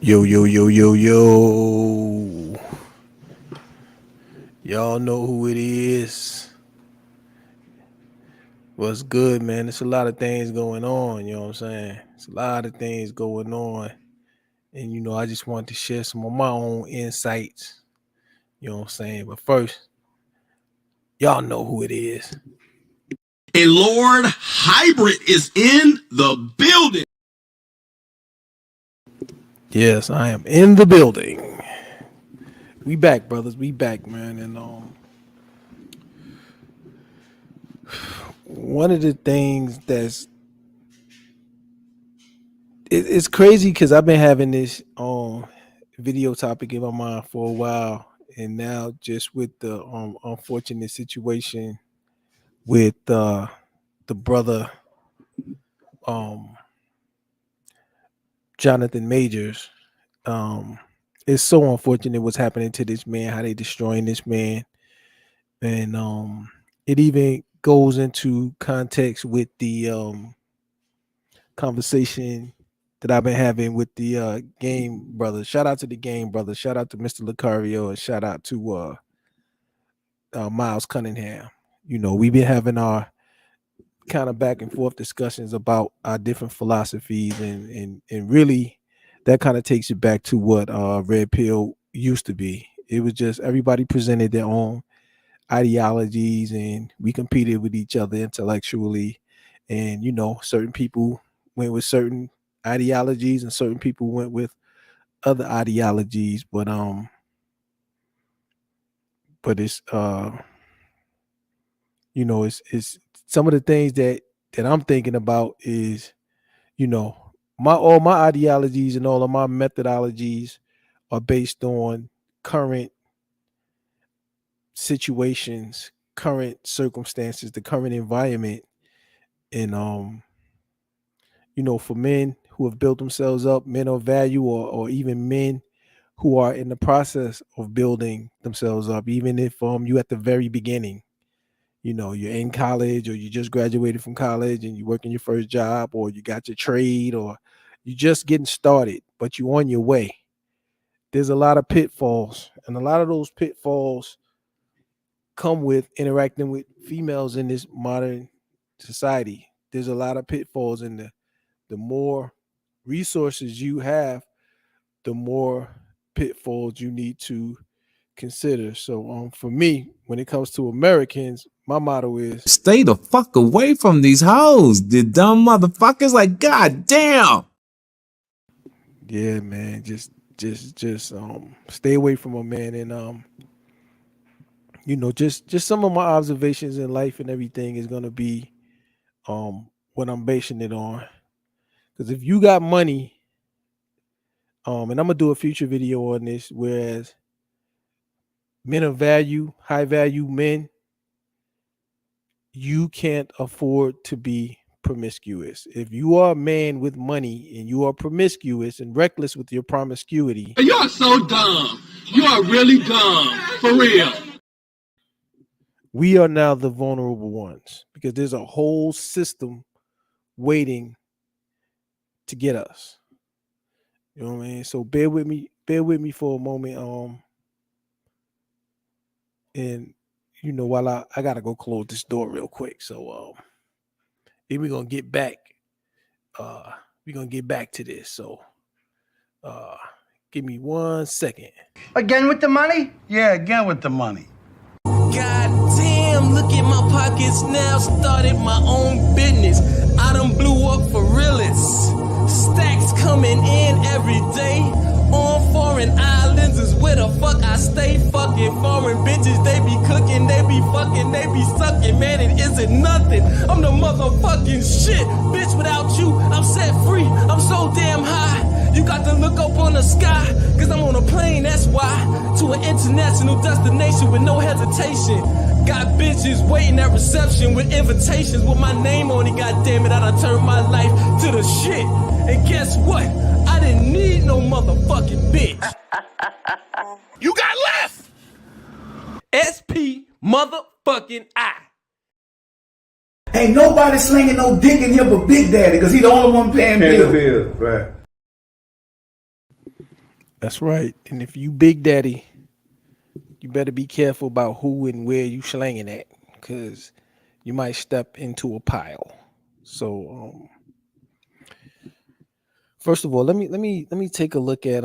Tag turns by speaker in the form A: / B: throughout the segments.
A: Yo, yo, yo, yo, yo. Y'all know who it is. What's good, man? There's a lot of things going on, you know what I'm saying? It's a lot of things going on. And, I just wanted to share some of my own insights, you know what I'm saying? But first, y'all know who it is.
B: A Lord Hybrid is in the building.
A: Yes, I am in the building. We back, brothers. We back, man. And one of the things it's crazy because I've been having this video topic in my mind for a while, and now just with the unfortunate situation with the brother Jonathan Majors, it's so unfortunate what's happening to this man, how they destroying this man, and it even goes into context with the conversation that I've been having with the Game Brothers. Shout out to the Game Brothers. Shout out to Mr. Lucario, and shout out to Miles Cunningham. We've been having our kind of back and forth discussions about our different philosophies, and really that kind of takes it back to what Red Pill used to be. It was just everybody presented their own ideologies, and we competed with each other intellectually, and certain people went with certain ideologies and certain people went with other ideologies, but it's it's some of the things that I'm thinking about is all my ideologies and all of my methodologies are based on current situations, current circumstances, the current environment, and for men who have built themselves up, men of value, or even men who are in the process of building themselves up, even if you at the very beginning, you're in college, or you just graduated from college and you working your first job, or you got your trade, or you're just getting started, but you're on your way. There's a lot of pitfalls, and a lot of those pitfalls come with interacting with females in this modern society. There's a lot of pitfalls, and the more resources you have, the more pitfalls you need to consider. So for me, when it comes to Americans, my motto is
C: stay the fuck away from these hoes. The dumb motherfuckers, like, god damn.
A: Yeah, man, just stay away from them, man. And just some of my observations in life and everything is gonna be what I'm basing it on. Because if you got money, and I'm gonna do a future video on this, whereas men of value, high value men, you can't afford to be promiscuous. If you are a man with money and you are promiscuous and reckless with your promiscuity,
B: You are so dumb. You are really dumb. For real.
A: we are now the vulnerable ones, because there's a whole system waiting to get us. You know what I mean? So bear with me for a moment. And while I gotta go close this door real quick. So then we're gonna get back. We're gonna get back to this. So give me 1 second.
D: Again with the money?
E: Yeah, again with the money.
F: God damn, look at my pockets now. Started my own business. I done blew up for realists. Stacks coming in every day. On foreign islands is where the fuck I stay. Fucking foreign bitches, they be cooking, they be fucking, they be sucking. Man, it isn't nothing. I'm the motherfucking shit. Bitch, without you, I'm set free. I'm so damn high. You got to look up on the sky, cause I'm on a plane, that's why. To an international destination with no hesitation. Got bitches waiting at reception with invitations with my name on it. God damn it, I done turned my life to the shit. And guess what? I didn't need no motherfucking bitch.
B: You got left.
F: SP motherfucking I.
G: Ain't nobody slinging no dick in here but Big Daddy, because he the only one paying bills.
E: Right.
A: That's right. And if you Big Daddy, you better be careful about who and where you slanging at, because you might step into a pile. So, first of all, let me take a look at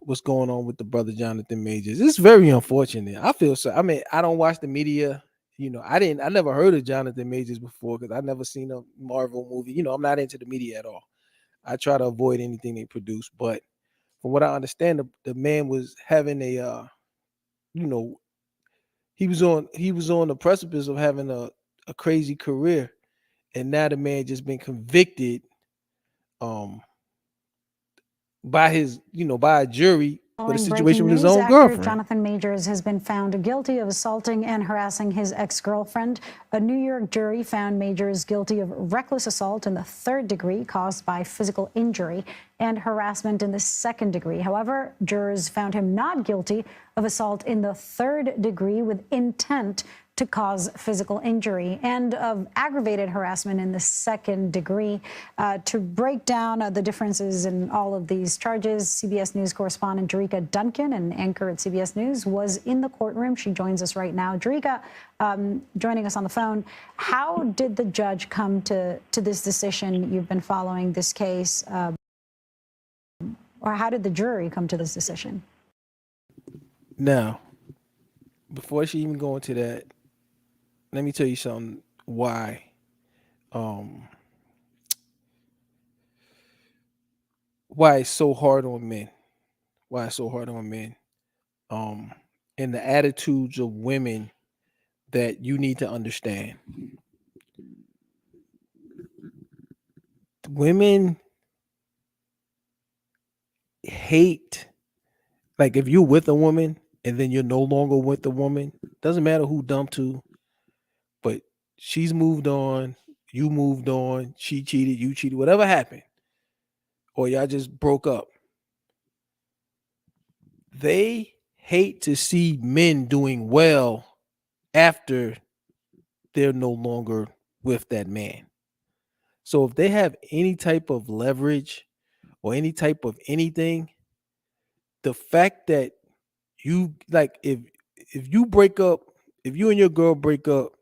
A: what's going on with the brother Jonathan Majors. It's very unfortunate. I feel so. I mean, I don't watch the media. I never heard of Jonathan Majors before because I never seen a Marvel movie. I'm not into the media at all. I try to avoid anything they produce. But from what I understand, the man was having you know, he was on the precipice of having a crazy career, and now the man just been convicted um by a jury for the
D: Following
A: situation
D: breaking
A: with his
D: news,
A: own
D: actor
A: girlfriend.
D: Jonathan Majors has been found guilty of assaulting and harassing his ex-girlfriend. A New York jury found Majors guilty of reckless assault in the 3rd degree caused by physical injury and harassment in the 2nd degree. However, jurors found him not guilty of assault in the 3rd degree with intent to cause physical injury and of aggravated harassment in the 2nd degree. To break down the differences in all of these charges, CBS News correspondent Jerika Duncan, an anchor at CBS News, was in the courtroom. She joins us right now. Jerika, joining us on the phone. How did the judge come to this decision? You've been following this case. Or how did the jury come to this decision?
A: Now, before she even go into that, let me tell you something. Um, why it's so hard on men. Why it's so hard on men. And the attitudes of women that you need to understand. Women hate, like if you're with a woman and then you're no longer with the woman, doesn't matter who dumped who, but she's moved on, you moved on, she cheated, you cheated, whatever happened, or y'all just broke up. They hate to see men doing well after they're no longer with that man. So if they have any type of leverage or any type of anything, the fact that you like if you break up, if you and your girl break up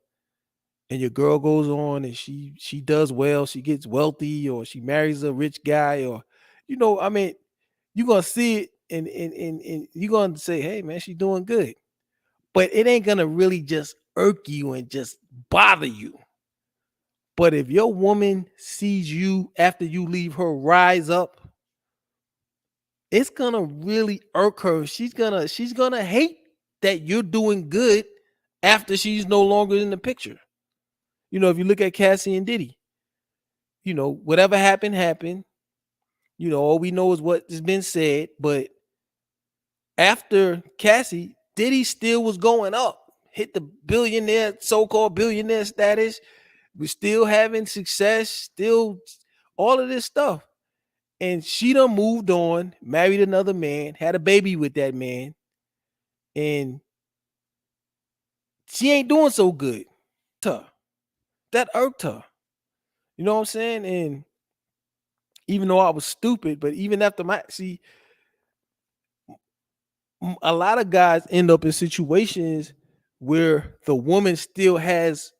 A: and your girl goes on and she does well, she gets wealthy or she marries a rich guy, or I mean, you're gonna see it and you're gonna say, hey man, she's doing good. But it ain't gonna really just irk you and just bother you. But if your woman sees you after you leave her rise up, it's gonna really irk her. She's gonna hate that you're doing good after she's no longer in the picture. If you look at Cassie and Diddy, whatever happened. All we know is what has been said. But after Cassie, Diddy still was going up, hit the billionaire, so-called billionaire status. We're still having success, still all of this stuff. And she done moved on, married another man, had a baby with that man, and she ain't doing so good. That irked her. You know what I'm saying? And even though I was stupid, but even after a lot of guys end up in situations where the woman still has,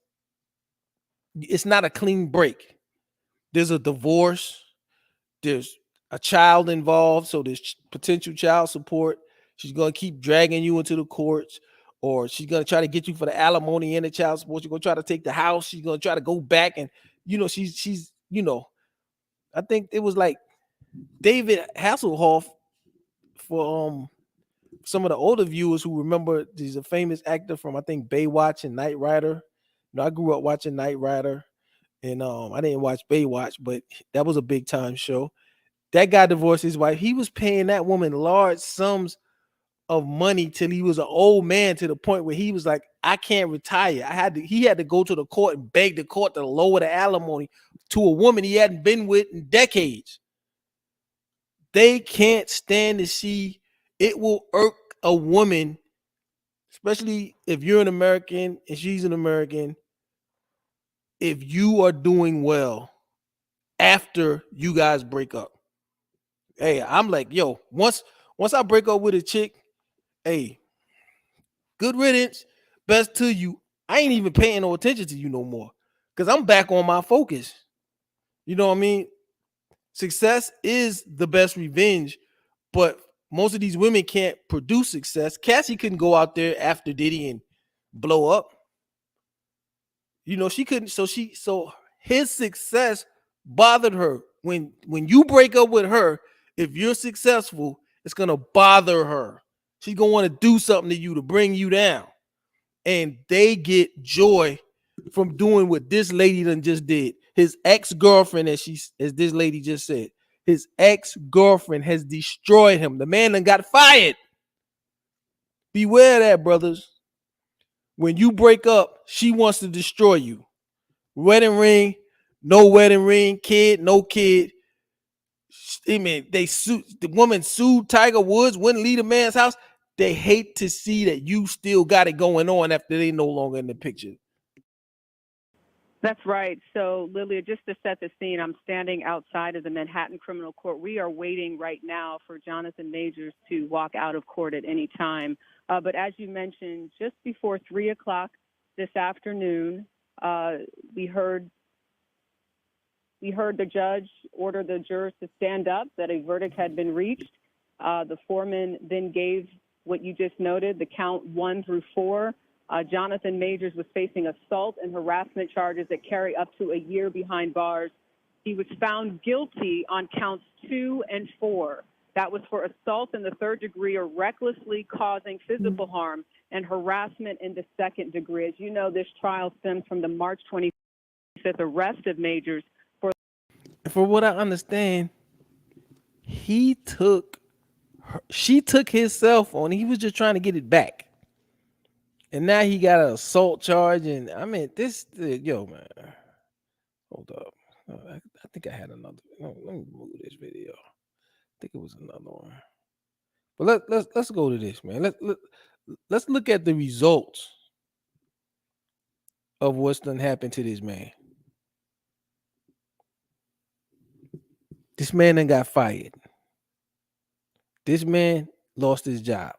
A: it's not a clean break. There's a divorce, there's a child involved, so there's potential child support. She's going to keep dragging you into the courts, or she's going to try to get you for the alimony and the child support. She's going to try to take the house. She's going to try to go back, and she's I think it was like David Hasselhoff, for some of the older viewers who remember, he's a famous actor from, I think, Baywatch and Knight Rider. I grew up watching Knight Rider, and I didn't watch Baywatch, but that was a big time show. That guy divorced his wife. He was paying that woman large sums of money till he was an old man, to the point where he was like, I can't retire. He had to go to the court and beg the court to lower the alimony to a woman he hadn't been with in decades. They can't stand to see. It will irk a woman, especially if you're an American and she's an American, if you are doing well after you guys break up. Hey, I'm like, yo, once Once I break up with a chick, hey, good riddance, best to you. I ain't even paying no attention to you no more because I'm back on my focus. You know what I mean? Success is the best revenge, but most of these women can't produce success. Cassie couldn't go out there after Diddy and blow up. You know, she couldn't. So his success bothered her. When you break up with her, if you're successful, it's gonna bother her. She's gonna want to do something to you to bring you down. And they get joy from doing what this lady done just did. His ex-girlfriend, as this lady just said, his ex-girlfriend has destroyed him. The man done got fired. Beware of that, brothers. When you break up, she wants to destroy you. Wedding ring, no wedding ring, kid, no kid. I mean, the woman sued Tiger Woods, wouldn't leave a man's house. They hate to see that you still got it going on after they no longer in the picture.
E: That's right. So, Lilia, just to set the scene, I'm standing outside of the Manhattan Criminal Court. We are waiting right now for Jonathan Majors to walk out of court at any time. But as you mentioned, just before 3 o'clock this afternoon, we heard the judge order the jurors to stand up, that a verdict had been reached. The foreman then gave what you just noted, the count 1 through 4. Jonathan Majors was facing assault and harassment charges that carry up to a year behind bars. He was found guilty on counts 2 and 4. That was for assault in the 3rd degree or recklessly causing physical harm and harassment in the 2nd degree. As you know, this trial stems from the March 25th arrest of Majors.
A: For what I understand, she took his cell phone. He was just trying to get it back. And now he got an assault charge. And I mean, yo, man. Hold up. I think I had another. No, let me move this video. I think it was another one. But let's go to this, man. Let's look at the results of what's done happened to this man. This man done got fired. This man lost his job.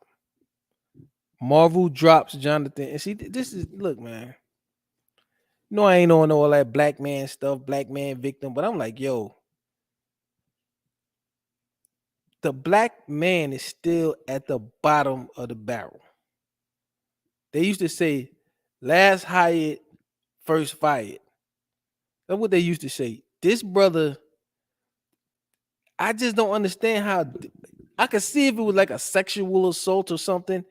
A: Marvel drops Jonathan. And see, look, man. No, I ain't on all that black man stuff, black man victim, but I'm like, yo, the black man is still at the bottom of the barrel. They used to say, last hired, first fired. That's what they used to say. This brother, I just don't understand how. I could see if it was like a sexual assault or something.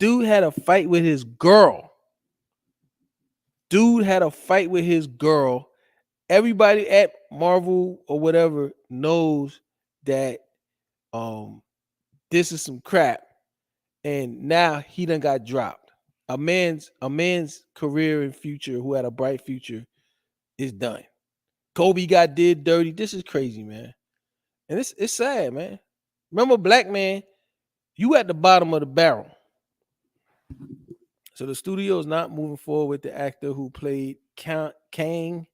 A: Dude had a fight with his girl. Everybody at Marvel or whatever knows that this is some crap. And now he done got dropped. A man's career and future, who had a bright future, is done. Kobe got did dirty. This is crazy, man. And it's sad, man. Remember, black man, you at the bottom of the barrel. So the studio is not moving forward with the actor who played Kang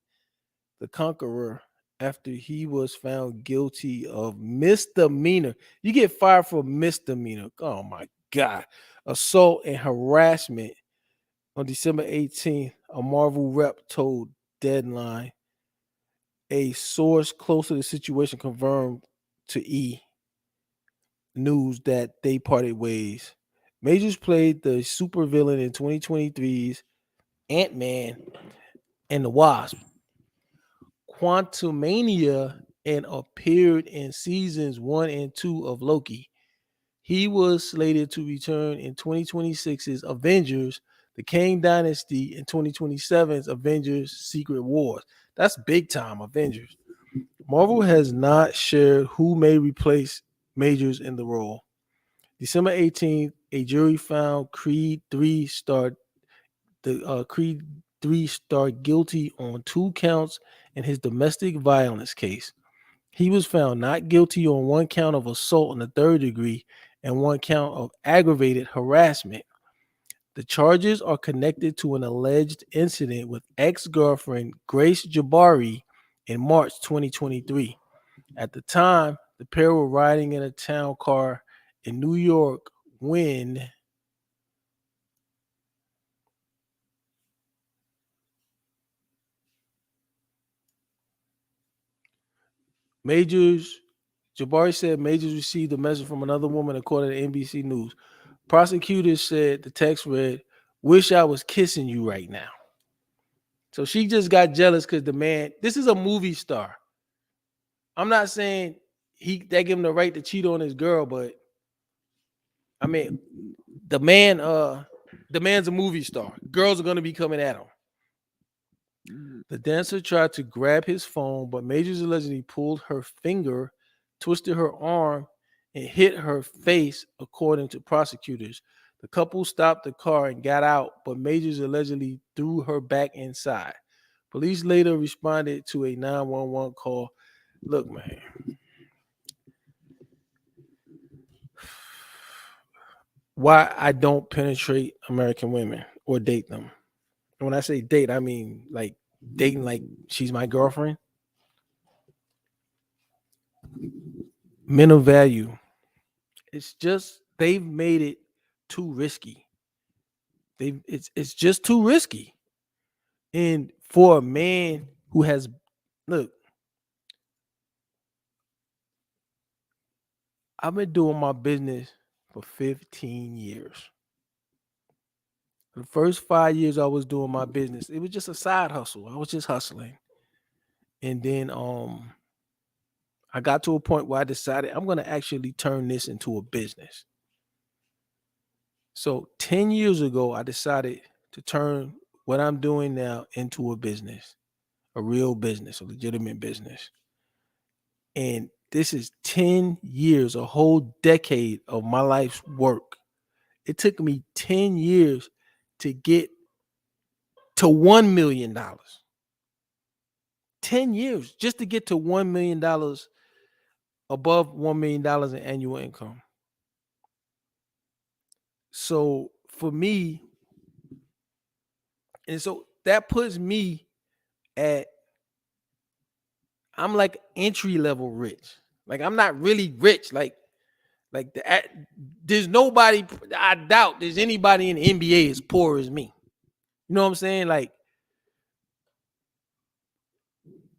A: the Conqueror after he was found guilty of misdemeanor. You get fired for misdemeanor. Oh my God. Assault and harassment. On December 18th, a Marvel rep told Deadline. A source close to the situation confirmed to E! News that they parted ways. Majors played the supervillain in 2023's Ant-Man and the Wasp, Quantumania, and appeared in seasons 1 and 2 of Loki. He was slated to return in 2026's Avengers, the Kang Dynasty, and 2027's Avengers Secret Wars. That's big time Avengers. Marvel has not shared who may replace Majors in the role. December 18th, a jury found Creed 3 star guilty on 2 counts in his domestic violence case. He was found not guilty on 1 count of assault in the 3rd degree and 1 count of aggravated harassment. The charges are connected to an alleged incident with ex-girlfriend Grace Jabari in March 2023. At the time, the pair were riding in a town car in New York when Jabari said Majors received a message from another woman, according to NBC News. Prosecutors said the text read, "Wish I was kissing you right now." So she just got jealous because the man, this is a movie star. I'm not saying that gave him the right to cheat on his girl, but I mean, the man's a movie star. Girls are gonna be coming at him. The dancer tried to grab his phone, but Majors allegedly pulled her finger, twisted her arm, and hit her face, according to prosecutors. The couple stopped the car and got out, but Majors allegedly threw her back inside. Police later responded to a 911 call. Look, man. Why I don't penetrate American women or date them. And when I say date, I mean like dating like she's my girlfriend. Men of value. It's just they've made it too risky. It's just too risky. And for a man who has look, I've been doing my business for 15 years. The first 5 years I was doing my business, it was just a side hustle. I was just hustling. And then I got to a point where I decided I'm going to actually turn this into a business. So 10 years ago, I decided to turn what I'm doing now into a business, a real business, a legitimate business. And this is 10 years, a whole decade of my life's work. It took me 10 years to get to $1 million. 10 years just to get to $1 million, above $1 million in annual income. So for me, and so that puts me at, I'm like entry level rich. Like I'm not really rich. There's nobody, I doubt there's anybody in the NBA as poor as me. You know what I'm saying? Like,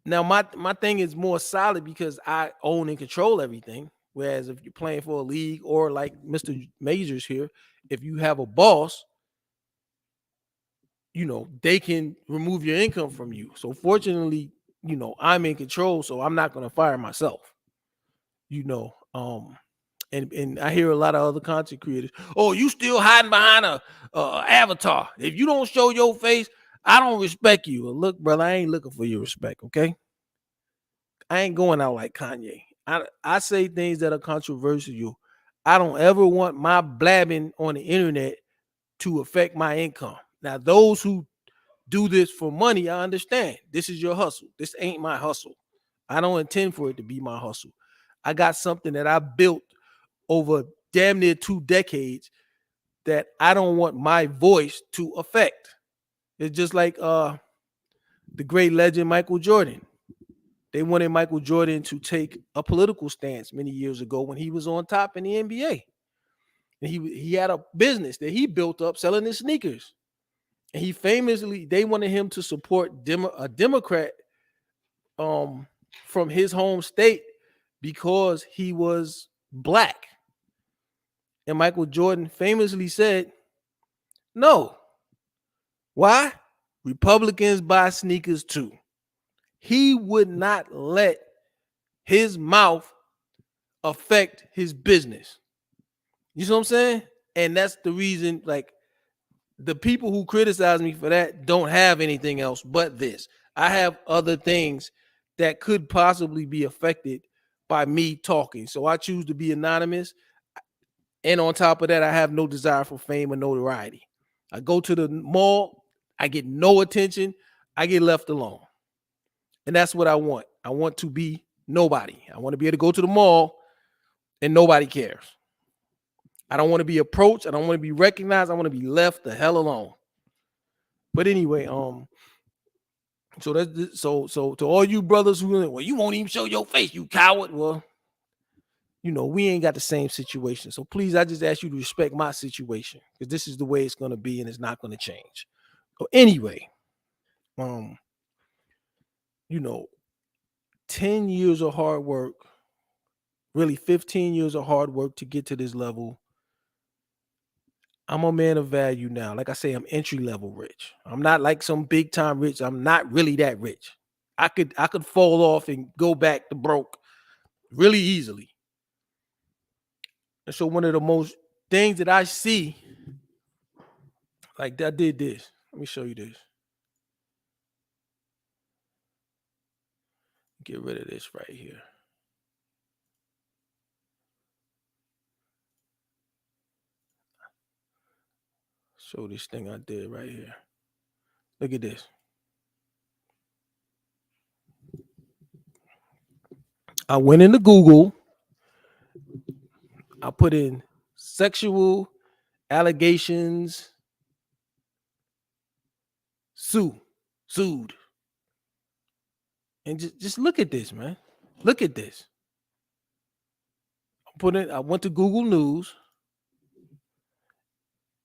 A: now my thing is more solid because I own and control everything. Whereas if you're playing for a league or like Mr. Majors here, if you have a boss, you know, they can remove your income from you. So fortunately, you know, I'm in control, so I'm not going to fire myself. You know, and I hear a lot of other content creators, oh, you still hiding behind a avatar. If you don't show your face, I don't respect you. Well, look, brother, I ain't looking for your respect, okay? I ain't going out like Kanye. I say things that are controversial. I don't ever want my blabbing on the internet to affect my income. Now, those who do this for money, I understand. This is your hustle. This ain't my hustle. I don't intend for it to be my hustle. I got something that I built over damn near 2 decades that I don't want my voice to affect. It's just like the great legend Michael Jordan. They wanted Michael Jordan to take a political stance many years ago when he was on top in the NBA. And he had a business that he built up selling his sneakers. And he famously, they wanted him to support a Democrat from his home state because he was black. And Michael Jordan famously said, no. Why? Republicans buy sneakers too. He would not let his mouth affect his business. You see what I'm saying? And that's the reason, like, the people who criticize me for that don't have anything else but this. I have other things that could possibly be affected by me talking. So I choose to be anonymous. And on top of that, I have no desire for fame or notoriety. I go to the mall, I get no attention, I get left alone. And that's what I want. I want to be nobody. I want to be able to go to the mall and nobody cares. I don't want to be approached. I don't want to be recognized. I want to be left the hell alone. But anyway, so that's so to all you brothers who, well, you won't even show your face, you coward. Well, we ain't got the same situation. So please, I just ask you to respect my situation, because this is the way it's going to be and it's not going to change. So anyway, 10 years of hard work, really 15 years of hard work to get to this level. I'm a man of value now. Like I say, I'm entry level rich. I'm not like some big time rich. I'm not really that rich. I could fall off and go back to broke really easily. And so one of the most things that I see, like I did this. Let me show you this. Get rid of this right here. Show this thing I did right here. Look at this. I went into Google. I put in sexual allegations sued. And just look at this, man. Look at this. I went to Google News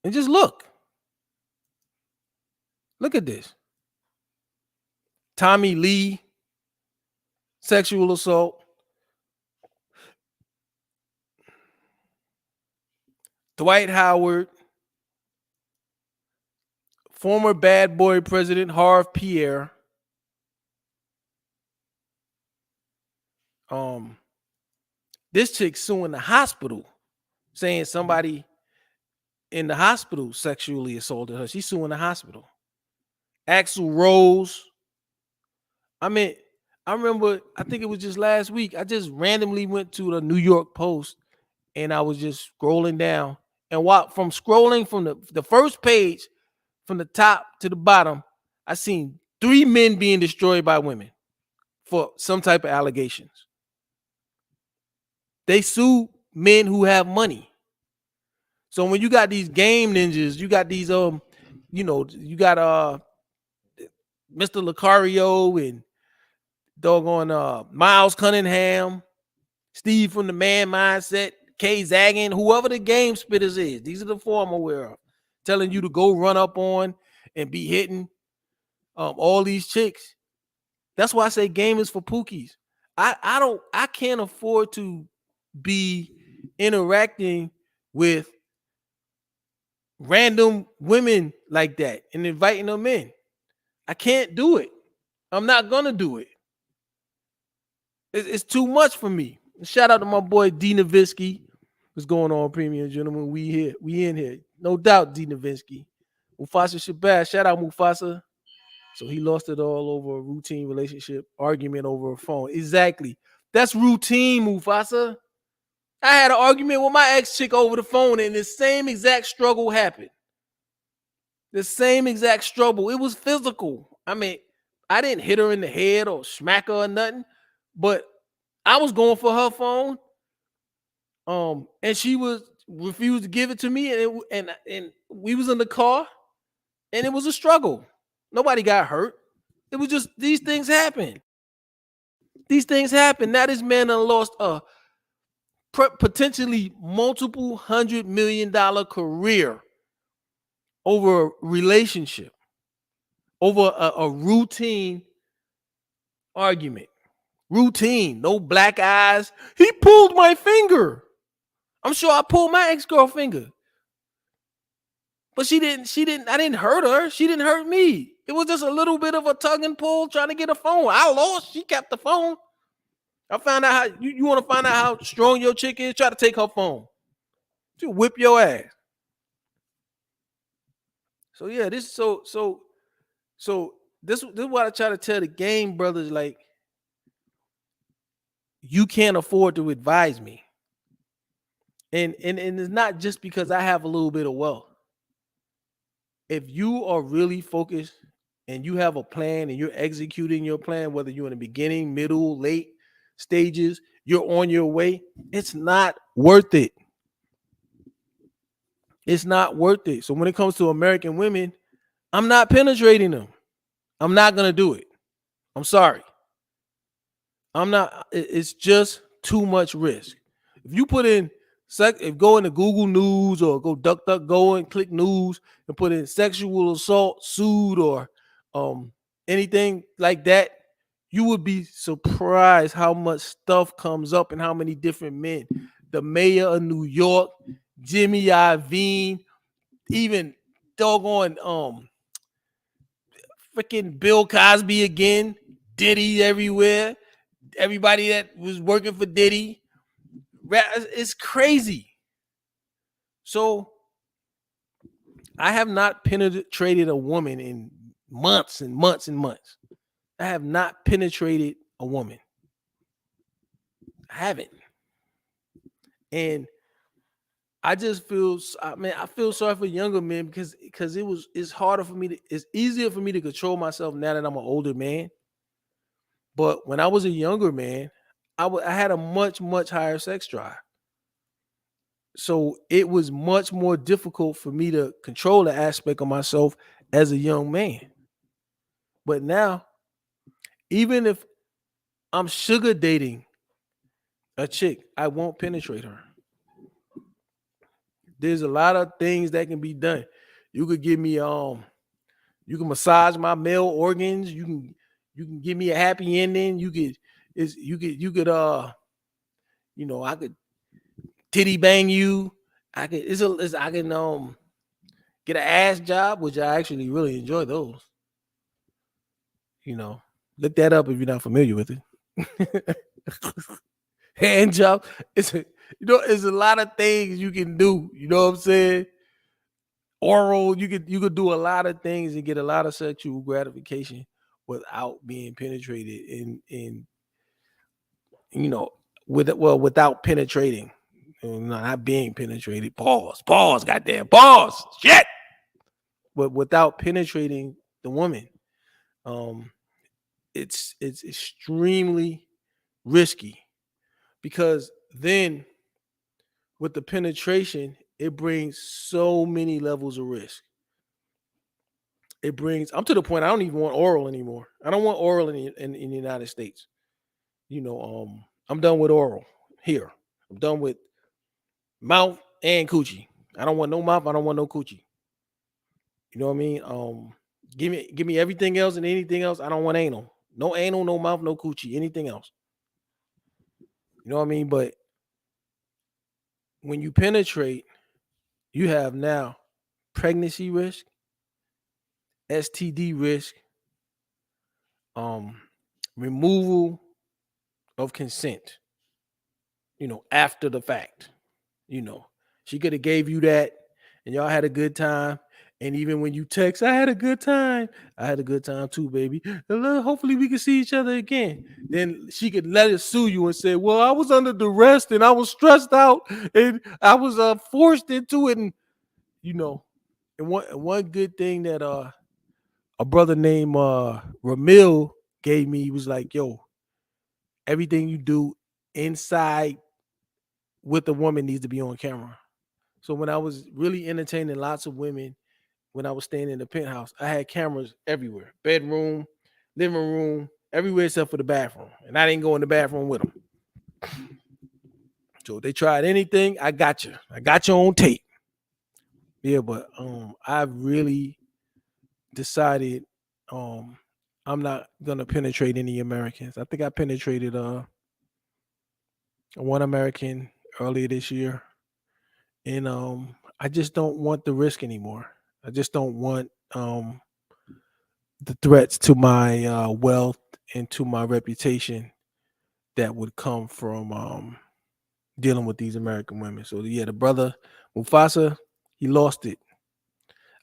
A: and just look. Look at this. Tommy Lee, sexual assault. Dwight Howard, former Bad Boy president Harve Pierre. This chick suing the hospital, saying somebody in the hospital sexually assaulted her. She's suing the hospital. Axl Rose. I remember, I think it was just last week, I just randomly went to the New York Post and I was just scrolling down. And from scrolling from the first page, from the top to the bottom, I seen 3 men being destroyed by women for some type of allegations. They sue men who have money. So when you got these game ninjas, you got these you got Mr. Lucario and doggone Miles Cunningham, Steve from the Man Mindset, Kay Zaggin, whoever the game spitters is. These are the 4 I'm aware of, telling you to go run up on and be hitting all these chicks. That's why I say game is for pookies. I can't afford to be interacting with random women like that and inviting them in. I can't do it. I'm not gonna do it. It's too much for me. Shout out to my boy D Nowitzki. What's going on, premium gentlemen? We in here. No doubt, D Nowitzki. Mufasa Shabazz. Shout out Mufasa. So he lost it all over a routine relationship argument over a phone. Exactly. That's routine, Mufasa. I had an argument with my ex-chick over the phone, and the same exact struggle happened. The same exact struggle. It was physical. I didn't hit her in the head or smack her or nothing, but I was going for her phone. And she refused to give it to me, and we was in the car, and it was a struggle. Nobody got hurt. It was just these things happen. These things happen. Now this man done lost a potentially multiple $100 million career over a relationship, over a routine argument. Routine, no black eyes. He pulled my finger. I'm sure I pulled my ex-girl finger. But she didn't, I didn't hurt her. She didn't hurt me. It was just a little bit of a tug and pull trying to get a phone. I lost. She kept the phone. I found out how you want to find out how strong your chick is. Try to take her phone. She'll whip your ass. So yeah, this is this is what I try to tell the game brothers. Like, you can't afford to advise me. And it's not just because I have a little bit of wealth. If you are really focused and you have a plan and you're executing your plan, whether you're in the beginning, middle, late stages, you're on your way, it's not worth it. It's not worth it. So when it comes to American women, I'm not penetrating them. I'm not going to do it. I'm sorry. I'm not. It's just too much risk. If you put in if go into Google News or go DuckDuckGo and click news and put in sexual assault sued or anything like that, you would be surprised how much stuff comes up and how many different men. The mayor of New York, Jimmy Iovine, even doggone freaking Bill Cosby again, Diddy everywhere, everybody that was working for Diddy. It's crazy. So I have not penetrated a woman in months and months and months. I have not penetrated a woman. I haven't. And I just feel, I feel sorry for younger men because it's harder for me it's easier for me to control myself now that I'm an older man. But when I was a younger man, I had a much, much higher sex drive. So it was much more difficult for me to control the aspect of myself as a young man. But now, even if I'm sugar dating a chick, I won't penetrate her. There's a lot of things that can be done. You could give me you can massage my male organs. You can give me a happy ending. I could titty bang you. I can get an ass job, which I actually really enjoy those. Look that up if you're not familiar with it. Hand job. It's a lot of things you can do. You know what I'm saying? Oral, you could do a lot of things and get a lot of sexual gratification without being penetrated without penetrating. Not being penetrated. Pause, goddamn, pause. Shit. But without penetrating the woman, it's extremely risky because then with the penetration, it brings so many levels of risk. I'm to the point I don't even want oral anymore. I don't want oral in the United States. I'm done with oral here. I'm done with mouth and coochie. I don't want no mouth. I don't want no coochie. You know what I mean? Give me everything else and anything else. I don't want anal. No anal, no mouth, no coochie. Anything else. You know what I mean? But when you penetrate, you have now pregnancy risk, STD risk, removal of consent. After the fact. She could have gave you that and y'all had a good time. And even when you text, I had a good time. I had a good time too, baby. Hopefully we can see each other again. Then she could let it sue you and say, well, I was under duress and I was stressed out and I was forced into it. And, and one good thing that a brother named Ramil gave me, he was like, yo, everything you do inside with a woman needs to be on camera. So when I was really entertaining lots of women, when I was staying in the penthouse, I had cameras everywhere, bedroom, living room, everywhere except for the bathroom. And I didn't go in the bathroom with them. So if they tried anything, I got you. I got you on tape. Yeah, but I've really decided I'm not gonna penetrate any Americans. I think I penetrated one American earlier this year. And I just don't want the risk anymore. I just don't want the threats to my wealth and to my reputation that would come from dealing with these American women. So yeah, the brother Mufasa, he lost it.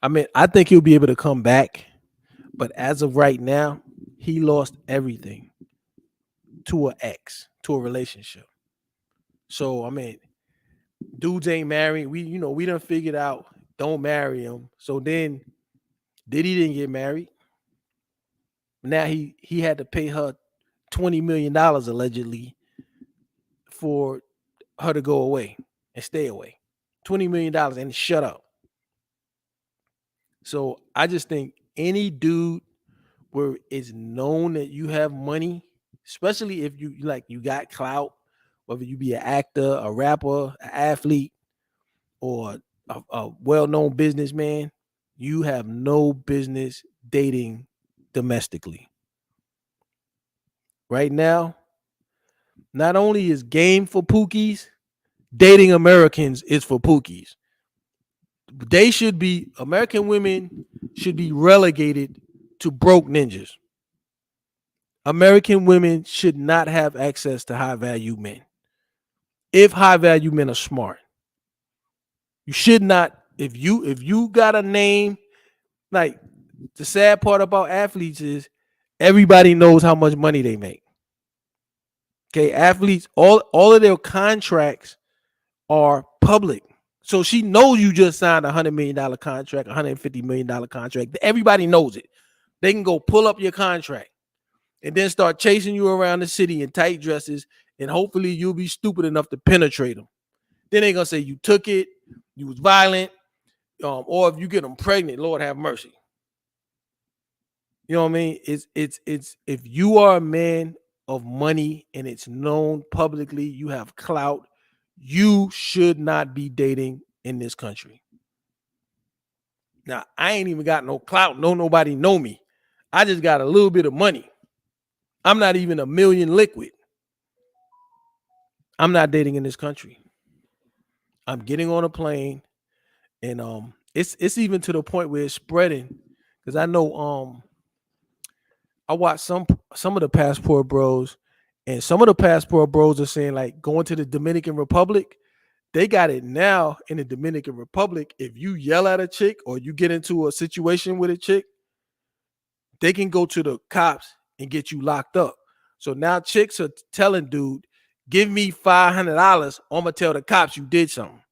A: I mean, I think he'll be able to come back, but as of right now, he lost everything to an ex, to a relationship. So I mean, dudes ain't married. We done figured out don't marry him. So then Diddy didn't get married. Now he had to pay her $20 million allegedly for her to go away and stay away. $20 million and shut up. So I just think any dude where it's known that you have money, especially if you got clout whether you be an actor, a rapper, an athlete, or a well-known businessman, you have no business dating domestically. Right now, not only is game for Pookies, dating Americans is for Pookies. American women should be relegated to broke ninjas. American women should not have access to high value men. If high value men are smart, you should not. If you got a name, like, the sad part about athletes is everybody knows how much money they make. Okay, athletes, all of their contracts are public. So she knows you just signed a $100 million contract, $150 million contract. Everybody knows it. They can go pull up your contract and then start chasing you around the city in tight dresses, and hopefully you'll be stupid enough to penetrate them. Then they're gonna say you took it, you was violent, or if you get them pregnant, Lord have mercy. You know what I mean? It's if you are a man of money and it's known publicly, you have clout, you should not be dating in this country. Now, I ain't even got no clout, nobody know me. I just got a little bit of money. I'm not even a million liquid. I'm not dating in this country. I'm getting on a plane, and it's even to the point where it's spreading, because I know I watch some of the passport bros, and some of the passport bros are saying, like, going to the Dominican Republic, they got it now in the Dominican Republic. If you yell at a chick or you get into a situation with a chick, they can go to the cops and get you locked up. So now chicks are telling dude, give me $500, I'm gonna tell the cops you did something.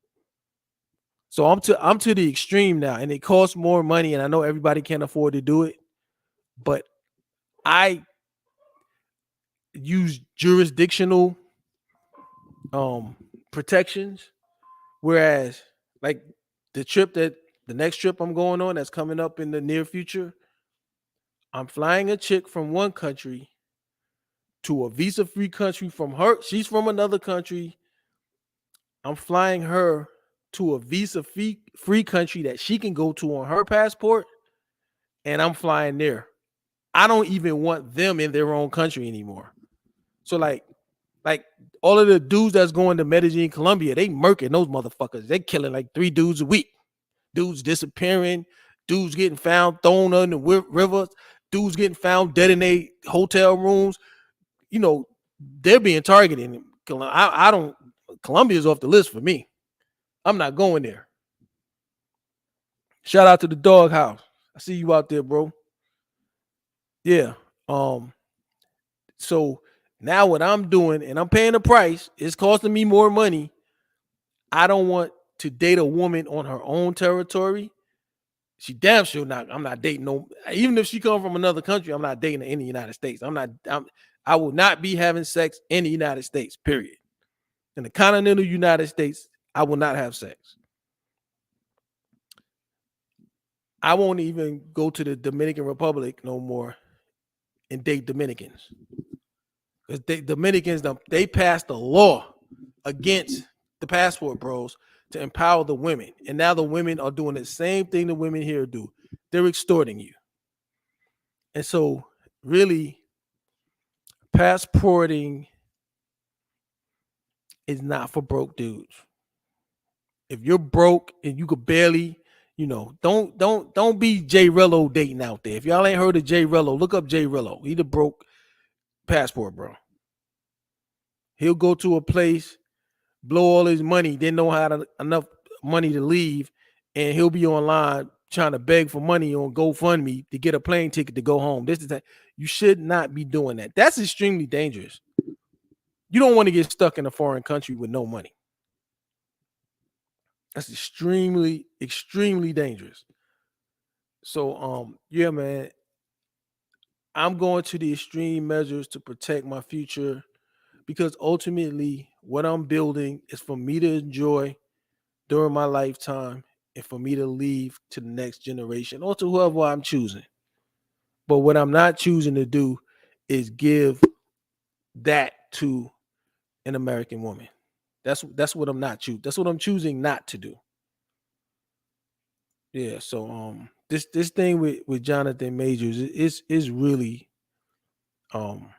A: So I'm to the extreme now, and it costs more money, and I know everybody can't afford to do it, but I use jurisdictional protections, whereas, like, the next trip I'm going on that's coming up in the near future, I'm flying a chick from one country to a visa-free country from her. She's from another country. I'm flying her to a visa-free country that she can go to on her passport, and I'm flying there. I don't even want them in their own country anymore. So like all of the dudes that's going to Medellin, Colombia, they murking those motherfuckers. They killing like 3 dudes a week. Dudes disappearing, dudes getting found thrown in the rivers, dudes getting found dead in their hotel rooms. You know, they're being targeted. Colombia's off the list for me. I'm not going there. Shout out to the doghouse. I see you out there, bro. Yeah. So now what I'm doing, and I'm paying the price, it's costing me more money. I don't want to date a woman on her own territory. She damn sure not. I'm not dating no. Even if she come from another country, I'm not dating her in the United States. I will not be having sex in the United States. Period. In the continental United States, I will not have sex. I won't even go to the Dominican Republic no more and date Dominicans, because Dominicans, they passed a law against the passport bros to empower the women, and now the women are doing the same thing the women here do. They're extorting you. And so really, passporting is not for broke dudes. If you're broke and you could barely, don't be Jay Rello dating out there. If y'all ain't heard of Jay Rello, look up Jay Rello. He the broke passport bro. He'll go to a place, blow all his money, didn't know how to enough money to leave, and he'll be online trying to beg for money on GoFundMe to get a plane ticket to go home. This is that. You should not be doing that. That's extremely dangerous. You don't want to get stuck in a foreign country with no money. That's extremely, extremely dangerous. So, yeah, man, I'm going to the extreme measures to protect my future, because ultimately what I'm building is for me to enjoy during my lifetime and for me to leave to the next generation or to whoever I'm choosing. But what I'm not choosing to do is give that to an American woman. That's what I'm not choosing. That's what I'm choosing not to do. Yeah. So this thing with Jonathan Majors is really um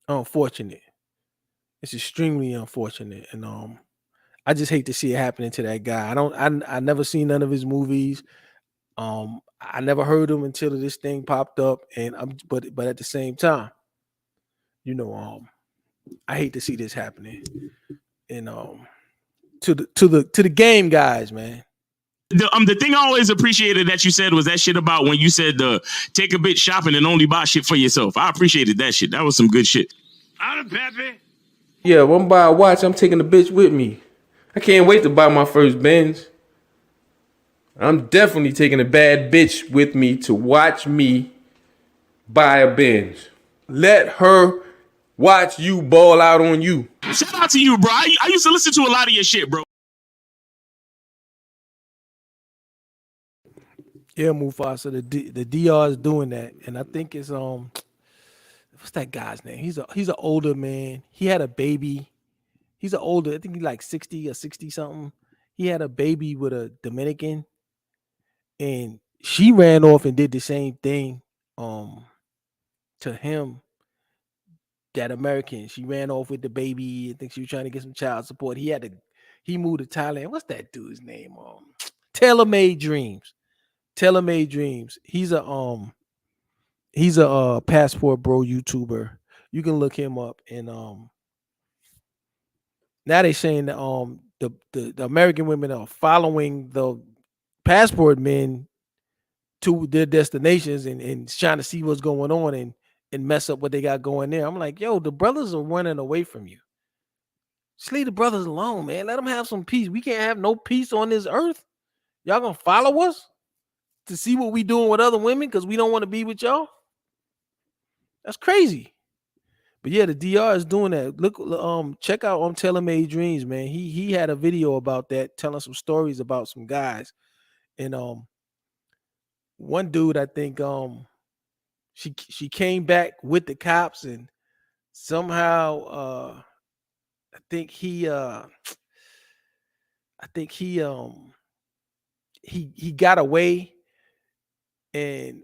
A: unfortunate. It's extremely unfortunate, and I just hate to see it happening to that guy. I never seen none of his movies. I never heard him until this thing popped up, and but at the same time, I hate to see this happening. And to the game guys, man.
G: The thing I always appreciated that you said was that shit about when you said take a bitch shopping and only buy shit for yourself. I appreciated that shit. That was some good shit.
B: I'm Peppy.
H: Yeah, when I buy a watch, I'm taking the bitch with me. I can't wait to buy my first Benz. I'm definitely taking a bad bitch with me to watch me buy a Benz. Let her watch you ball out on you.
G: Shout out to you, bro. I used to listen to a lot of your shit, bro.
A: Yeah, Mufasa, the DR is doing that, and I think it's what's that guy's name? He's an older man. He had a baby. He's an older, I think he's like 60 or 60 something. He had a baby with a Dominican, and she ran off and did the same thing to him. That American, she ran off with the baby. I think she was trying to get some child support. He moved to Thailand. What's that dude's name? Taylor Made Dreams. Taylor Made Dreams. He's a Passport Bro YouTuber. You can look him up, and now they're saying that the American women are following the passport men to their destinations and trying to see what's going on and mess up what they got going there. I'm like, yo, the brothers are running away from you. Just leave the brothers alone, man. Let them have some peace. We can't have no peace on this earth. Y'all gonna follow us to see what we doing with other women because we don't want to be with y'all? That's crazy. But yeah, the DR is doing that. Look, check out Taylor Made Dreams, man. He had a video about that, telling some stories about some guys. And one dude, I think she came back with the cops, and somehow I think he got away, and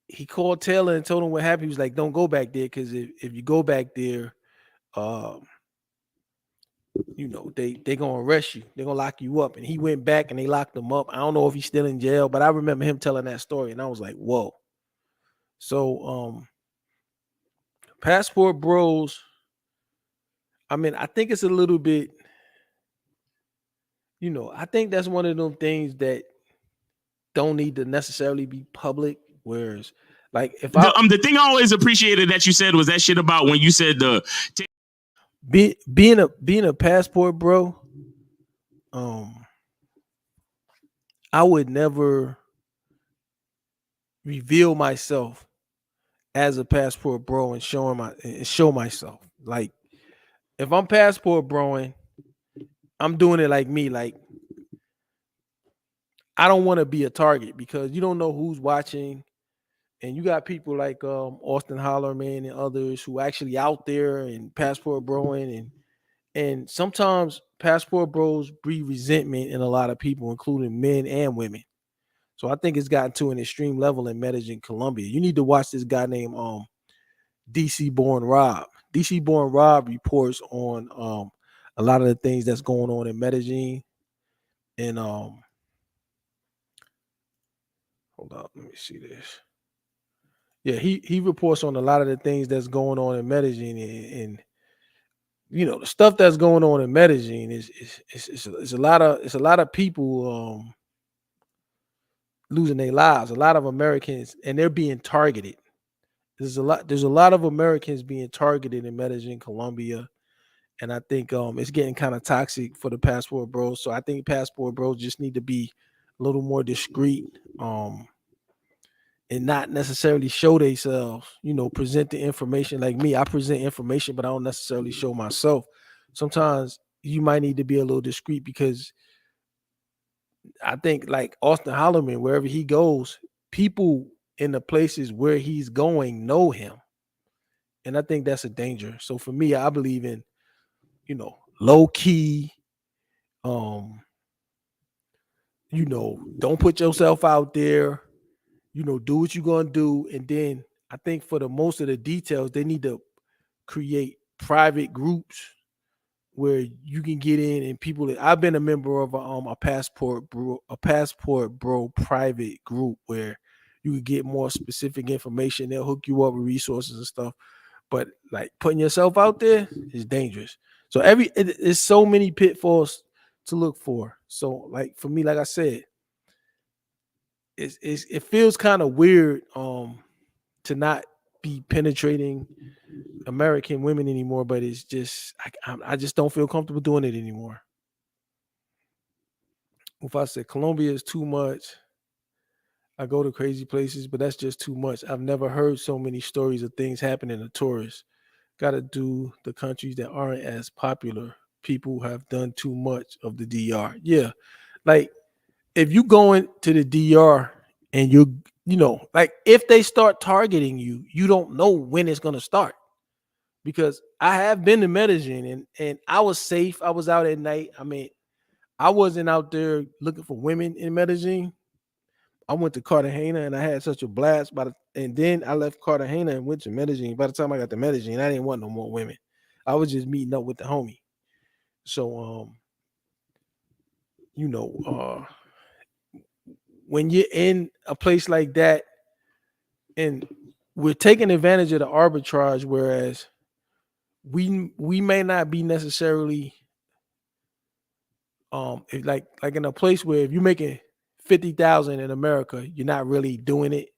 A: he called Taylor and told him what happened. He was like, don't go back there, because if you go back there, they gonna arrest you. They're gonna lock you up. And he went back and they locked him up. I don't know if he's still in jail, but I remember him telling that story, and I was like, whoa. So Passport Bros, I mean, I think it's a little bit, I think that's one of them things that don't need to necessarily be public. Whereas, like, if
G: the thing I always appreciated that you said was that shit about when you said
A: being a passport bro, I would never reveal myself as a passport bro and show myself. Like, if I'm passport broing, I'm doing it like me. Like, I don't want to be a target because you don't know who's watching. And you got people like Austin Hollerman and others who actually out there and passport broing, and sometimes passport bros breed resentment in a lot of people, including men and women. So I think it's gotten to an extreme level in Medellin, Colombia. You need to watch this guy named DC Born Rob. DC Born Rob reports on a lot of the things that's going on in Medellin. And hold up, let me see this. Yeah, he reports on a lot of the things that's going on in Medellin, and the stuff that's going on in Medellin is a lot of people losing their lives. A lot of Americans, and they're being targeted. There's a lot of Americans being targeted in Medellin, Colombia, and I think it's getting kind of toxic for the passport bros. So I think passport bros just need to be a little more discreet. And not necessarily show themselves, present the information. Like me, I present information, but I don't necessarily show myself. Sometimes you might need to be a little discreet, because I think, like Austin Hollerman, wherever he goes, people in the places where he's going know him. And I think that's a danger. So for me, I believe in, low key, um, don't put yourself out there, do what you're gonna do. And then I think for the most of the details, they need to create private groups where you can get in and people. I've been a member of a passport bro private group where you could get more specific information. They'll hook you up with resources and stuff. But like putting yourself out there is dangerous. So it's so many pitfalls to look for. So like for me, like I said, it feels kind of weird to not be penetrating American women anymore, but it's just I just don't feel comfortable doing it anymore. If I said Colombia is too much, I go to crazy places, but that's just too much. I've never heard so many stories of things happening to tourists. Got to do the countries that aren't as popular. People have done too much of the DR. Yeah, like if you going to the DR and like if they start targeting you, you don't know when it's gonna start. Because I have been to Medellin and I was safe. I was out at night. I mean, I wasn't out there looking for women in Medellin. I went to Cartagena and I had such a blast. And then I left Cartagena and went to Medellin. By the time I got to Medellin, I didn't want no more women. I was just meeting up with the homie. So, when you're in a place like that, and we're taking advantage of the arbitrage, whereas we may not be necessarily like in a place where if you're making 50,000 in America, you're not really doing it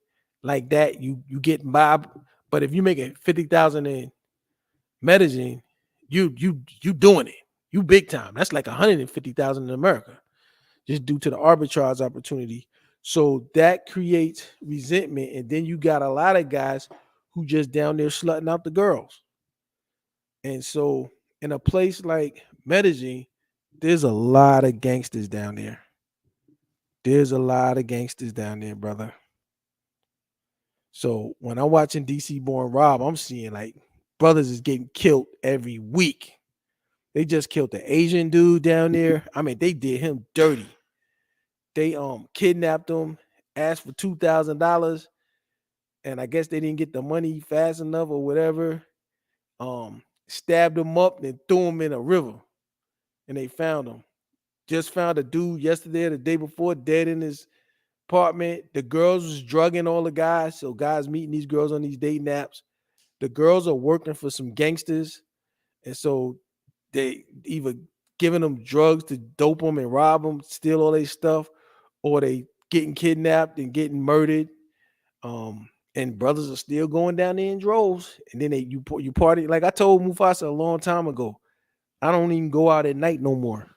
A: like that. You get by, but if you're making 50,000 in Medellin, you doing it. You big time. That's like 150,000 in America, just due to the arbitrage opportunity. So that creates resentment, and then you got a lot of guys who just down there slutting out the girls. And so in a place like Medellin, there's a lot of gangsters down there. There's a lot of gangsters down there, brother. So when I'm watching DC Born Rob, I'm seeing like brothers is getting killed every week. They just killed the Asian dude down there. I mean, they did him dirty. They kidnapped him, asked for $2,000, and I guess they didn't get the money fast enough or whatever. Stabbed him up and threw him in a river, and they found him. Just found a dude yesterday or the day before dead in his apartment. The girls was drugging all the guys, so guys meeting these girls on these dating apps. The girls are working for some gangsters, and so they either giving them drugs to dope them and rob them, steal all their stuff, or they getting kidnapped and getting murdered. And brothers are still going down there in droves. And then you party. Like I told Mufasa a long time ago, I don't even go out at night no more.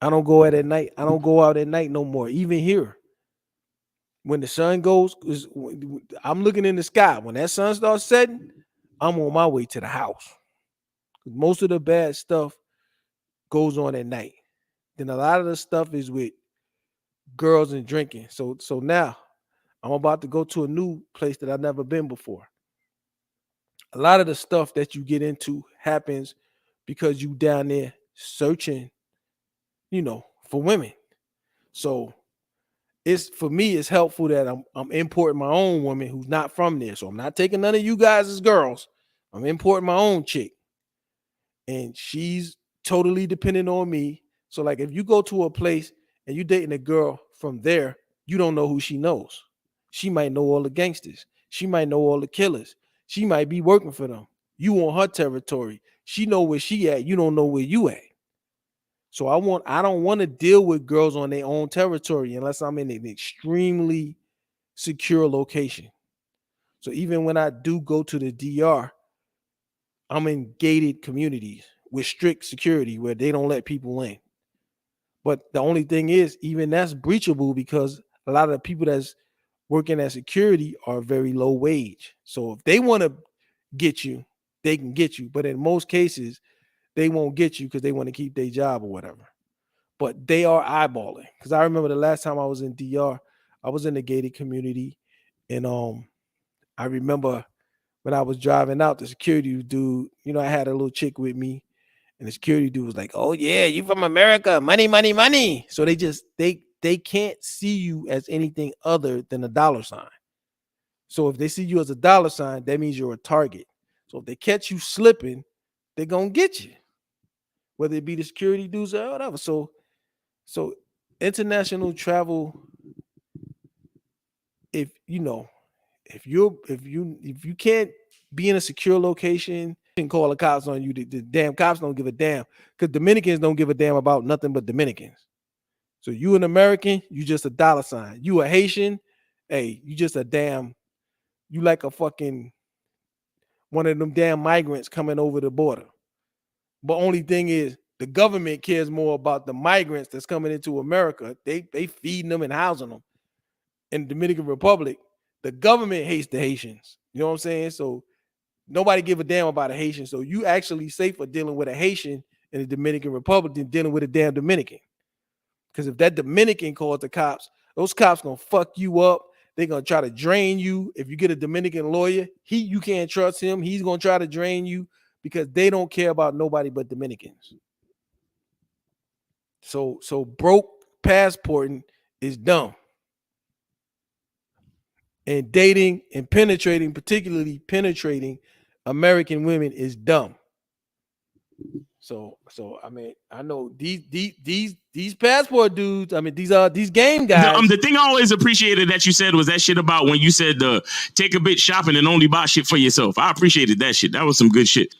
A: I don't go out at night. I don't go out at night no more. Even here, when the sun goes, I'm looking in the sky. When that sun starts setting, I'm on my way to the house. Most of the bad stuff goes on at night. Then a lot of the stuff is with girls and drinking. So now I'm about to go to a new place that I've never been before. A lot of the stuff that you get into happens because you down there searching, for women. So for me, it's helpful that I'm importing my own woman who's not from there. So I'm not taking none of you guys as girls. I'm importing my own chick. And she's totally dependent on me. So like if you go to a place and you're dating a girl from there, you don't know who she knows. She might know all the gangsters. She might know all the killers. She might be working for them. You on her territory. She know where she at. You don't know where you at. So I don't want to deal with girls on their own territory unless I'm in an extremely secure location. So even when I do go to the DR, I'm in gated communities with strict security where they don't let people in. But the only thing is, even that's breachable because a lot of the people that's working at security are very low wage. So if they want to get you, they can get you. But in most cases, they won't get you because they want to keep their job or whatever. But they are eyeballing. Because I remember the last time I was in DR, I was in a gated community. And I remember when I was driving out, the security dude, you know, I had a little chick with me, and the security dude was like, "Oh yeah, you from America? Money, money, money." So they can't see you as anything other than a dollar sign. So if they see you as a dollar sign, that means you're a target. So if they catch you slipping, they're gonna get you, whether it be the security dudes or whatever. So international travel, if you know, if you can't be in a secure location and call the cops on you, the damn cops don't give a damn, because Dominicans don't give a damn about nothing but Dominicans. So you an American, you just a dollar sign. You a Haitian, hey, you just a damn, you like a fucking one of them damn migrants coming over the border. But only thing is, the government cares more about the migrants that's coming into America. They feeding them and housing them. In the Dominican Republic, the government hates the Haitians. You know what I'm saying? So nobody give a damn about a Haitian. So you actually safer dealing with a Haitian in the Dominican Republic than dealing with a damn Dominican. Because if that Dominican calls the cops, those cops gonna fuck you up. They're gonna try to drain you. If you get a Dominican lawyer, you can't trust him. He's gonna try to drain you because they don't care about nobody but Dominicans. So broke passporting is dumb. And dating and penetrating, particularly penetrating American women, is dumb. So I mean, I know these passport dudes. I mean, these game guys.
G: The thing I always appreciated that you said was that shit about when you said take a bitch shopping and only buy shit for yourself. I appreciated that shit. That was some good shit.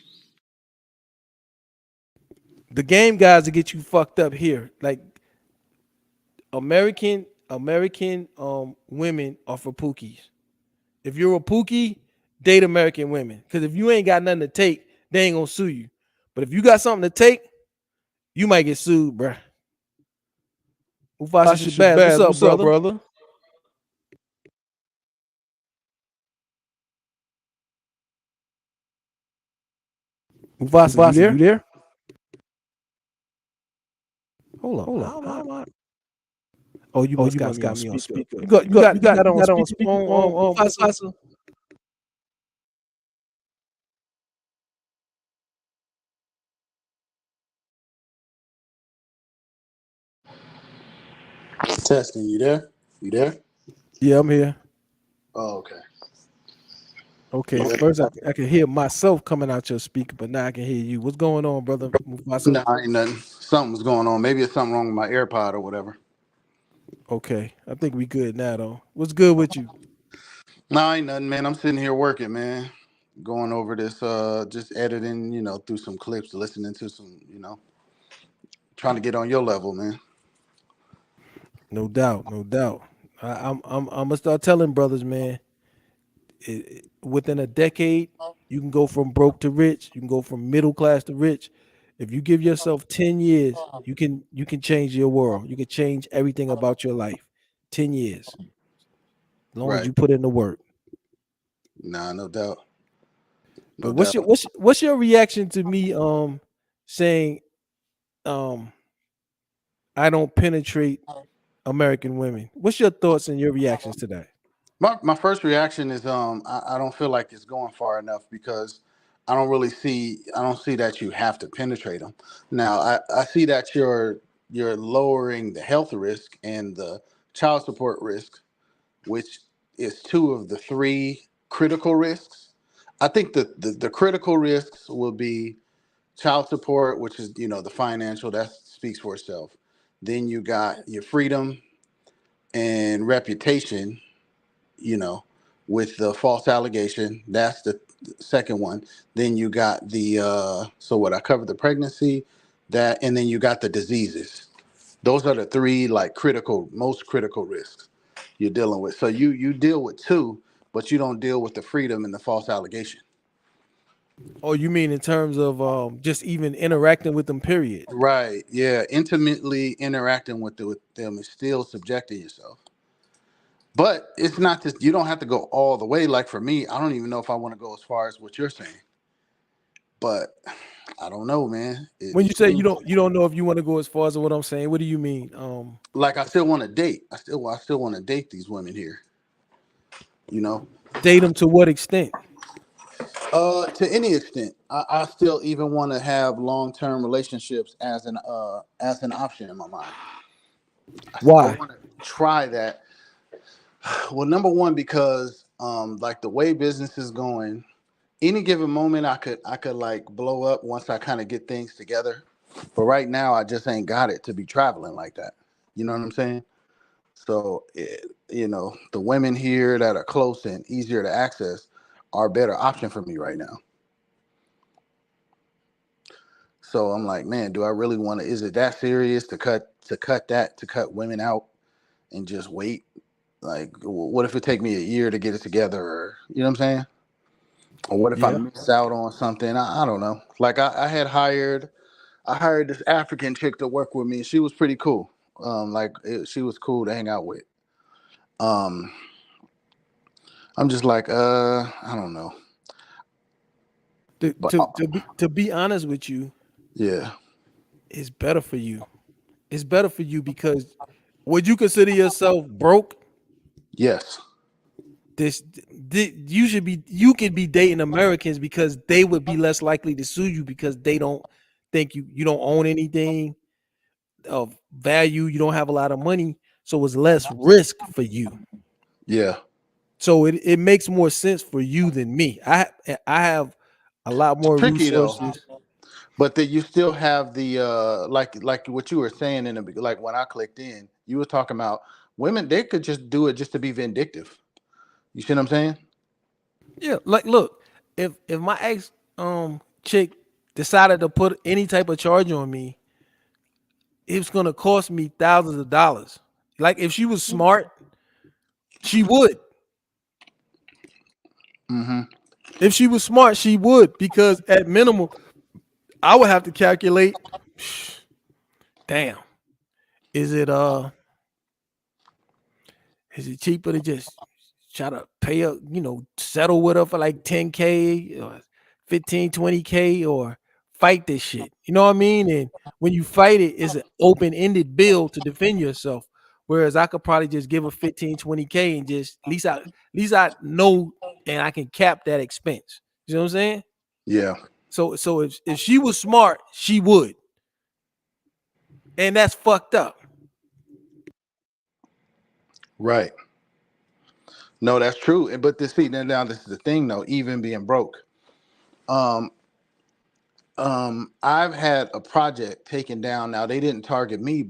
A: The game guys that get you fucked up here, like American women are for pookies. If you're a pookie, date American women, because if you ain't got nothing to take, they ain't gonna sue you. But if you got something to take, you might get sued, bruh. Mufasa Shabazz, what's up, brother? Mufasa, you there? Hold on. Oh, you must got me on speaker. You got on speaker on Mufasa.
I: Testing, you there? You there?
A: Yeah, I'm here.
I: Oh, okay.
A: Okay, first I can hear myself coming out your speaker, but now I can hear you. What's going on, brother Mufasa?
I: Nah, ain't nothing. Something's going on. Maybe it's something wrong with my AirPod or whatever.
A: Okay, I think we good now, though. What's good with you?
I: Nah, ain't nothing, man. I'm sitting here working, man. Going over this, just editing, through some clips, listening to some, trying to get on your level, man.
A: No doubt. I'm gonna start telling brothers, man. Within a decade, you can go from broke to rich. You can go from middle class to rich. If you give yourself 10 years, you can change your world. You can change everything about your life. 10 years, as long as you put in the work.
I: Nah, no doubt.
A: But what's your reaction to me saying I don't penetrate American women? What's your thoughts and your reactions to that?
I: My first reaction is I don't feel like it's going far enough, because I don't see that you have to penetrate them. Now I see that you're lowering the health risk and the child support risk, which is 2 of the 3 critical risks. I think the critical risks will be child support, which is the financial, that speaks for itself. Then you got your freedom and reputation, with the false allegation. That's the second one. Then you got the I covered the pregnancy, that, and then you got the diseases. Those are the 3 most critical risks you're dealing with. So you deal with 2, but you don't deal with the freedom and the false allegation.
A: Oh, you mean in terms of just even interacting with them, period?
I: Right. Yeah. Intimately interacting with them is still subjecting yourself. But it's not just, you don't have to go all the way. Like for me, I don't even know if I want to go as far as what you're saying. But I don't know, man.
A: When you say you don't know if you want to go as far as what I'm saying, what do you mean?
I: Like I still want to date. I still want to date these women here.
A: Date them to what extent?
I: To any extent, I still even want to have long-term relationships as an option in my mind. I
A: Why?
I: want to try that. Well, number one, because like the way business is going, any given moment I could like blow up once I kind of get things together. But right now, I just ain't got it to be traveling like that. You know what I'm saying? So, the women here that are close and easier to access are a better option for me right now. So I'm like, man, do I really want to? Is it that serious to cut women out and just wait? Like, what if it take me a year to get it together? Or you know what I'm saying? Or what if I
A: Yeah.
I: miss out on something? I don't know. Like I hired this African chick to work with me. She was pretty cool. She was cool to hang out with. Um, I'm just like, I don't know. But
A: To be honest with you,
I: yeah,
A: it's better for you. It's better for you because would you consider yourself broke?
I: yes,
A: You could be dating Americans because they would be less likely to sue you because they don't think you don't own anything of value, you don't have a lot of money, so it's less risk for you.
I: yeah,
A: So it makes more sense for you than me. I have a lot more
I: tricky though.
A: resources.
I: But then you still have the like what you were saying like when I clicked in, you were talking about women. They could just do it just to be vindictive. You see what I'm saying?
A: Yeah, like look, if my ex chick decided to put any type of charge on me, it's gonna cost me thousands of dollars. Like if she was smart, she would.
I: Mm-hmm.
A: If she was smart, she would, because at minimum, I would have to calculate. Damn, is it cheaper to just try to pay up, settle with her for like 10K or 15, 20K, or fight this shit? You know what I mean? And when you fight it, it's an open-ended bill to defend yourself. Whereas I could probably just give her 15, 20K and just at least I know and I can cap that expense. You know what I'm saying?
I: Yeah.
A: So if she was smart, she would. And that's fucked up.
I: Right. No, that's true. But this is the thing though. Even being broke, um, I've had a project taken down. Now they didn't target me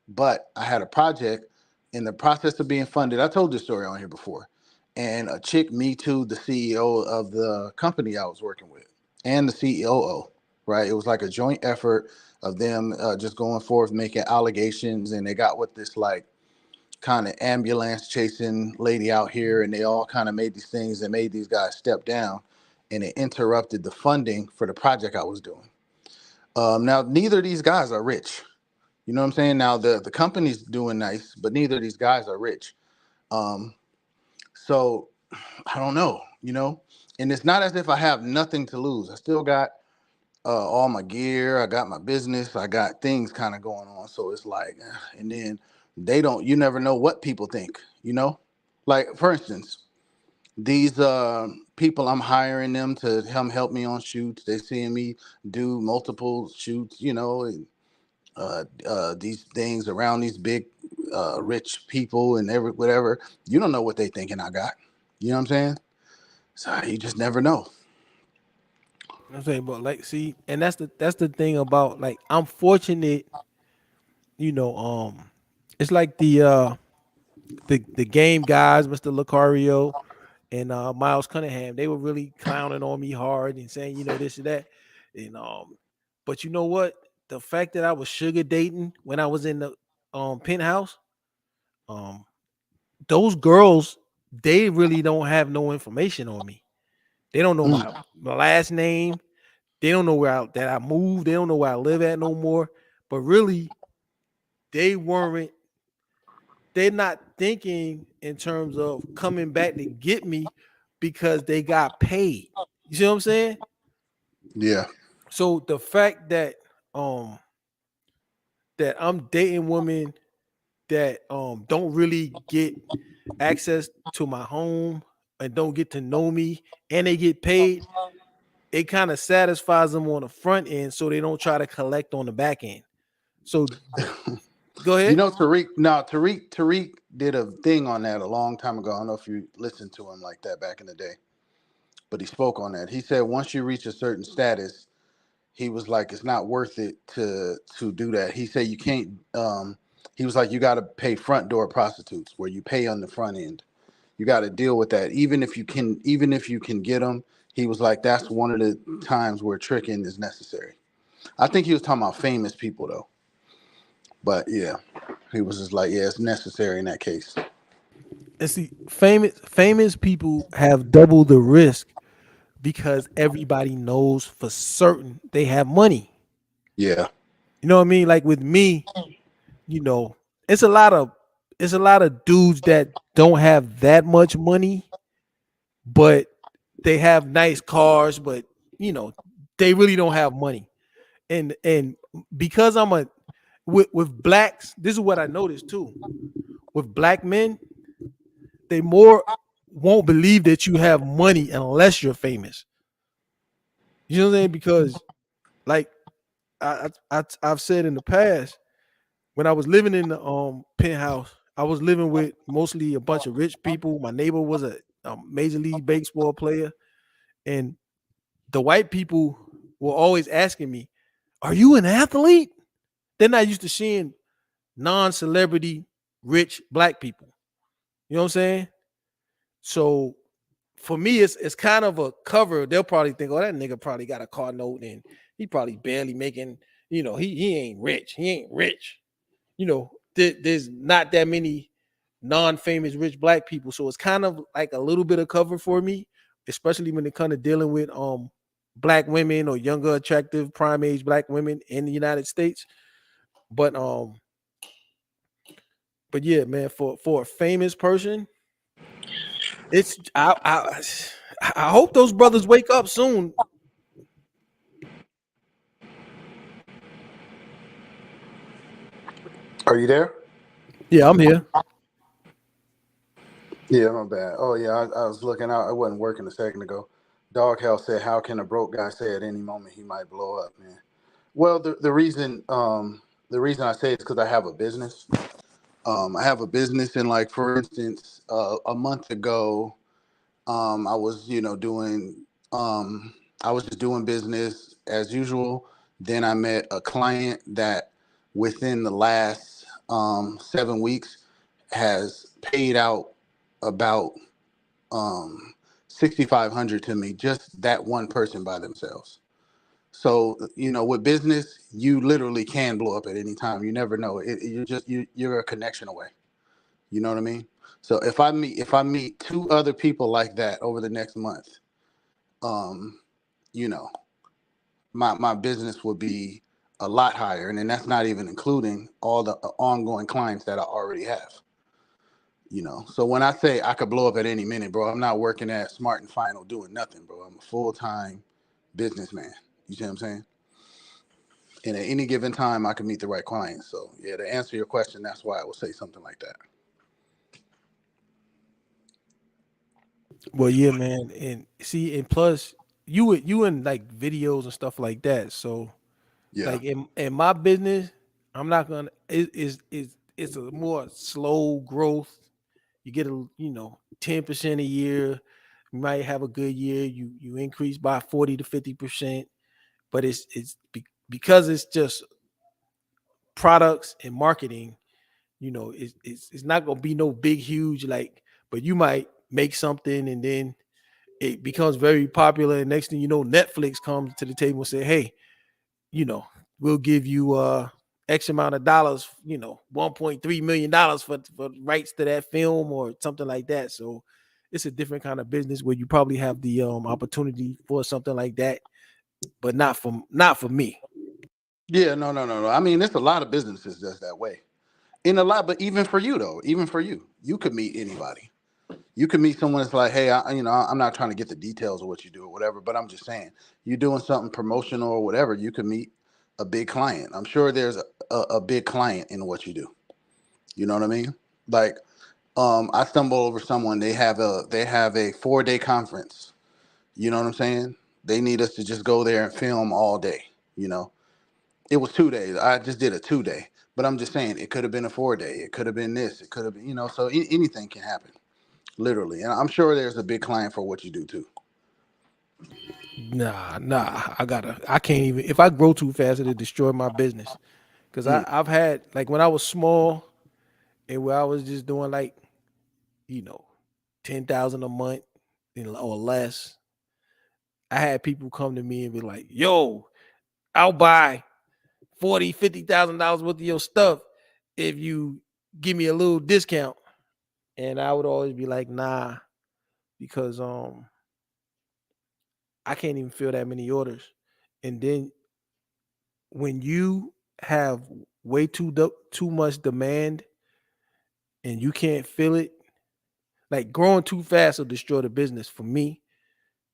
I: but I had a project in the process of being funded. I told this story on here before, and a chick me too, the CEO of the company I was working with, and the COO. Right, it was like a joint effort of them just going forth making allegations, and they got with this like kind of ambulance chasing lady out here, and they all kind of made these things and made these guys step down, and it interrupted the funding for the project I was doing. Now, neither of these guys are rich. You know what I'm saying? Now, the company's doing nice, but neither of these guys are rich. Um, so I don't know, and it's not as if I have nothing to lose. I still got all my gear. I got my business. I got things kind of going on. So it's like, and then you never know what people think, like for instance, these people, I'm hiring them to help me on shoots. They seeing me do multiple shoots, and these things around these big rich people and whatever. You don't know what they thinking I got. You know what I'm saying? So you just never know.
A: I'm saying, but like, see, and that's the thing about, like, I'm fortunate, it's like the game guys, Mr. Lucario and Miles Cunningham, they were really clowning on me hard and saying, this and that. And but you know what? The fact that I was sugar dating when I was in the penthouse, those girls, they really don't have no information on me. They don't know my last name. They don't know that I moved. They don't know where I live at no more. But really, they're not thinking in terms of coming back to get me because they got paid. You see what I'm saying?
I: Yeah.
A: So the fact that that I'm dating women that don't really get access to my home and don't get to know me and they get paid, it kind of satisfies them on the front end, so they don't try to collect on the back end. So go ahead.
I: You know, Tariq did a thing on that a long time ago. I don't know if you listened to him like that back in the day, but he spoke on that. He said once you reach a certain status, he was like, it's not worth it to do that. He said you can't. He was like, you got to pay front door prostitutes, where you pay on the front end. You got to deal with that, even if you can get them. He was like, that's one of the times where tricking is necessary. I think he was talking about famous people though. But yeah, he was just like, yeah, it's necessary in that case.
A: And see, famous people have double the risk because everybody knows for certain they have money.
I: Yeah.
A: You know what I mean? Like with me, you know, it's a lot of dudes that don't have that much money, but they have nice cars, but you know, they really don't have money. And because I'm with blacks, this is what I noticed too. With black men, they more won't believe that you have money unless you're famous. You know what I'm saying? Because like I've said in the past, when I was living in the penthouse, I was living with mostly a bunch of rich people. My neighbor was a major league baseball player, and the white people were always asking me, "Are you an athlete?" They're not used to seeing non-celebrity rich black people. You know what I'm saying? So for me, it's kind of a cover. They'll probably think, oh, that nigga probably got a car note and he probably barely making, you know, he ain't rich. He ain't rich. You know, there's not that many non-famous rich black people. So it's kind of like a little bit of cover for me, especially when it comes to dealing with black women or younger, attractive, prime age black women in the United States. But yeah, man, for a famous person, it's I hope those brothers wake up soon.
I: Are you there?
A: Yeah, I'm here.
I: Yeah, my bad. Oh yeah, I was looking out. I wasn't working a second ago. Dog Hell said, "How can a broke guy say at any moment he might blow up, man?" Well, the reason I say it's because I have a business. I have a business, and like for instance, a month ago, I was doing I was just doing business as usual. Then I met a client that within the last 7 weeks has paid out about $6,500 to me, just that one person by themselves. So with business, you literally can blow up at any time. You never know. You're a connection away. You know what I mean? So if I meet two other people like that over the next month, you know, my business would be a lot higher, and then that's not even including all the ongoing clients that I already have. So when I say I could blow up at any minute, bro, I'm not working at Smart and Final doing nothing, bro. I'm a full-time businessman. You see what I'm saying? And at any given time, I can meet the right clients. So yeah, to answer your question, that's why I would say something like that.
A: Well, yeah, man, and see, and plus, you in like videos and stuff like that. So,
I: Yeah.
A: like in my business, I'm not gonna. It's a more slow growth. You get 10% a year. You might have a good year. You increase by 40 to 50%, but because it's just products and marketing. It's not gonna be no big huge like, but you might make something and then it becomes very popular. And next thing you know, Netflix comes to the table and say, hey, we'll give you X amount of dollars, $1.3 million for rights to that film or something like that. So it's a different kind of business where you probably have the opportunity for something like that, but not for me.
I: Yeah, no. I mean, there's a lot of businesses that's that way. But even for you though, you could meet anybody. You could meet someone that's like, hey, I'm not trying to get the details of what you do or whatever, but I'm just saying, you're doing something promotional or whatever, you could meet a big client. I'm sure there's a big client in what you do. You know what I mean? Like, I stumble over someone, they have a 4-day conference. You know what I'm saying? They need us to just go there and film all day. You know, it was 2 days. I just did a 2-day, but I'm just saying it could have been a 4-day. It could have been this. It could have been, so anything can happen, literally. And I'm sure there's a big client for what you do too.
A: Nah, I can't even, if I grow too fast, it'll destroy my business. Cause I've had, like, when I was small and where I was just doing like, 10,000 a month or less, I had people come to me and be like, yo, I'll buy $40,000-$50,000 worth of your stuff if you give me a little discount. And I would always be like, nah, because I can't even fill that many orders. And then when you have way too much demand and you can't fill it, like, growing too fast will destroy the business for me.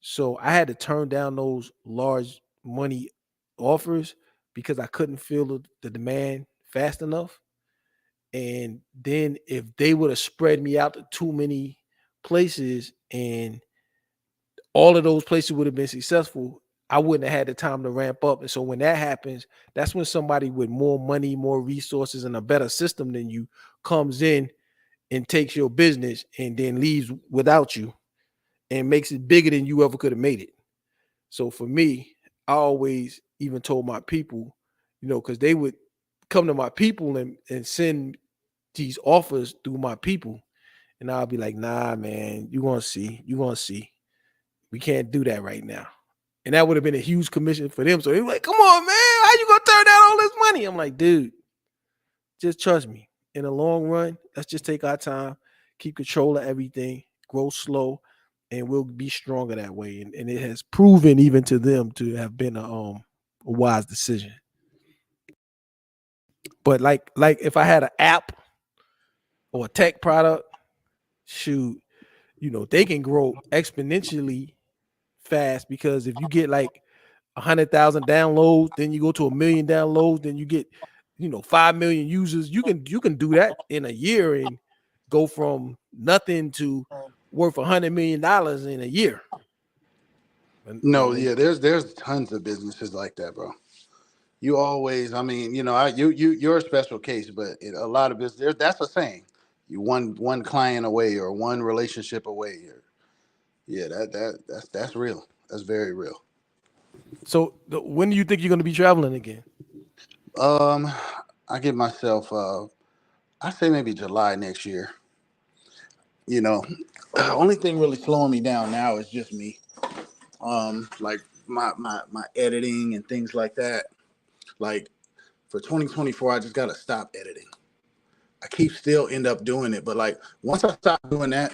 A: So I had to turn down those large money offers because I couldn't fill the demand fast enough. And then if they would have spread me out to too many places and all of those places would have been successful, I wouldn't have had the time to ramp up. And so when that happens, that's when somebody with more money, more resources, and a better system than you comes in and takes your business and then leaves without you and makes it bigger than you ever could have made it. So for me, I always even told my people, because they would come to my people and send these offers through my people. And I'll be like, nah, man, you're going to see. We can't do that right now. And that would have been a huge commission for them. So they were like, come on, man, how you going to turn down all this money? I'm like, dude, just trust me. In the long run, let's just take our time, keep control of everything, grow slow, and we'll be stronger that way. And it has proven even to them to have been a wise decision. But like if I had an app or a tech product, shoot, they can grow exponentially fast, because if you get like 100,000 downloads, then you go to 1 million downloads, then you get 5 million users. You can do that in a year and go from nothing to worth $100 million in a year.
I: No, yeah, there's tons of businesses like that, bro. You always, I mean, you're a special case, but a lot of business, that's a saying. You one client away or one relationship away. Yeah, that's real. That's very real.
A: So when do you think you're going to be traveling again?
I: I give myself, I say maybe July next year. The only thing really slowing me down now is just me. Like my editing and things like that. Like for 2024, I just gotta stop editing. I keep still end up doing it, but like once I stop doing that,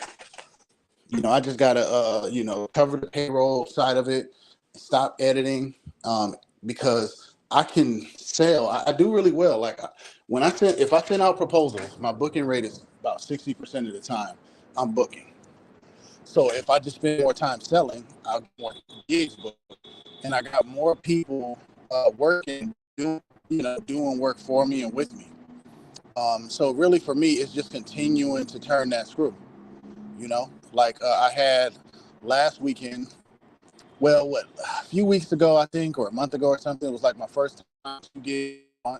I: I just gotta cover the payroll side of it, stop editing, because I can sell. I do really well. Like if I send out proposals, my booking rate is about 60% of the time I'm booking. So if I just spend more time selling, I'll get more gigs booked, and I got more people working, doing work for me and with me. So really for me, it's just continuing to turn that screw. Like I had last weekend. Well, a few weeks ago, I think, or a month ago or something, it was like my first time to get on.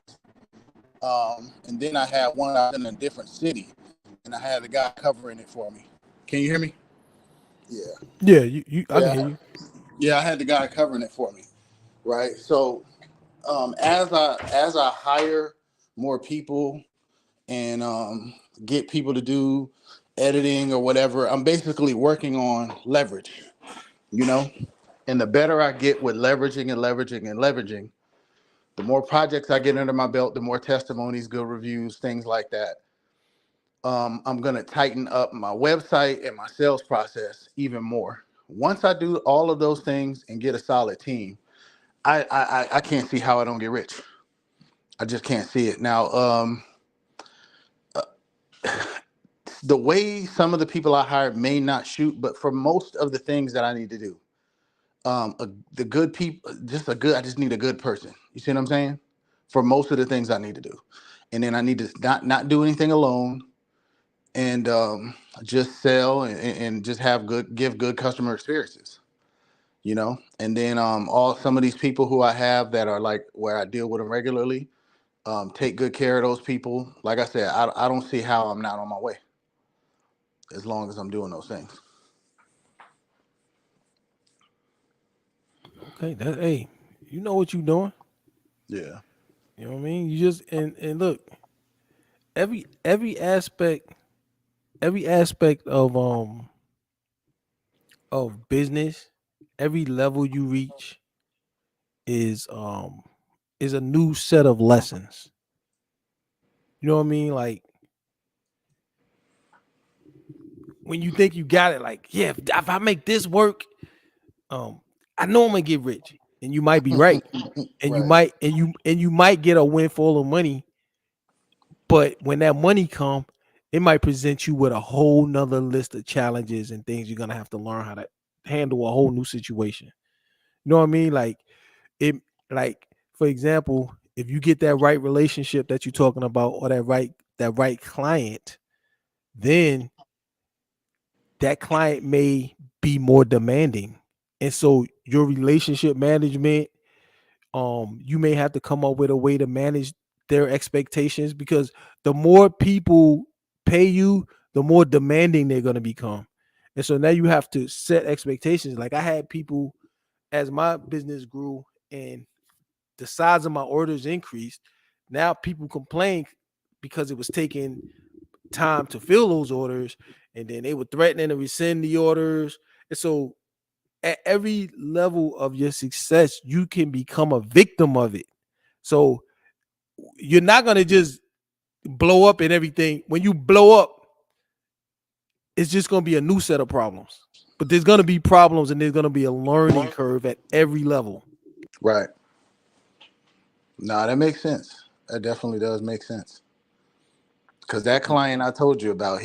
I: And then I had one out in a different city, and I had a guy covering it for me. Can you hear me? Yeah.
A: Yeah, I can hear you.
I: Yeah, I had the guy covering it for me, right? So as I hire more people and get people to do editing or whatever, I'm basically working on leverage, And the better I get with leveraging, the more projects I get under my belt, the more testimonies, good reviews, things like that. I'm going to tighten up my website and my sales process even more. Once I do all of those things and get a solid team, I can't see how I don't get rich. I just can't see it. Now, the way some of the people I hired may not shoot, but for most of the things that I need to do, the good people, I just need a good person. You see what I'm saying? For most of the things I need to do. And then I need to not do anything alone, and just sell and just give good customer experiences. you know. And then all some of these people who I have that are like where I deal with them regularly, take good care of those people. Like I said, I don't see how I'm not on my way as long as I'm doing those things.
A: Okay, that hey, you know what you're doing.
I: Yeah.
A: You know what I mean? You just and look, every aspect of business, every level you reach is a new set of lessons. You know what I mean? Like when you think you got it, like, yeah, if I make this work, I know I'm gonna get rich. And you might be right. And
I: Right.
A: you might get a windfall of money, but when that money come, it might present you with a whole nother list of challenges and things you're gonna have to learn how to handle a whole new situation. You know what I mean? Like it, like for example, if you get that right relationship that you're talking about, or that right client, then that client may be more demanding. And so your relationship management, you may have to come up with a way to manage their expectations, because the more people pay you, the more demanding they're going to become. And so now you have to set expectations. Like I had people, as my business grew and the size of my orders increased, now people complain because it was taking time to fill those orders, and then they were threatening to rescind the orders. And so at every level of your success, you can become a victim of it. So you're not going to just blow up and everything. When you blow up, it's just going to be a new set of problems. But there's going to be problems, and there's going to be a learning curve at every level.
I: Right. No, that makes sense. That definitely does make sense. Because that client I told you about, I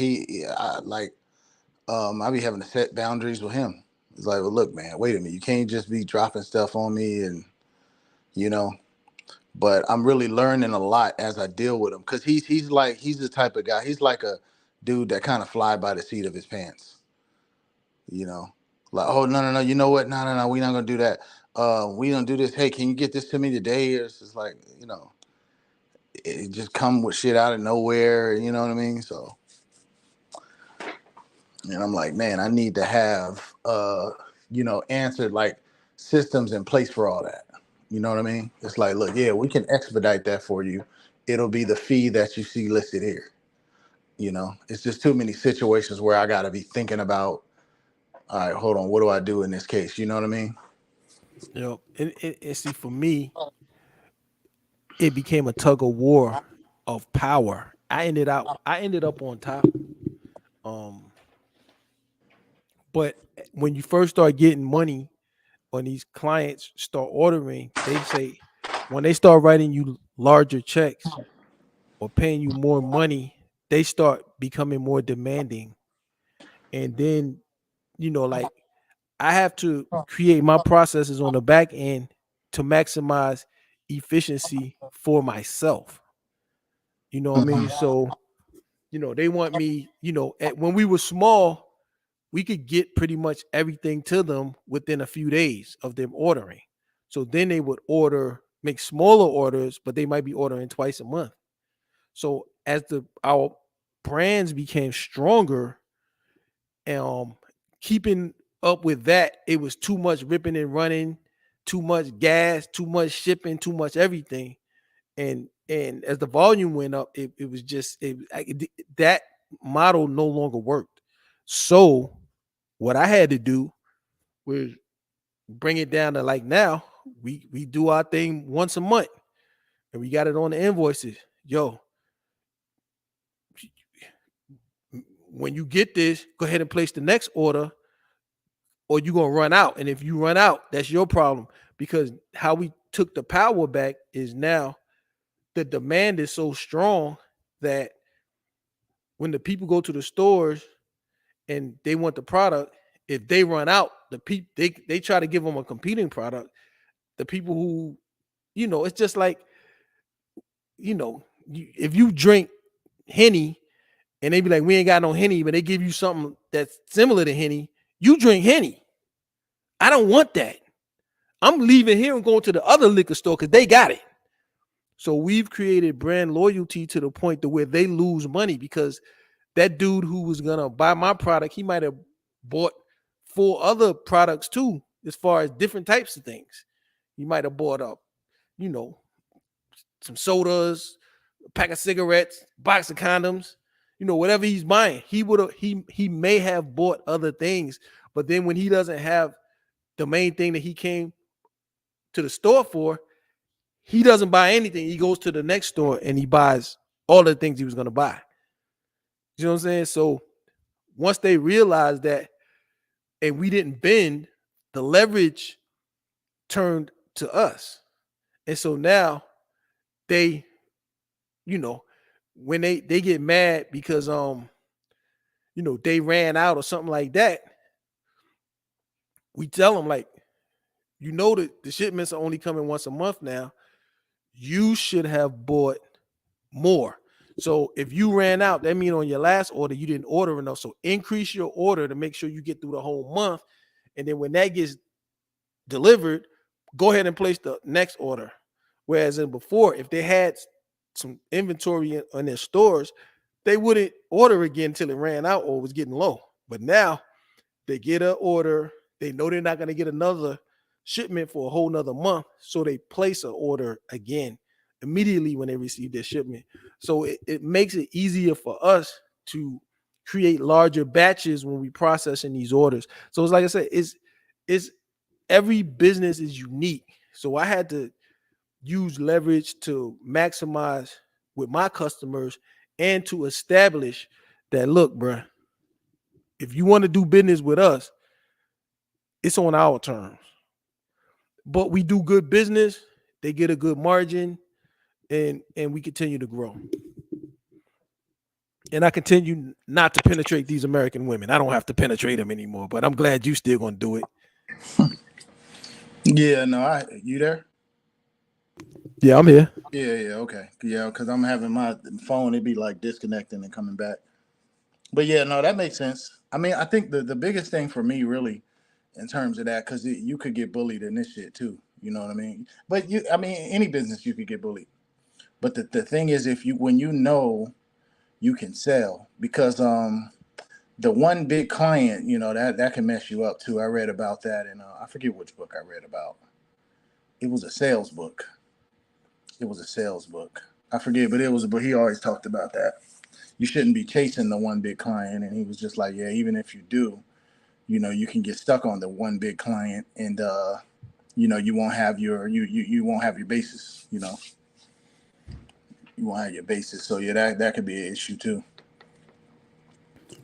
I: be having to set boundaries with him. It's like, well, look, man, wait a minute. You can't just be dropping stuff on me, and you know. But I'm really learning a lot as I deal with him, because he's the type of guy. He's like a dude that kind of fly by the seat of his pants. You know, like, oh no, you know what? No, we're not gonna do that. We don't do this. Hey, can you get this to me today? Or it's just like, it just come with shit out of nowhere. You know what I mean? So, and I'm like, man, I need to have answered like systems in place for all that. You know what I mean? It's like, look, yeah, we can expedite that for you. It'll be the fee that you see listed here. It's just too many situations where I got to be thinking about, all right, hold on, what do I do in this case? You know what I mean?
A: And see, for me, it became a tug of war of power. I ended up on top. But when you first start getting money, when these clients start ordering, they say, when they start writing you larger checks or paying you more money, they start becoming more demanding. And then, like I have to create my processes on the back end to maximize efficiency for myself. You know what I mean? So, they want me, when we were small, we could get pretty much everything to them within a few days of them ordering. So then they would make smaller orders, but they might be ordering twice a month. So as our brands became stronger, keeping up with that, it was too much ripping and running, too much gas, too much shipping, too much everything. And as the volume went up, it was just that model no longer worked. So what I had to do was bring it down to, like, now we do our thing once a month, and we got it on the invoices. Yo, when you get this, go ahead and place the next order, or you're gonna run out. And if you run out, that's your problem. Because how we took the power back is now the demand is so strong that when the people go to the stores and they want the product, if they run out, they try to give them a competing product. The people who, it's just like, if you drink Henny and they be like, we ain't got no Henny, but they give you something that's similar to Henny, you drink Henny. I don't want that. I'm leaving here and going to the other liquor store because they got it. So we've created brand loyalty to the point to where they lose money, because that dude who was gonna buy my product, he might have bought 4 other products too, as far as different types of things. He might have bought up, you know, some sodas, a pack of cigarettes, box of condoms, you know, whatever he's buying. He may have bought other things, but then when he doesn't have the main thing that he came to the store for, he doesn't buy anything. He goes to the next store and he buys all the things he was going to buy. You know what I'm saying? So once they realized that and we didn't bend, the leverage turned to us. And so now they, you know, when they get mad because you know, they ran out or something like that, we tell them, like, you know, that the shipments are only coming once a month now. You should have bought more. So if you ran out, that means on your last order you didn't order enough. So increase your order to make sure you get through the whole month. And then when that gets delivered, go ahead and place the next order. Whereas in before, if they had some inventory in their stores, they wouldn't order again until it ran out or was getting low. But now they get an order, they know they're not going to get another shipment for a whole nother month, so they place an order again immediately when they receive their shipment. So it makes it easier for us to create larger batches when we processing these orders. So it's like I said, it's every business is unique. So I had to use leverage to maximize with my customers and to establish that, look, bruh, if you want to do business with us, it's on our terms. But we do good business, they get a good margin, and we continue to grow. And I continue not to penetrate these American women. I don't have to penetrate them anymore, but I'm glad you still gonna do it.
J: Yeah, no, you there?
A: Yeah, I'm here.
J: Yeah, okay. Yeah, because I'm having my phone, it'd be like disconnecting and coming back. But yeah, no, that makes sense. I mean, I think the biggest thing for me really in terms of that, because you could get bullied in this shit too. You know what I mean? But I mean, any business you could get bullied. But the thing is, when you know you can sell, because the one big client, you know, that can mess you up too. I read about that, and I forget which book I read about. It was a sales book. I forget, but he always talked about that. You shouldn't be chasing the one big client, and he was just like, yeah, even if you do, you know, you can get stuck on the one big client, and you know, you won't have your you won't have your basis. You know, you won't have your basis. So yeah, that could be an issue too.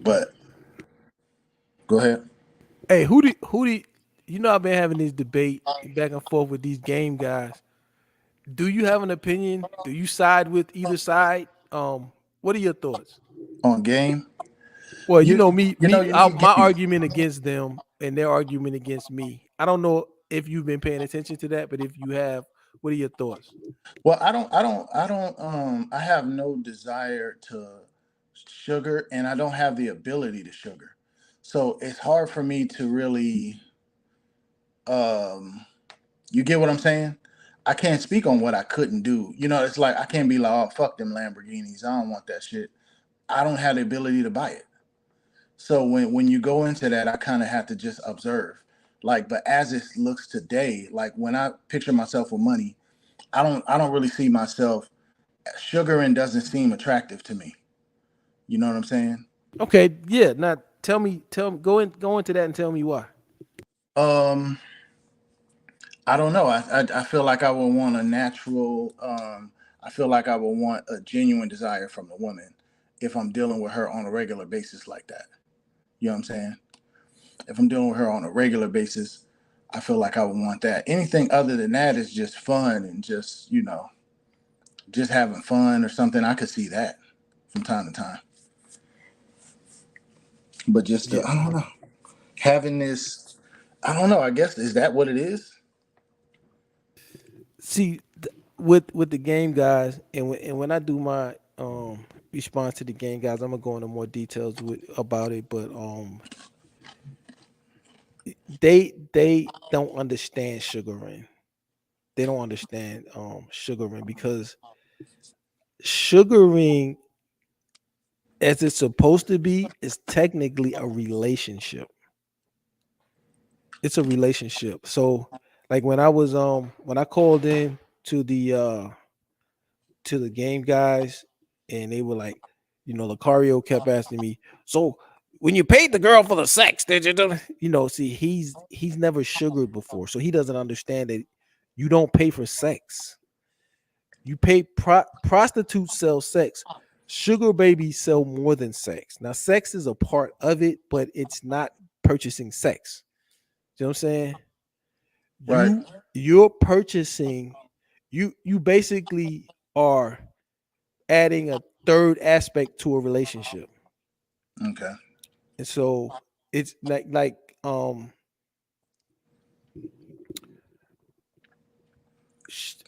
J: But go ahead.
A: Hey, who do you know? I've been having this debate back and forth with these game guys. Do you have an opinion? Do you side with either side? What are your thoughts
J: on game?
A: Well, you know me, my
J: game.
A: argument against them and their argument against me. I don't know if you've been paying attention to that, but if you have, what are your thoughts?
J: Well, I have no desire to sugar, and I don't have the ability to sugar. So it's hard for me to really, you get what I'm saying? I can't speak on what I couldn't do. You know, it's like I can't be like, oh, fuck them Lamborghinis. I don't want that shit. I don't have the ability to buy it. So when you go into that, I kind of have to just observe. Like, but as it looks today, like when I picture myself with money, I don't really see myself. Sugaring doesn't seem attractive to me. You know what I'm saying?
A: Okay, yeah. Now tell me, go into that and tell me why.
J: I don't know. I feel like I would want a natural. I feel like I would want a genuine desire from a woman if I'm dealing with her on a regular basis like that. You know what I'm saying? If I'm dealing with her on a regular basis, I feel like I would want that. Anything other than that is just fun and just, you know, just having fun or something. I could see that from time to time. But just, I don't know, having this, I don't know, I guess, is that what it is?
A: See, with the game guys, and when I do my response to the game guys, I'm gonna go into more details about it. But they don't understand sugaring. They don't understand sugaring, because sugaring, as it's supposed to be, is technically a relationship. It's a relationship. So like when I called in to the game guys, and they were like, Lucario kept asking me, so when you paid the girl for the sex, did you do? See, he's never sugared before, so he doesn't understand that you don't pay for sex. You pay prostitutes sell sex. Sugar babies sell more than sex. Now, sex is a part of it, but it's not purchasing sex. You know what I'm saying?
J: Right.
A: You're purchasing, you basically are adding a third aspect to a relationship.
J: Okay.
A: And so it's like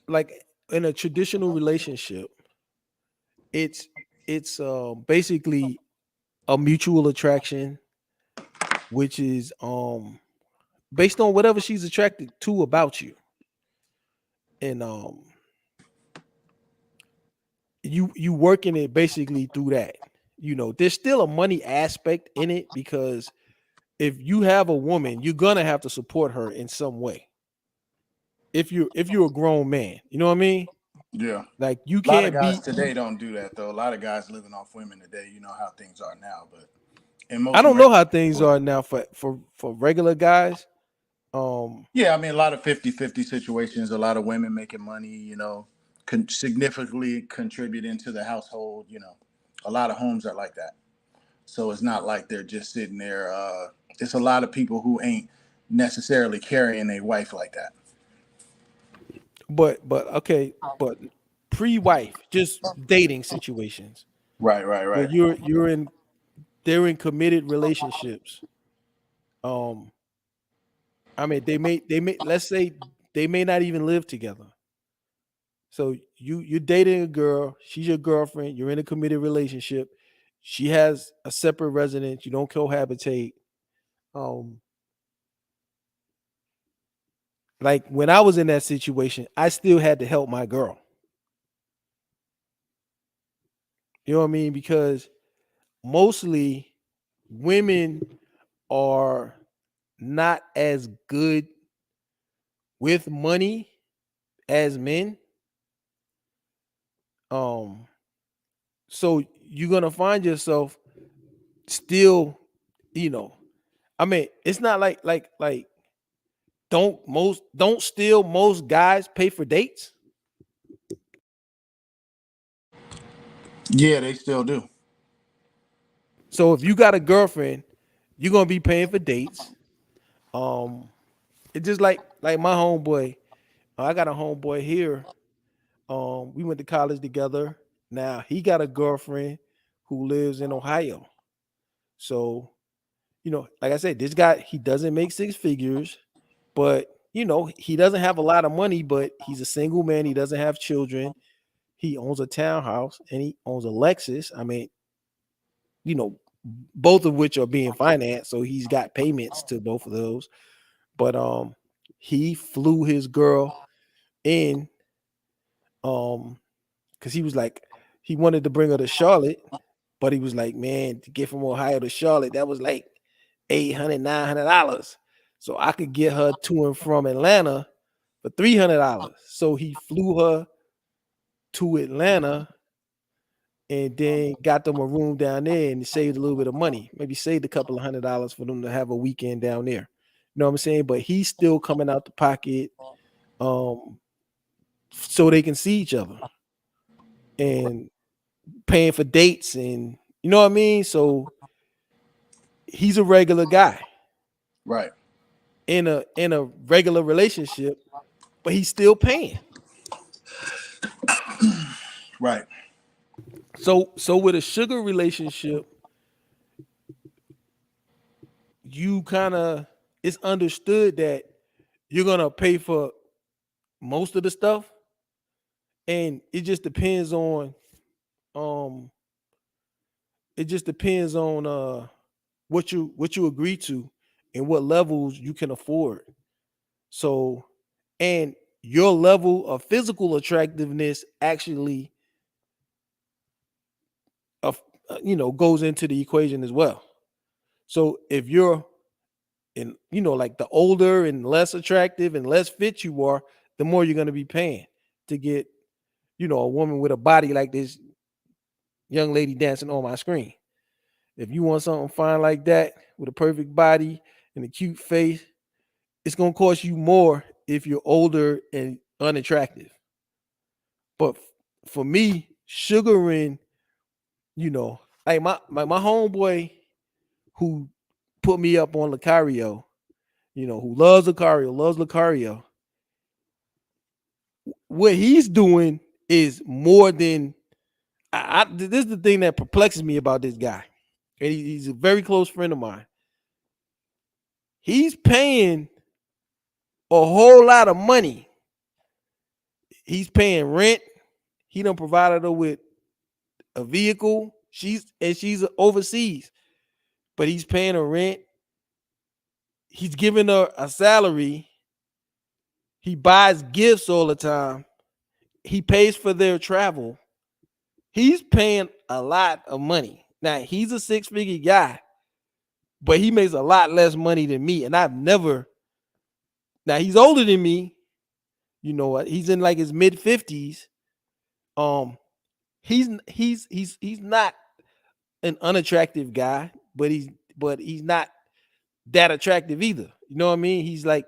A: like in a traditional relationship, it's basically a mutual attraction, which is based on whatever she's attracted to about you. And you working it basically through that. There's still a money aspect in it, because if you have a woman, you're gonna have to support her in some way. If you're a grown man, you know what I mean?
J: Yeah.
A: Like you
J: A lot of
A: can't
J: guys
A: be.
J: today don't do that though. A lot of guys living off women today. You know how things are now, but in
A: I
J: most
A: don't know how
J: American
A: things
J: people,
A: are now for regular guys.
J: yeah, I mean a lot of 50-50 situations, a lot of women making money, significantly contributing to the household, A lot of homes are like that. So it's not like they're just sitting there. It's a lot of people who ain't necessarily carrying a wife like that.
A: But okay, but pre-wife, just dating situations
J: Right,
A: where
J: right.
A: they're in committed relationships. Um, I mean, they may let's say they may not even live together. So you're dating a girl, she's your girlfriend, you're in a committed relationship. She has a separate residence, you don't cohabitate. Um, like when I was in that situation, I still had to help my girl. You know what I mean? Because mostly women are not as good with money as men. Um, so you're gonna find yourself still, you know, I mean, it's not like don't still most guys pay for dates.
J: Yeah, they still do.
A: So if you got a girlfriend, you're gonna be paying for dates. Um, it's just like my homeboy. I got a homeboy here. We went to college together. Now he got a girlfriend who lives in Ohio. So, like I said, this guy, he doesn't make six figures, but he doesn't have a lot of money, but he's a single man. He doesn't have children. He owns a townhouse and he owns a Lexus. I mean, you know, both of which are being financed. So he's got payments to both of those. But he flew his girl in because he was like, he wanted to bring her to Charlotte, but he was like, man, to get from Ohio to Charlotte, that was like $800, $900. So I could get her to and from Atlanta for $300. So he flew her to Atlanta and then got them a room down there and saved a little bit of money. Maybe saved a couple of $100 for them to have a weekend down there. You know what I'm saying? But he's still coming out the pocket so they can see each other and paying for dates, and you know what I mean? So he's a regular guy
J: Right.
A: in a regular relationship, but he's still paying.
J: Right.
A: So with a sugar relationship, you kind of, it's understood that you're gonna pay for most of the stuff, and it just depends on um what you agree to and what levels you can afford. So, and your level of physical attractiveness actually goes into the equation as well. So if you're in, like the older and less attractive and less fit you are, the more you're going to be paying to get, a woman with a body like this young lady dancing on my screen. If you want something fine like that with a perfect body and a cute face, it's going to cost you more if you're older and unattractive. But for me, sugaring, like my homeboy who put me up on Lucario, who loves Lucario. What he's doing is more than this is the thing that perplexes me about this guy. And he's a very close friend of mine. He's paying a whole lot of money. He's paying rent. He done provided her with a vehicle. She's overseas, but he's paying her rent. He's giving her a salary. He buys gifts all the time. He pays for their travel. He's paying a lot of money. Now, he's a 6-figure guy, but he makes a lot less money than me. And I've never, now he's older than me. He's in like his mid-50s. He's not an unattractive guy, but he's not that attractive either. You know what I mean? He's like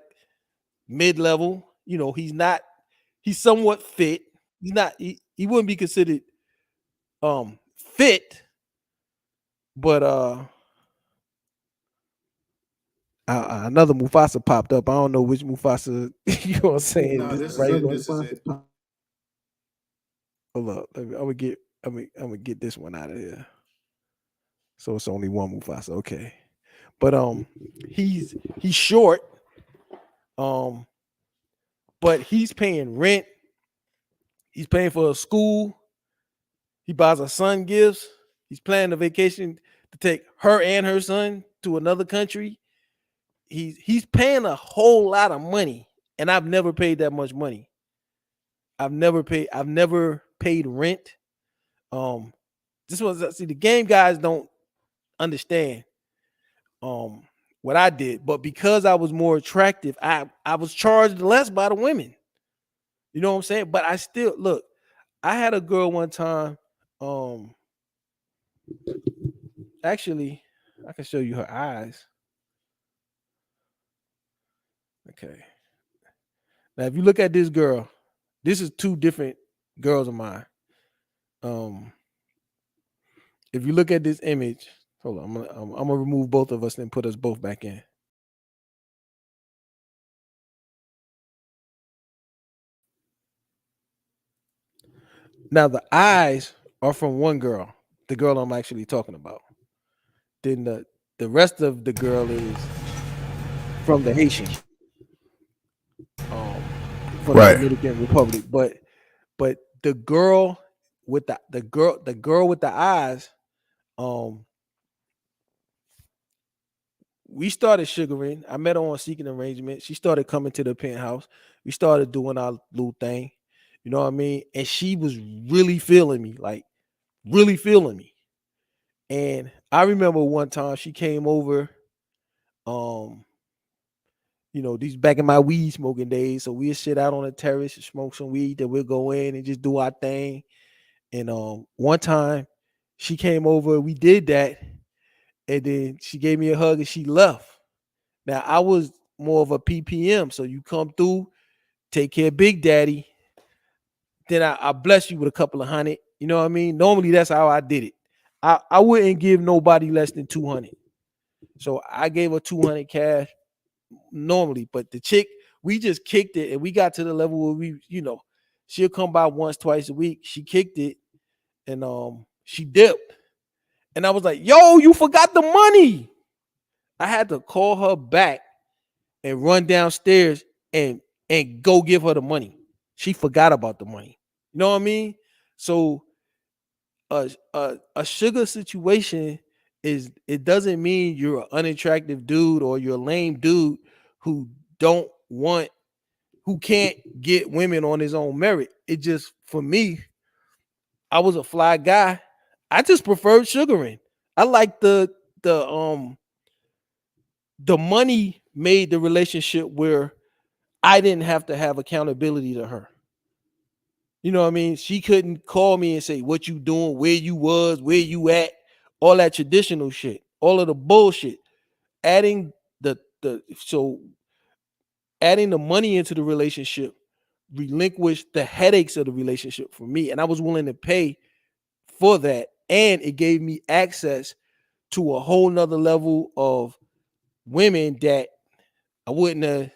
A: mid-level. He's somewhat fit. He wouldn't be considered fit, but another Mufasa popped up. I don't know which Mufasa you know what I'm saying.
J: No,
A: This
J: this
A: right
J: is it.
A: Hold up. I'm gonna get this one out of here. So it's only one Mufasa. Okay. But he's short. But he's paying rent. He's paying for a school. He buys her son gifts. He's planning a vacation to take her and her son to another country. He's paying a whole lot of money, and I've never paid that much money. I've never paid rent. The game guys don't understand what I did, but because I was more attractive, I was charged less by the women. You know what I'm saying? But I still look. I had a girl one time. Actually, I can show you her eyes. Okay. Now, if you look at this girl, this is two different girls of mine. If you look at this image, hold on, I'm gonna remove both of us and put us both back in. Now the eyes are from one girl, the girl I'm actually talking about. Then the rest of the girl is from the Haitian, from the Dominican Republic. But the girl with the girl with the eyes, we started sugaring. I met her on Seeking Arrangement. She started coming to the penthouse. We started doing our little thing. You know what I mean? And she was really feeling me, like really feeling me. And I remember one time she came over, these back in my weed smoking days. So we'd sit out on the terrace and smoke some weed, then we'll go in and just do our thing. And one time she came over, we did that, and then she gave me a hug and she left. Now I was more of a PPM, so you come through, take care of Big Daddy, then I bless you with a couple of $100. You know what I mean? Normally that's how I did it. I wouldn't give nobody less than 200. So I gave her 200 cash normally, but the chick, we just kicked it and we got to the level where we, she'll come by once, twice a week. She kicked it and she dipped. And I was like, yo, you forgot the money. I had to call her back and run downstairs and go give her the money. She forgot about the money. You know what I mean? So a sugar situation it doesn't mean you're an unattractive dude or you're a lame dude who can't get women on his own merit. It just, for me, I was a fly guy. I just preferred sugaring. I like the money made the relationship where I didn't have to have accountability to her. You know what I mean? She couldn't call me and say, what you doing, where you was, where you at, all that traditional shit, all of the bullshit. Adding the money into the relationship relinquished the headaches of the relationship for me. And I was willing to pay for that. And it gave me access to a whole nother level of women that I wouldn't have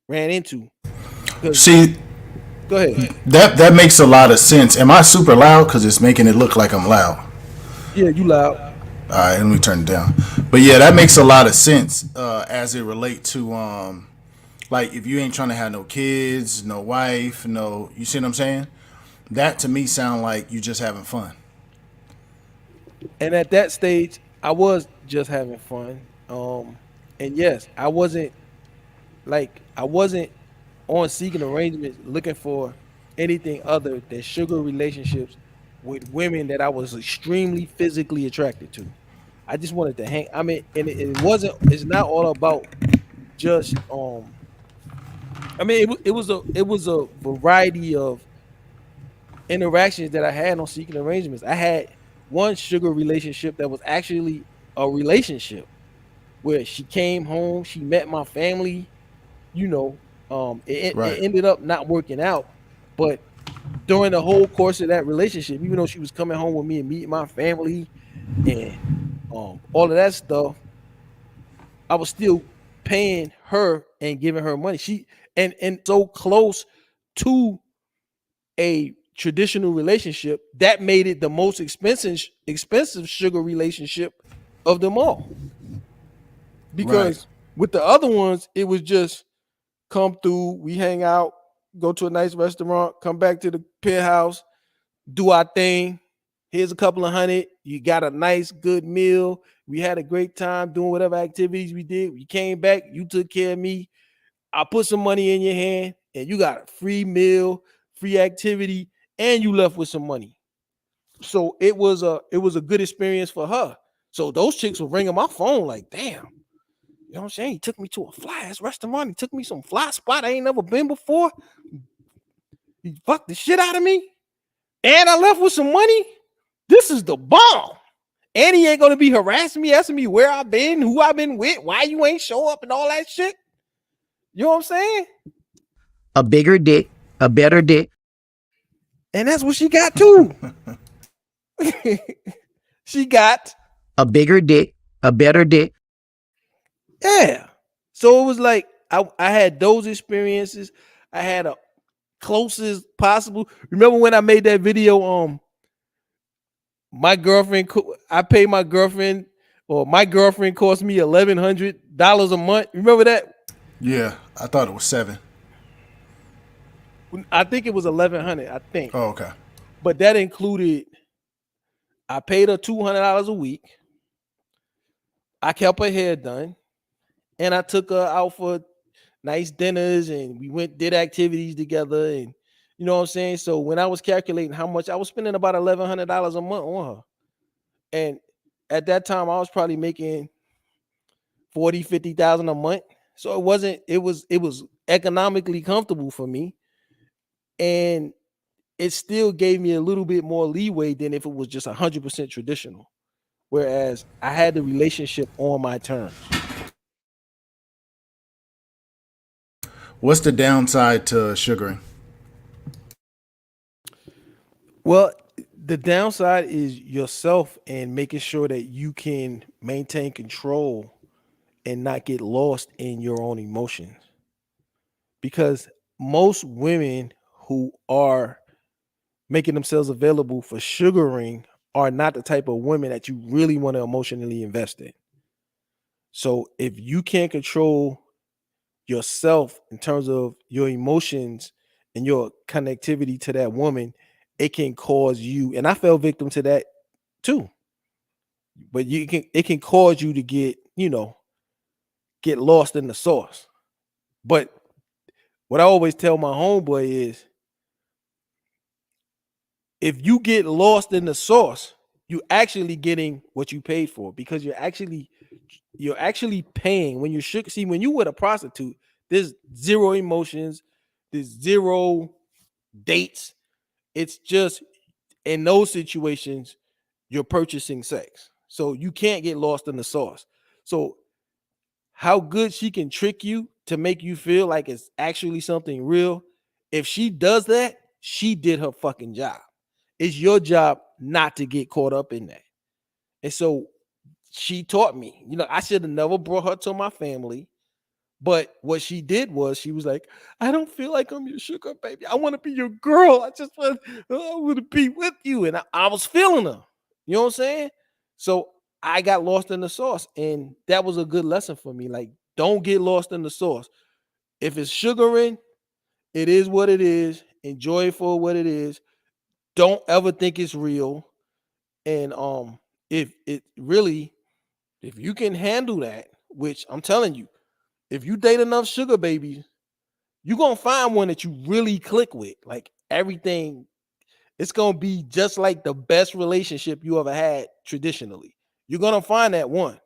A: ran into.
J: See,
A: go ahead.
J: That makes a lot of sense. Am I super loud? Because it's making it look like I'm loud.
A: Yeah, you loud.
J: All right, let me turn it down. But yeah, that makes a lot of sense as it relate to like if you ain't trying to have no kids, no wife, no, you see what I'm saying? That to me sound like you just having fun.
A: And at that stage, I was just having fun. And yes, I wasn't on Seeking Arrangements looking for anything other than sugar relationships with women that I was extremely physically attracted to. I just wanted to hang. I mean, and it's not all about just I mean, it was a variety of interactions that I had on Seeking Arrangements. I had one sugar relationship that was actually a relationship where she came home, she met my family, you know. It ended up not working out, but during the whole course of that relationship, even though she was coming home with me and meeting my family and all of that stuff, I was still paying her and giving her money. She and so close to a traditional relationship that made it the most expensive sugar relationship of them all. Because with the other ones, it was just come through, we hang out, go to a nice restaurant, come back to the penthouse, do our thing. Here's a couple of $100. You got a nice, good meal. We had a great time doing whatever activities we did. We came back, you took care of me. I put some money in your hand, and you got a free meal, free activity, and you left with some money. So it was a good experience for her. So those chicks were ringing my phone like, damn. You know what I'm saying? He took me to a fly ass restaurant. He took me some fly spot I ain't never been before. He fucked the shit out of me. And I left with some money. This is the bomb. And he ain't gonna be harassing me, asking me where I've been, who I've been with, why you ain't show up and all that shit. You know what I'm saying?
K: A bigger dick, a better dick.
A: And that's what she got too. She got
K: a bigger dick, a better dick.
A: Yeah. So it was like I had those experiences. I had a closest possible. Remember when I made that video? My girlfriend, I paid my girlfriend, or my girlfriend cost me $1,100 a month. Remember that?
J: Yeah, I thought it was $7.
A: I think it was $1,100. I think.
J: Oh, okay.
A: But that included, I paid her $200 a week. I kept her hair done. And I took her out for nice dinners, and we did activities together, and you know what I'm saying? So when I was calculating how much I was spending, about $1,100 a month on her. And at that time I was probably making $40,000-$50,000 a month. So it was economically comfortable for me. And it still gave me a little bit more leeway than if it was just 100% traditional. Whereas I had the relationship on my terms.
J: What's the downside to sugaring?
A: Well, the downside is yourself and making sure that you can maintain control and not get lost in your own emotions. Because most women who are making themselves available for sugaring are not the type of women that you really want to emotionally invest in. So if you can't control yourself in terms of your emotions and your connectivity to that woman, it can cause you, and I fell victim to that too. but it can cause you to get lost in the sauce. But what I always tell my homeboy is, if you get lost in the sauce, you're actually getting what you paid for, because you're actually paying. When when you with a prostitute, there's zero emotions, there's zero dates. It's just, in those situations, you're purchasing sex. So you can't get lost in the sauce. So how good she can trick you to make you feel like it's actually something real, if she does that, she did her fucking job. It's your job not to get caught up in that. And so she taught me, I should have never brought her to my family. But what she did was, she was like, I don't feel like I'm your sugar baby. I want to be your girl. I want to be with you. And I was feeling her. You know what I'm saying? So I got lost in the sauce. And that was a good lesson for me. Like, don't get lost in the sauce. If it's sugaring, it is what it is. Enjoy it for what it is. Don't ever think it's real. And if you can handle that, which I'm telling you, if you date enough sugar babies, you're gonna find one that you really click with. Like, everything, it's gonna be just like the best relationship you ever had traditionally. You're gonna find that one.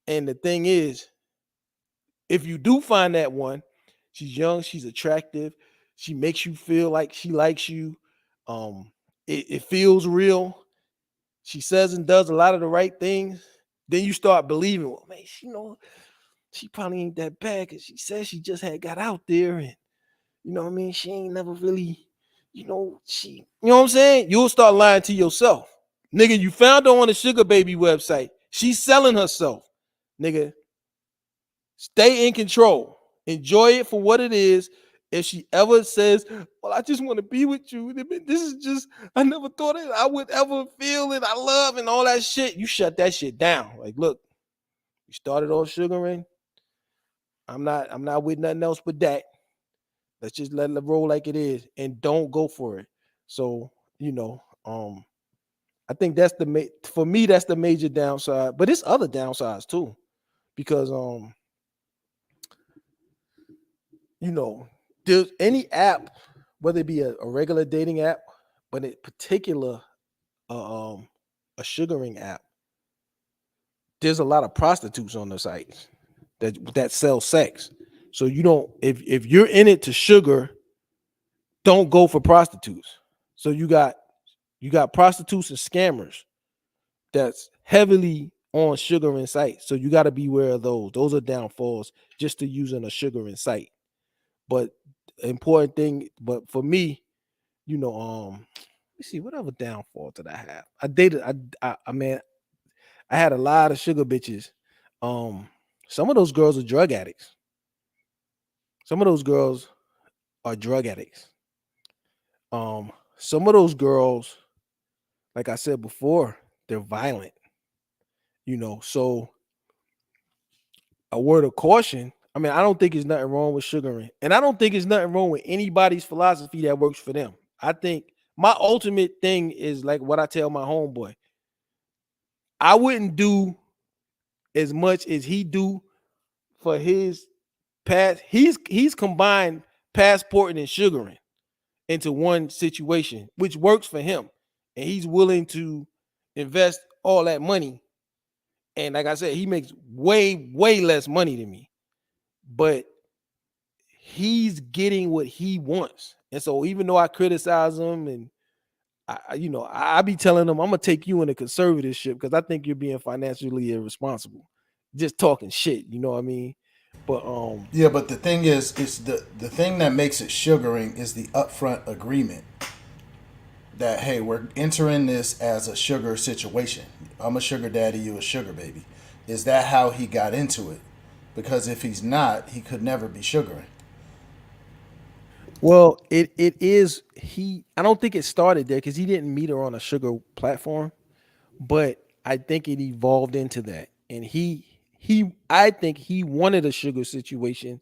A: And the thing is, if you do find that one, she's young, she's attractive, she makes you feel like she likes you. It feels real. She says and does a lot of the right things. Then you start believing, well, man, she probably ain't that bad, because she says she just had got out there, and what I mean, she ain't never really, you know what I'm saying? You'll start lying to yourself. Nigga, you found her on the sugar baby website. She's selling herself. Nigga, stay in control. Enjoy it for what it is. If she ever says, well, I just want to be with you, this is just, I never thought I would ever feel it, I love, and all that shit, you shut that shit down. Like, look, you started off sugaring. I'm not with nothing else but that. Let's just let it roll like it is, and don't go for it. So, I think that's for me, that's the major downside. But it's other downsides too, because there's any app, whether it be a regular dating app, but in particular a sugaring app, there's a lot of prostitutes on the sites that sell sex. So you don't, if you're in it to sugar, don't go for prostitutes. So you got prostitutes and scammers that's heavily on sugaring sites. So you got to beware of those. Those are downfalls just to using a sugaring site. But important thing, but for me, let me see, what other downfall did I have? I had a lot of sugar bitches. Some of those girls are drug addicts. Some of those girls are drug addicts. Some of those girls, like I said before, they're violent. So a word of caution. I mean, I don't think there's nothing wrong with sugaring, and I don't think there's nothing wrong with anybody's philosophy that works for them. I think my ultimate thing is like what I tell my homeboy. I wouldn't do as much as he do for his past. He's combined passporting and sugaring into one situation, which works for him, and he's willing to invest all that money. And like I said, he makes way less money than me, but he's getting what he wants. And so even though I criticize him, and I be telling him, I'm gonna take you into conservatorship because I think you're being financially irresponsible, just talking shit. You know what I mean? But
J: yeah, but the thing is the thing that makes it sugaring is the upfront agreement that, hey, we're entering this as a sugar situation. I'm a sugar daddy, you a sugar baby. Is that how he got into it? Because if he's not, he could never be sugaring.
A: Well, it is I don't think it started there because he didn't meet her on a sugar platform, but I think it evolved into that. And I think he wanted a sugar situation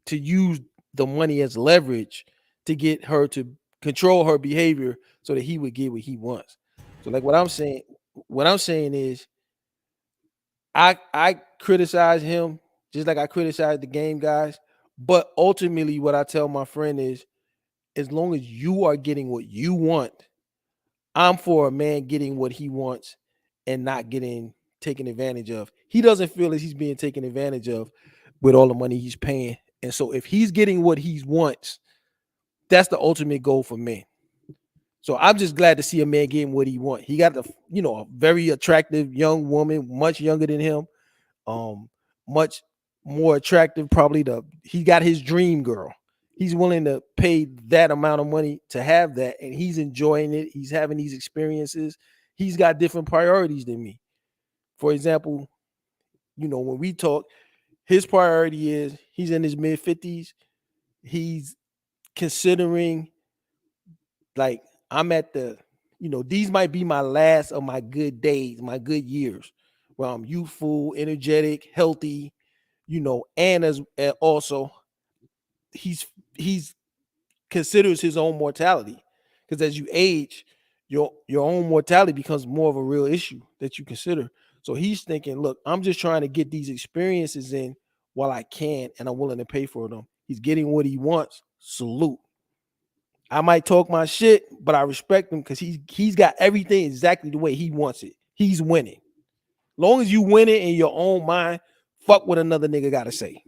A: to use the money as leverage to get her to control her behavior so that he would get what he wants. So like what I'm saying, what I'm saying is, I criticize him just like I criticize the game guys. But ultimately, what I tell my friend is, as long as you are getting what you want, I'm for a man getting what he wants and not getting taken advantage of. He doesn't feel as he's being taken advantage of with all the money he's paying. And so if he's getting what he wants, that's the ultimate goal for men. So I'm just glad to see a man getting what he wants. He got a very attractive young woman, much younger than him, much more attractive. He got his dream girl. He's willing to pay that amount of money to have that, and he's enjoying it. He's having these experiences. He's got different priorities than me. For example, when we talk, his priority is he's in his mid-50s. He's considering, like, I'm at these might be my last of my good days, my good years, where I'm youthful, energetic, healthy, and also he's considers his own mortality, because as you age, your own mortality becomes more of a real issue that you consider. So he's thinking, look, I'm just trying to get these experiences in while I can, and I'm willing to pay for them. He's getting what he wants. Salute. I might talk my shit, but I respect him because he's got everything exactly the way he wants it. He's winning. Long as you win it in your own mind, fuck what another nigga got to say.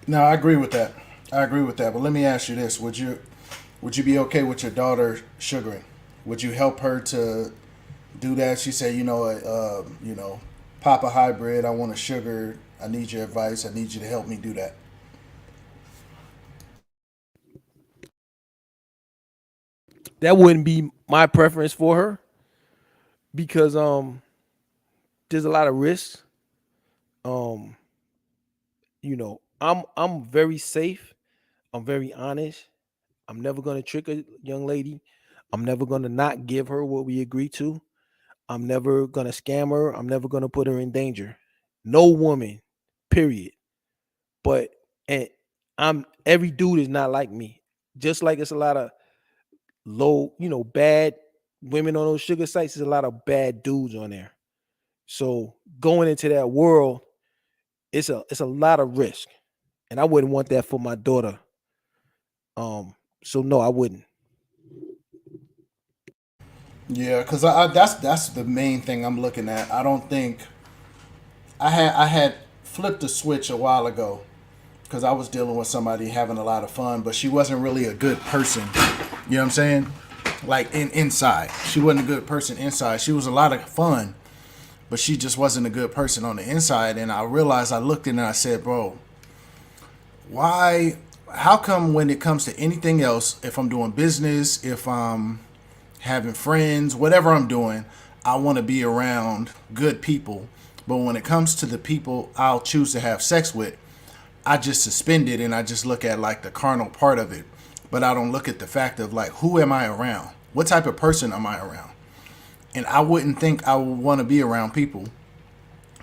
J: No, I agree with that. But let me ask you this: Would you be okay with your daughter sugaring? Would you help her to do that? She said, Papa Hybrid, I want to sugar. I need your advice. I need you to help me do that.
A: That wouldn't be my preference for her, because there's a lot of risks. I'm very safe. I'm very honest. I'm never gonna trick a young lady. I'm never gonna not give her what we agree to. I'm never gonna scam her. I'm never gonna put her in danger. No woman, period. But and every dude is not like me. Just like it's a lot of bad women on those sugar sites, there's a lot of bad dudes on there. So going into that world, it's a lot of risk. And I wouldn't want that for my daughter. So no, I wouldn't.
J: Yeah, because that's the main thing I'm looking at. I don't think I had flipped a switch a while ago because I was dealing with somebody having a lot of fun, but she wasn't really a good person. You know what I'm saying? Like inside, she wasn't a good person inside. She was a lot of fun, but she just wasn't a good person on the inside. And I realized, I looked in and I said, bro, why? How come when it comes to anything else, if I'm doing business, if I'm having friends, whatever I'm doing, I want to be around good people. But when it comes to the people I'll choose to have sex with, I just suspend it and I just look at like the carnal part of it. But I don't look at the fact of like, who am I around? What type of person am I around? And I wouldn't think I would want to be around people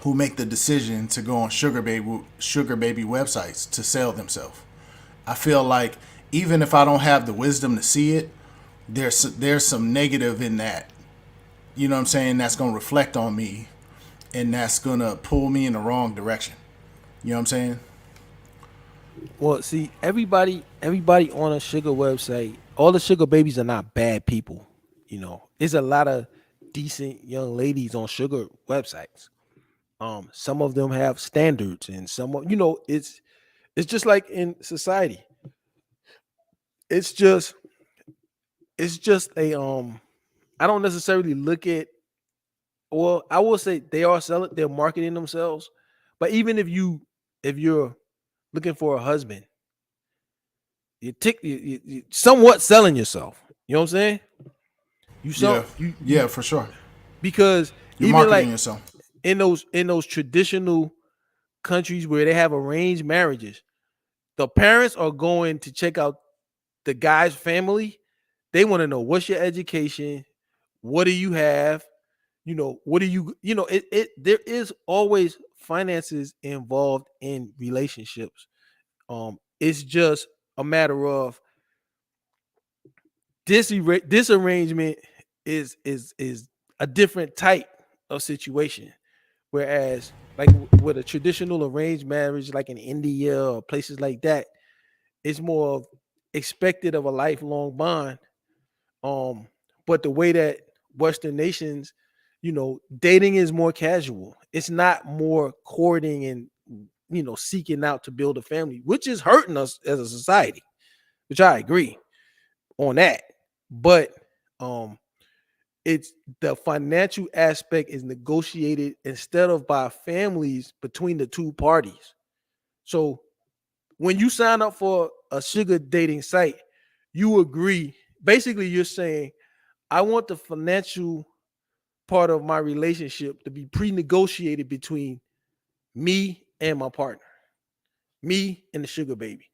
J: who make the decision to go on sugar baby websites to sell themselves. I feel like even if I don't have the wisdom to see it, there's some negative in that. You know what I'm saying? That's going to reflect on me, and that's going to pull me in the wrong direction. You know what I'm saying?
A: Well, see, everybody on a sugar website, all the sugar babies are not bad people. There's a lot of decent young ladies on sugar websites. Some of them have standards, and some of it's just like in society. It's just a I don't necessarily look at, well, I will say they're marketing themselves, but even if you're looking for a husband, you're somewhat selling yourself. You know what I'm saying?
J: Yeah, for sure.
A: Because
J: you're
A: even
J: marketing
A: like
J: yourself
A: in those traditional countries where they have arranged marriages, the parents are going to check out the guy's family. They want to know, what's your education, what do you have, what do you there is always finances involved in relationships. It's just a matter of this arrangement is a different type of situation. Whereas, like with a traditional arranged marriage, like in India or places like that, it's more of expected of a lifelong bond. But the way that Western nations, dating is more casual. It's not more courting and seeking out to build a family, which is hurting us as a society, which I agree on that. But it's the financial aspect is negotiated instead of by families between the two parties. So when you sign up for a sugar dating site, you agree. Basically, you're saying, I want the financial part of my relationship to be pre-negotiated between me and my partner, me and the sugar baby.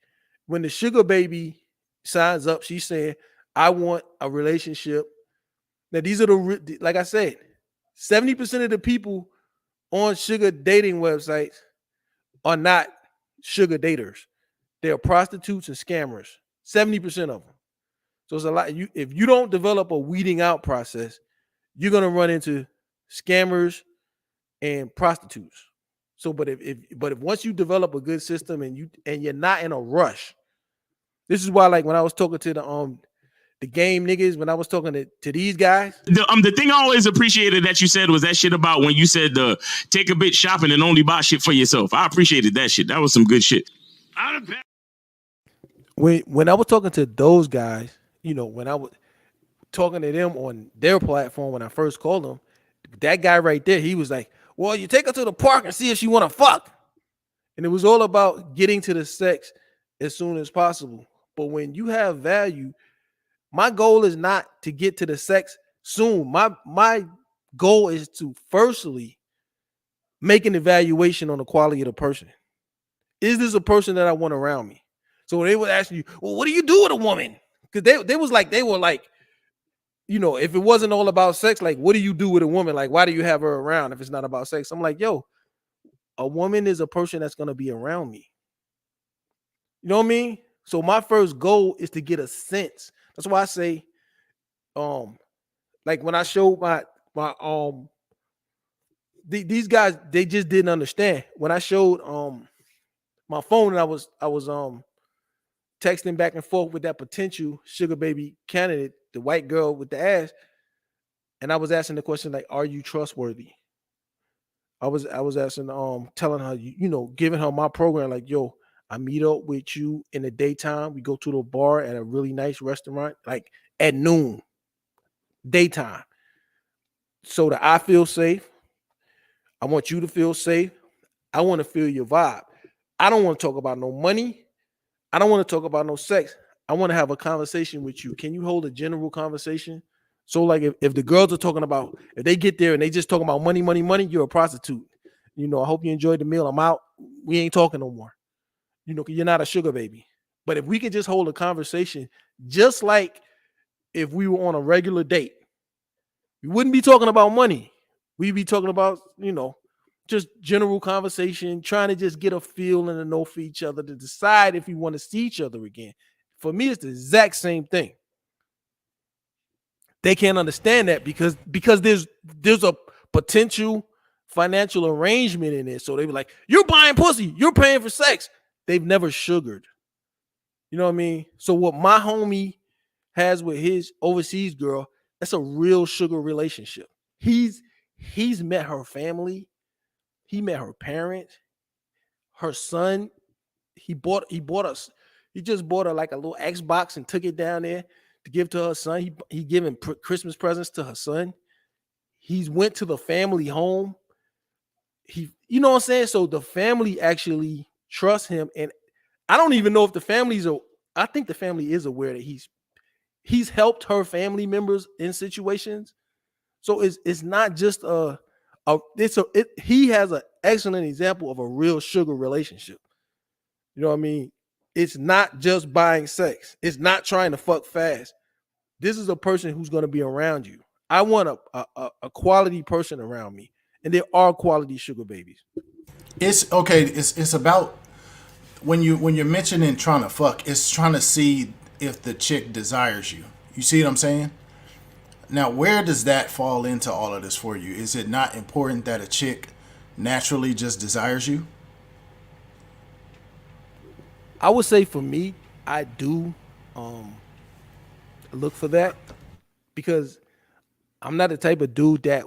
A: When the sugar baby signs up, she's saying, I want a relationship. Now, these are like I said, 70% of the people on sugar dating websites are not sugar daters. They're prostitutes and scammers, 70% of them. So it's a lot. If you don't develop a weeding out process, you're gonna run into scammers and prostitutes. So, but if once you develop a good system and you're not in a rush, this is why, like when I was talking to the game niggas, when I was talking to these guys,
G: the thing I always appreciated that you said was that shit about when you said take a bitch shopping and only buy shit for yourself. I appreciated that shit. That was some good shit.
A: When I was talking to those guys, when I was talking to them on their platform when I first called them, that guy right there, he was like, well, you take her to the park and see if she want to fuck. And it was all about getting to the sex as soon as possible. But when you have value, my goal is not to get to the sex soon. My goal is to firstly make an evaluation on the quality of the person. Is this a person that I want around me? So they would ask you, well, what do you do with a woman? Because they were like, if it wasn't all about sex, like, what do you do with a woman? Like, why do you have her around if it's not about sex? I'm like, yo, a woman is a person that's going to be around me. You know what I mean? So my first goal is to get a sense. That's why I say, like when I showed my these guys, they just didn't understand. When I showed my phone and I was texting back and forth with that potential sugar baby candidate, the white girl with the ass, and I was asking the question like, are you trustworthy? I was asking, telling her, giving her my program, like, yo, I meet up with you in the daytime. We go to the bar at a really nice restaurant, like at noon, daytime. So that I feel safe. I want you to feel safe. I want to feel your vibe. I don't want to talk about no money. I don't want to talk about no sex. I want to have a conversation with you. Can you hold a general conversation? So like if the girls are talking about, if they get there and they just talking about money, you're a prostitute. I hope you enjoyed the meal. I'm out. We ain't talking no more. You're not a sugar baby. But if we can just hold a conversation, just like if we were on a regular date, we wouldn't be talking about money. We'd be talking about, just general conversation, trying to just get a feel and a know for each other to decide if we want to see each other again. For me, it's the exact same thing. They can't understand that because there's a potential financial arrangement in it. So they be like, you're buying pussy, you're paying for sex. They've never sugared. You know what I mean? So what my homie has with his overseas girl, that's a real sugar relationship. He's met her family. He met her parents, her son. He just bought her like a little Xbox and took it down there to give to her son. He giving Christmas presents to her son. He's went to the family home. You know what I'm saying? So the family actually trusts him. And I don't even know if I think the family is aware that he's helped her family members in situations. So it's not just he has an excellent example of a real sugar relationship. You know what I mean? It's not just buying sex. It's not trying to fuck fast. This is a person who's going to be around you. I want a quality person around me. And there are quality sugar babies.
J: It's okay. It's about when you're mentioning trying to fuck, it's trying to see if the chick desires you. You see what I'm saying? Now, where does that fall into all of this for you? Is it not important that a chick naturally just desires you?
A: I would say for me, I do look for that because I'm not the type of dude that,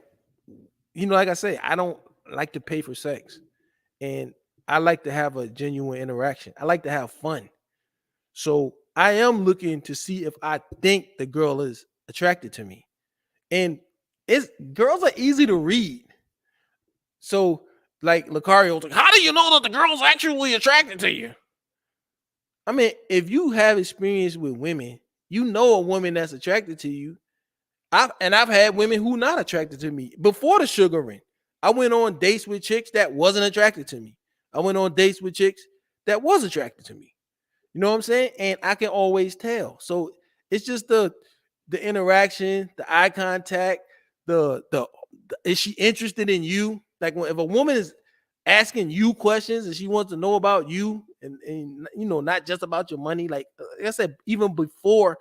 A: like I say, I don't like to pay for sex, and I like to have a genuine interaction. I like to have fun. So I am looking to see if I think the girl is attracted to me. And girls are easy to read. So like Lucario's like, how do you know that the girl's actually attracted to you? I mean, if you have experience with women, you know a woman that's attracted to you. I've had women who not attracted to me before the sugaring. I went on dates with chicks that wasn't attracted to me. I went on dates with chicks that was attracted to me. You know what I'm saying? And I can always tell. So it's just the interaction, the eye contact, the is she interested in you? Like if a woman is asking you questions and she wants to know about you and not just about your money, like I said, even before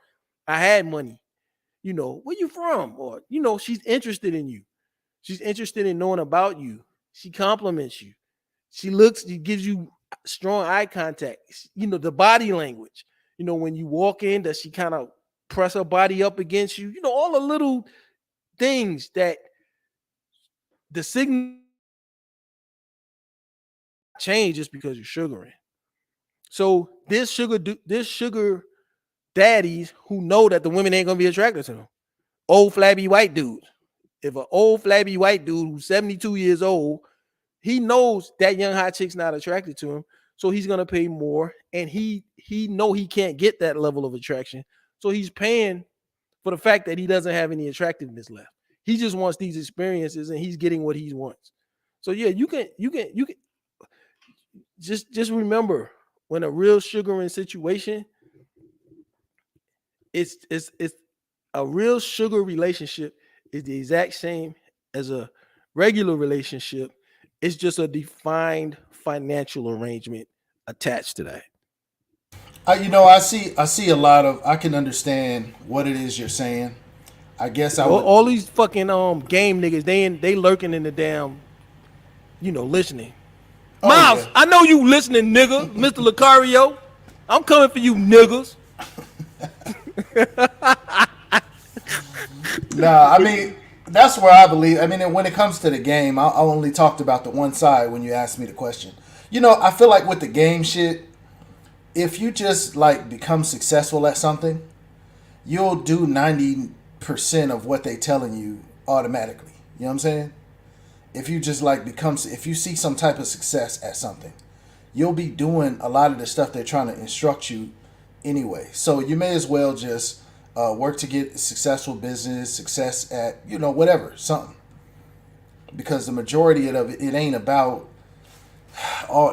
A: I had money, where you from? Or she's interested in you. She's interested in knowing about you. She compliments you. She gives you strong eye contact. The body language. When you walk in, does she kind of press her body up against you? All the little things that the signal change just because you're sugaring. So this sugar daddies who know that the women ain't gonna be attracted to them. Old flabby white dudes. If an old flabby white dude who's 72 years old, he knows that young hot chick's not attracted to him, so he's gonna pay more, and he know he can't get that level of attraction, so he's paying for the fact that he doesn't have any attractiveness left. He just wants these experiences, and he's getting what he wants. So yeah, you can just remember when a real sugaring situation, it's a real sugar relationship is the exact same as a regular relationship. It's just a defined financial arrangement attached to that.
J: I see a lot of. I can understand what it is you're saying. I guess
A: all these fucking game niggas, they lurking in the damn, listening.
J: Oh,
A: Miles,
J: yeah.
A: I know you listening, nigga, Mr. Lucario. I'm coming for you, niggas.
J: Nah, I mean, that's where I believe. I mean, when it comes to the game, I only talked about the one side when you asked me the question. I feel like with the game shit, if you just like become successful at something, you'll do 90% of what they telling you automatically. You know what I'm saying? If you just like if you see some type of success at something, you'll be doing a lot of the stuff they're trying to instruct you anyway. So you may as well just work to get a successful business, success at, whatever, something. Because the majority of it ain't about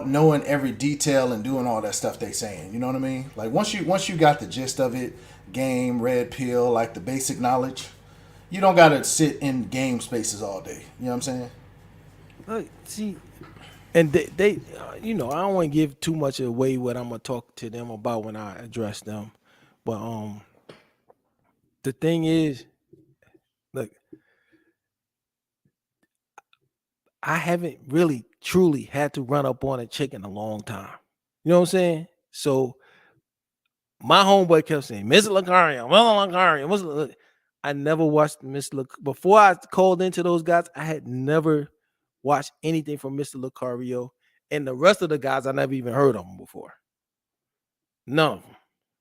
J: knowing every detail and doing all that stuff they saying. You know what I mean? Like once you got the gist of it, game, red pill, like the basic knowledge, you don't got to sit in game spaces all day. You know what I'm saying?
A: Look, see, and they I don't want to give too much away what I'm gonna talk to them about when I address them, but the thing is, look, I haven't really truly had to run up on a chick in a long time. You know what I'm saying? So my homeboy kept saying, Mr. Lucario, Mr. Lucario, Mr. I never watched Mr. Before I called into those guys, I had never watched anything from Mr. Lucario, and the rest of the guys I never even heard of them before. None of them.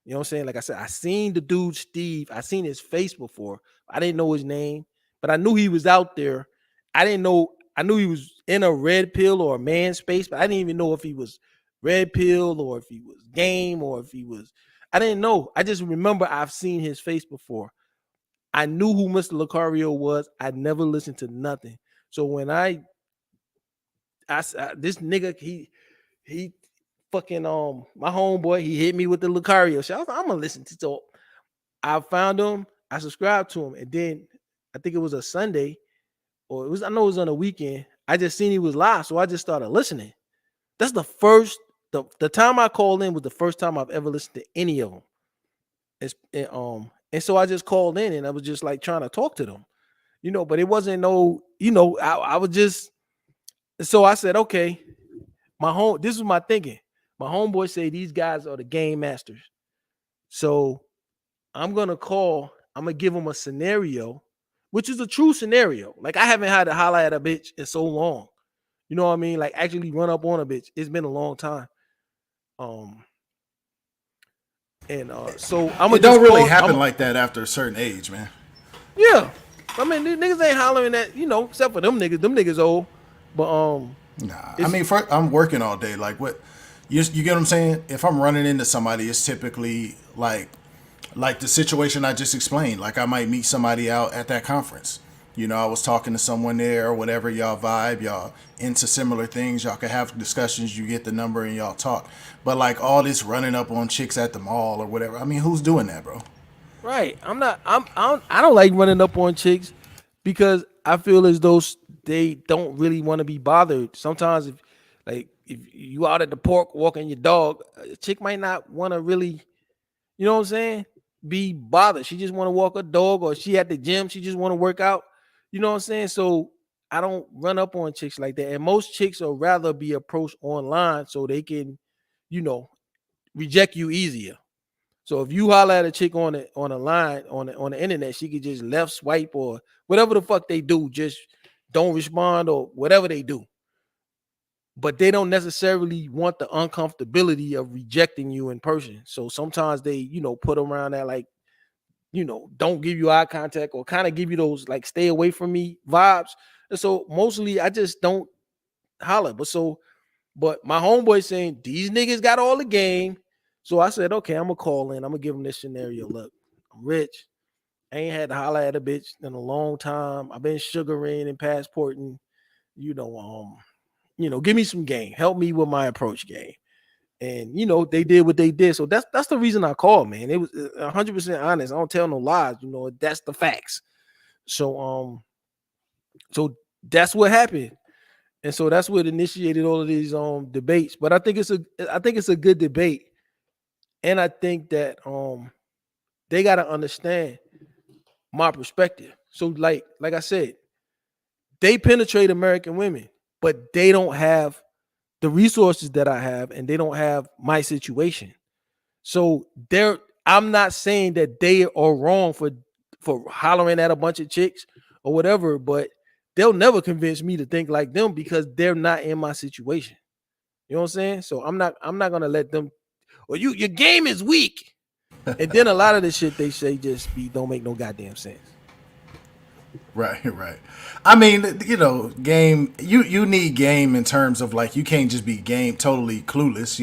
A: You know what I'm saying? Like I said, I seen the dude Steve. I seen his face before. I didn't know his name, but I knew he was out there. I knew he was in a red pill or a man space, but I didn't even know if he was red pill or if he was game or if he was. I didn't know. I just remember I've seen his face before. I knew who Mr. Lucario was. I never listened to nothing. So when this nigga, he fucking my homeboy, he hit me with the Lucario shit. I was like, I'm gonna listen to. So I found him, I subscribed to him, and then I think it was a Sunday, or I know it was on a weekend. I just seen he was live, so I just started listening. That's the first, the time I called in was the first time I've ever listened to any of them. And so I just called in and I was just like trying to talk to them, but it wasn't I was just, so I said, okay, this was my thinking. My homeboy say these guys are the game masters. So I'm going to give them a scenario, which is a true scenario. Like I haven't had to holler at a bitch in so long. You know what I mean? Like actually run up on a bitch. It's been a long time. So
L: It don't really happen like that after a certain age, man.
A: Yeah. I mean, these niggas ain't hollering at, except for them niggas. Them niggas old. But
L: nah. I mean, I'm working all day. Like what you get what I'm saying? If I'm running into somebody, it's typically like the situation I just explained. Like I might meet somebody out at that conference. I was talking to someone there or whatever, y'all vibe, y'all into similar things, y'all can have discussions, you get the number and y'all talk. But like all this running up on chicks at the mall or whatever, I mean, who's doing that, bro?
A: Right. I don't like running up on chicks because I feel as though they don't really want to be bothered. Sometimes if you out at the park walking your dog, a chick might not want to really, you know what I'm saying, be bothered. She just want to walk a dog, or she at the gym, she just want to work out. You know what I'm saying? So I don't run up on chicks like that. And most chicks will rather be approached online so they can, reject you easier. So if you holler at a chick on a line on the internet, she could just left swipe or whatever the fuck they do, just don't respond or whatever they do. But they don't necessarily want the uncomfortability of rejecting you in person. So sometimes they, put around that like, don't give you eye contact or kind of give you those like stay away from me vibes. And so mostly I just don't holler. But my homeboy saying these niggas got all the game. So I said, okay, I'm gonna call in. I'm gonna give them this scenario. Look, I'm rich. I ain't had to holler at a bitch in a long time. I've been sugaring and passporting. Give me some game. Help me with my approach game. And they did what they did. So that's the reason I called, man. It was 100% honest. I don't tell no lies. That's the facts. So that's what happened. And so that's what initiated all of these debates. But I think it's a good debate. And I think that they gotta understand my perspective. So like I said, they penetrate American women, but they don't have the resources that I have, and they don't have my situation. So I'm not saying that they are wrong for hollering at a bunch of chicks or whatever, but they'll never convince me to think like them because they're not in my situation. You know what I'm saying? So I'm not gonna let them, well, your game is weak. And then a lot of the shit they say just don't make no goddamn sense.
L: Right. I mean, game, you need game in terms of like, you can't just be totally clueless,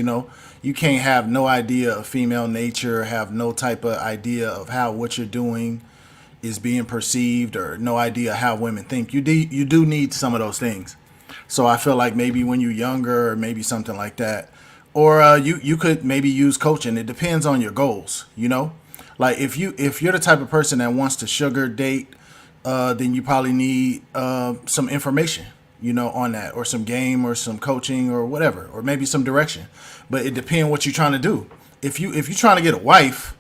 L: you can't have no idea of female nature, have no type of idea of how what you're doing is being perceived, or no idea how women think. You do need some of those things. So I feel like maybe when you're younger, or maybe something like that, or you could maybe use coaching. It depends on your goals, like if you're the type of person that wants to sugar date, then you probably need some information, on that, or some game, or some coaching, or whatever, or maybe some direction. But it depends what you're trying to do. If you're trying to get a wife,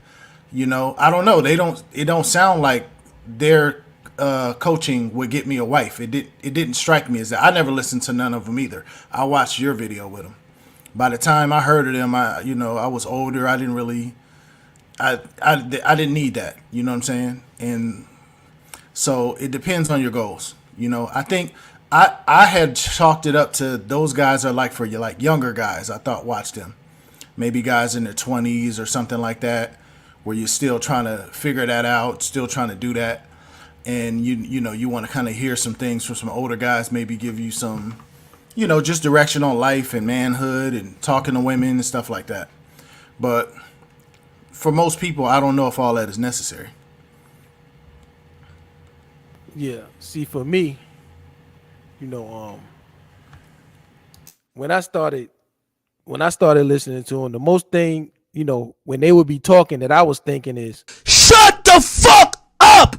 L: I don't know. It don't sound like their coaching would get me a wife. It didn't strike me as that. I never listened to none of them either. I watched your video with them. By the time I heard of them, I was older. I didn't really, I didn't need that. You know what I'm saying? And so it depends on your goals. I think I had chalked it up to those guys are like for you, like younger guys. I thought watch them, maybe guys in their 20s or something like that, where you're still trying to figure that out, still trying to do that, and you want to kind of hear some things from some older guys, maybe give you some, just direction on life and manhood and talking to women and stuff like that. But for most people, I don't know if all that is necessary.
A: Yeah. See, for me, when I started listening to them, the most thing, when they would be talking that I was thinking is,
F: shut the fuck up.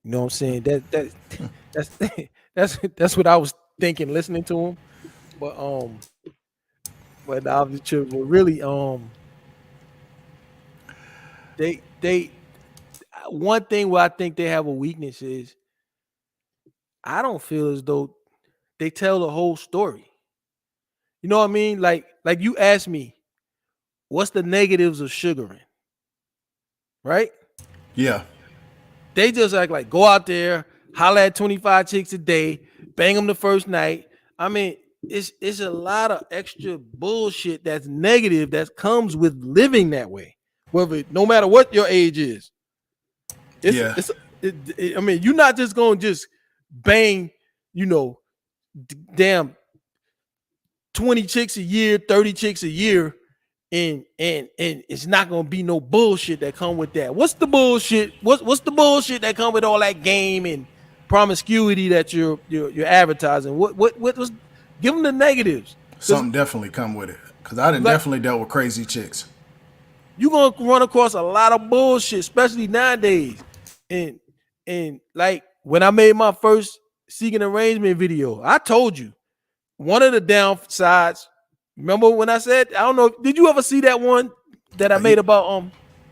A: You know what I'm saying? That's what I was thinking listening to them. But really, they one thing where I think they have a weakness is I don't feel as though they tell the whole story. You know what I mean? Like you asked me, what's the negatives of sugaring? Right?
L: Yeah.
A: They just act like go out there, holla at 25 chicks a day, bang them the first night. I mean, it's a lot of extra bullshit that's negative that comes with living that way. Whether no matter what your age is. I mean, you're not just gonna just bang, damn 20 chicks a year, 30 chicks a year, and it's not gonna be no bullshit that come with that. What's the bullshit? What's the bullshit that come with all that game and promiscuity that you're advertising? What was give them the negatives?
L: Something definitely come with it. Cause I done definitely dealt with crazy chicks.
A: You're gonna run across a lot of bullshit, especially nowadays. And like when I made my first seeking arrangement video, I told you one of the downsides. Remember when I said, I don't know, did you ever see that one that I made about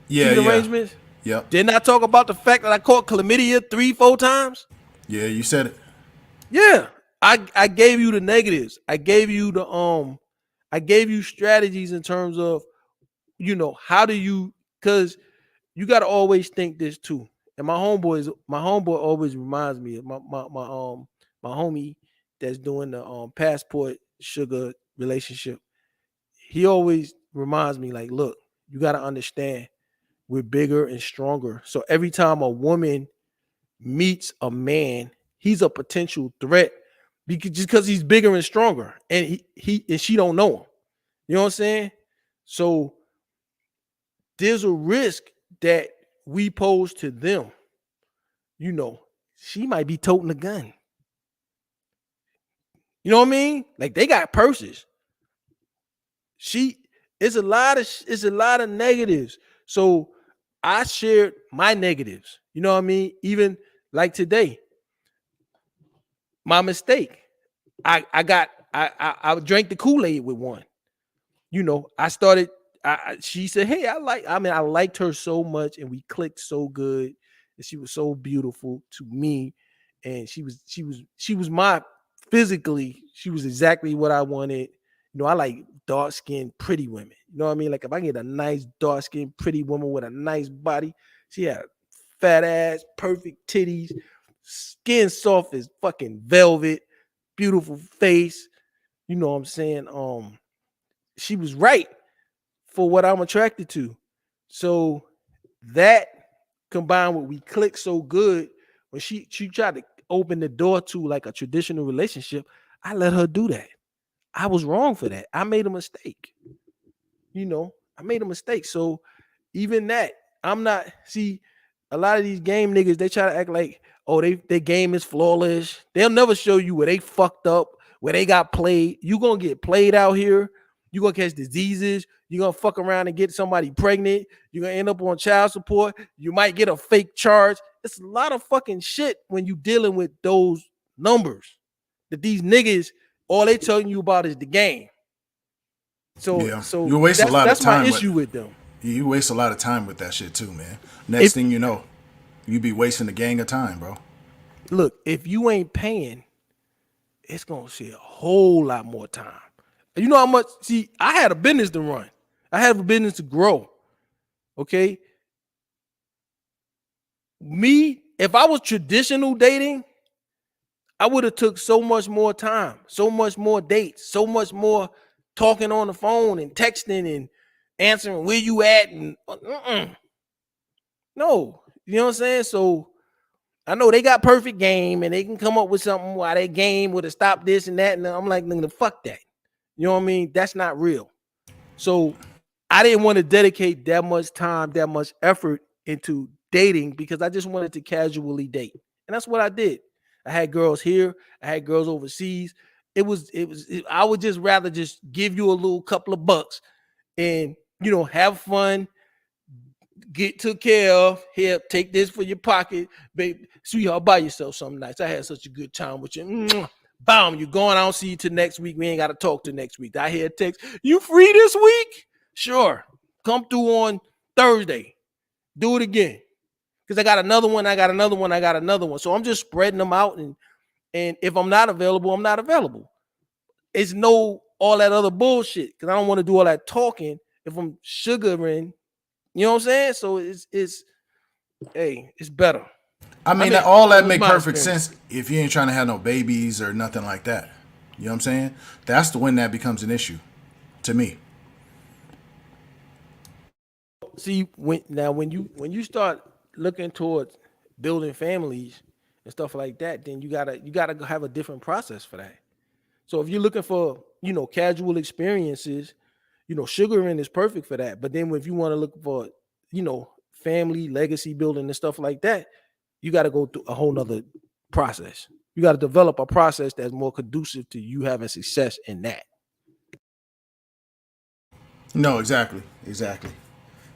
A: seeking arrangements?
L: Yep.
A: Didn't I talk about the fact that I caught chlamydia 3-4 times?
L: Yeah, you said it.
A: Yeah. I gave you the negatives. I gave you strategies in terms of, how do you, because you got to always think this too. And my homeboy always reminds me of my homie that's doing the passport sugar relationship. He always reminds me like, look, you got to understand we're bigger and stronger. So every time a woman meets a man, he's a potential threat because he's bigger and stronger, and she don't know him. You know what I'm saying? So there's a risk that we pose to them. She might be toting a gun. You know what I mean? Like they got purses. It's a lot of negatives. So I shared my negatives. You know what I mean? Even like today, my mistake. I drank the Kool-Aid with one. She said, hey, I liked her so much and we clicked so good and she was so beautiful to me. And she was my physically, she was exactly what I wanted. I like dark-skinned, pretty women. You know what I mean? Like if I get a nice dark-skinned, pretty woman with a nice body, she had fat ass, perfect titties, skin soft as fucking velvet, beautiful face. You know what I'm saying? She was right for what I'm attracted to. So that combined with we click so good, when she tried to open the door to like a traditional relationship, I let her do that. I was wrong for that. I made a mistake. I made a mistake. So even that, I'm not, see, a lot of these game niggas, they try to act like, oh, their game is flawless. They'll never show you where they fucked up, where they got played. You gonna get played out here. You're gonna catch diseases. You're gonna fuck around and get somebody pregnant. You're gonna end up on child support. You might get a fake charge. It's a lot of fucking shit when you dealing with those numbers that these niggas, all they telling you about is the game. So
L: you waste a lot of time.
A: That's my issue with them.
L: You waste a lot of time with that shit too, man. Next thing you know, you be wasting a gang of time, bro.
A: Look, if you ain't paying, it's gonna see a whole lot more time. You know how much? See, I had a business to run. I had a business to grow. Okay. Me, if I was traditional dating, I would have took so much more time, so much more dates, so much more talking on the phone and texting and answering where you at and no, you know what I'm saying? So I know they got perfect game and they can come up with something while their game would have stopped this and that. And I'm like, nigga, fuck that. You know what I mean? That's not real. So I didn't want to dedicate that much time, that much effort into dating because I just wanted to casually date. And that's what I did. I had girls here. I had girls overseas. I would just rather just give you a little couple of bucks and, have fun, get took care of. Here, take this for your pocket. Baby, sweetheart, buy yourself something nice. I had such a good time with you. Bam, you're going. I don't see you till next week. We ain't got to talk till next week. I hear a text. You free this week? Sure. Come through on Thursday. do it again. Because I got another one, I got another one, I got another one. So I'm just spreading them out. And if I'm not available, I'm not available. It's no all that other bullshit. Because I don't want to do all that talking if I'm sugaring. You know what I'm saying? So it's better.
L: I mean all that make perfect sense if you ain't trying to have no babies or nothing like that. You know what I'm saying? That's when that becomes an issue to me.
A: See, when you start looking towards building families and stuff like that, then you gotta have a different process for that. So if you're looking for, casual experiences, sugaring is perfect for that. But then if you want to look for, family legacy building and stuff like that, you got to go through a whole nother process. You got to develop a process that's more conducive to you having success in that.
L: No, exactly.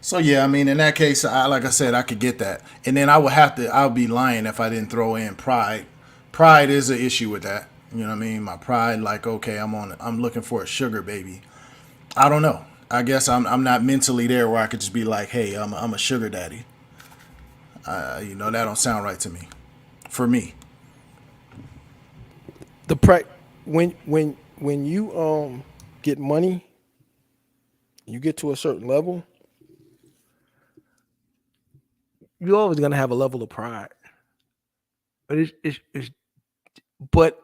L: So yeah, I mean, in that case, like I said, I could get that, and then I'll be lying if I didn't throw in pride. Pride is an issue with that. You know what I mean? My pride, like, okay, I'm looking for a sugar baby. I don't know. I guess I'm not mentally there where I could just be like, hey, I'm a sugar daddy. That don't sound right to me. For me,
A: when you get money, you get to a certain level, you're always gonna have a level of pride. But but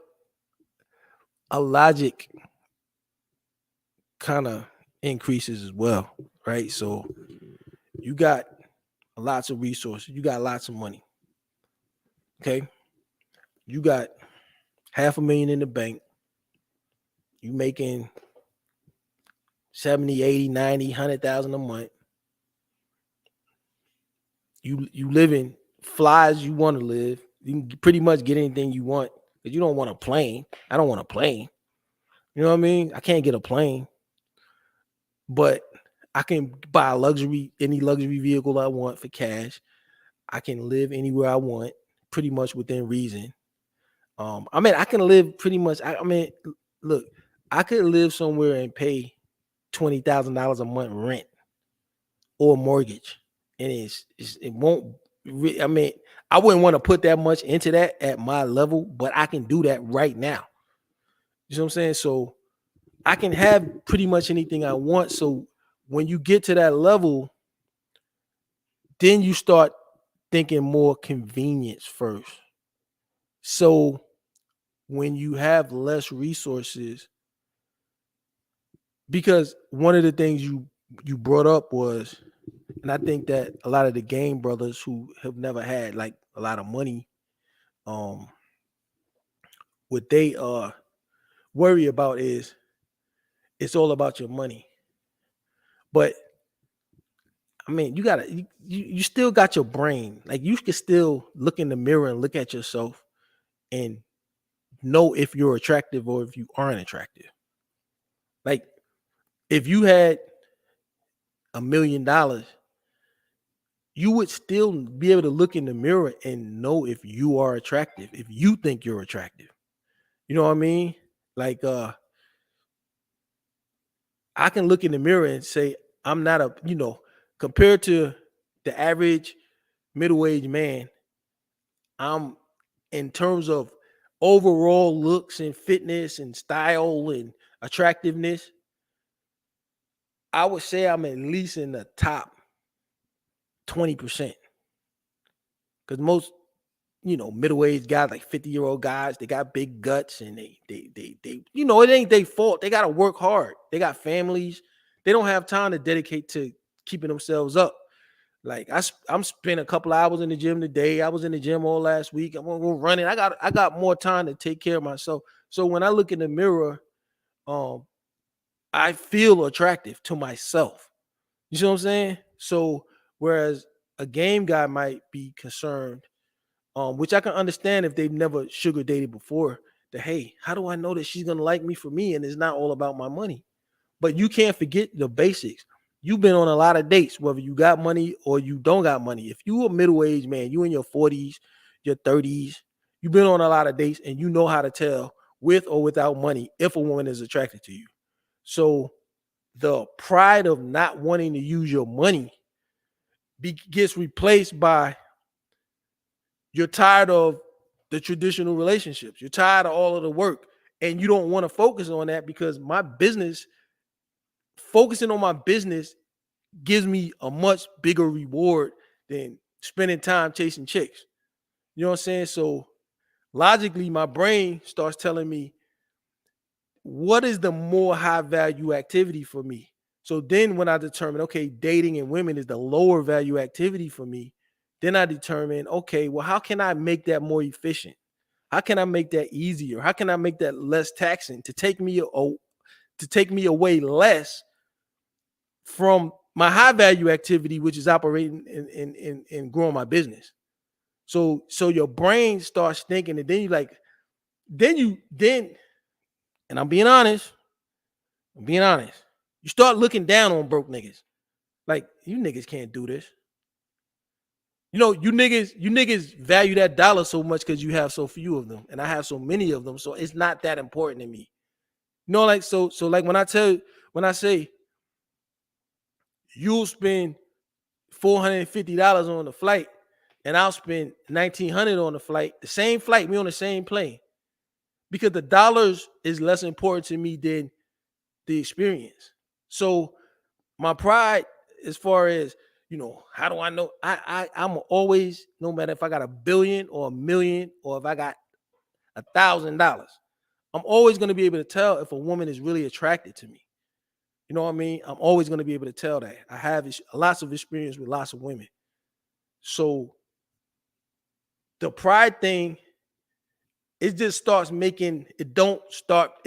A: a logic kind of increases as well, right? So you got lots of resources, you got lots of money. Okay. You got $500,000 in the bank. You making 70, 80, 90, 100,000 a month. You living fly as you want to live. You can pretty much get anything you want, because you don't want a plane. I don't want a plane. You know what I mean? I can't get a plane, but I can buy any luxury vehicle I want for cash. I can live anywhere I want, pretty much within reason. I can live pretty much. Look, I could live somewhere and pay $20,000 a month rent or mortgage, and it won't. I wouldn't want to put that much into that at my level, but I can do that right now. You know what I'm saying? So I can have pretty much anything I want. So when you get to that level, then you start thinking more convenience first. So when you have less resources, because one of the things you brought up was, and I think that a lot of the game brothers who have never had like a lot of money, what they worry about is it's all about your money. But I mean, you still got your brain. Like, you can still look in the mirror and look at yourself and know if you're attractive or if you aren't attractive. Like, if you had $1 million, you would still be able to look in the mirror and know if you are attractive, if you think you're attractive. You know what I mean? Like, I can look in the mirror and say, I'm not compared to the average middle-aged man, I'm, in terms of overall looks and fitness and style and attractiveness, I would say I'm at least in the top 20%. Because most, middle-aged guys, like 50-year-old guys, they got big guts, and they it ain't their fault. They got to work hard. They got families. They don't have time to dedicate to keeping themselves up. Like, I'm spending a couple hours in the gym today. I was in the gym all last week. I'm gonna go running. I got more time to take care of myself. So when I look in the mirror, I feel attractive to myself. You see what I'm saying? So whereas a game guy might be concerned, which I can understand if they've never sugar dated before, that, hey, how do I know that she's gonna like me for me and it's not all about my money? But you can't forget the basics. You've been on a lot of dates, whether you got money or you don't got money. If you a middle-aged man, you in your 40s, your 30s, you've been on a lot of dates, and you know how to tell with or without money if a woman is attracted to you. So the pride of not wanting to use your money gets replaced by you're tired of the traditional relationships. You're tired of all of the work, and you don't want to focus on that because focusing on my business gives me a much bigger reward than spending time chasing chicks. You know what I'm saying? So logically, my brain starts telling me what is the more high value activity for me. So then when I determine, okay, dating and women is the lower value activity for me, then I determine, okay, well, how can I make that more efficient? How can I make that easier? How can I make that less taxing to take me away less from my high value activity, which is operating and growing my business? So your brain starts thinking, and then you like, and I'm being honest, you start looking down on broke niggas. Like, you niggas can't do this. You know, you niggas value that dollar so much because you have so few of them, and I have so many of them, so it's not that important to me. You know, like so like when I say you'll spend $450 on the flight, and I'll spend $1,900 on the flight, the same flight, we on the same plane, because the dollars is less important to me than the experience. So my pride, as far as, you know, how do I know? I'm always, no matter if I got $1 billion or $1 million or if I got $1,000, I'm always going to be able to tell if a woman is really attracted to me. You know what I mean? I'm always going to be able to tell that. I have lots of experience with lots of women. So the pride thing, it just starts making, it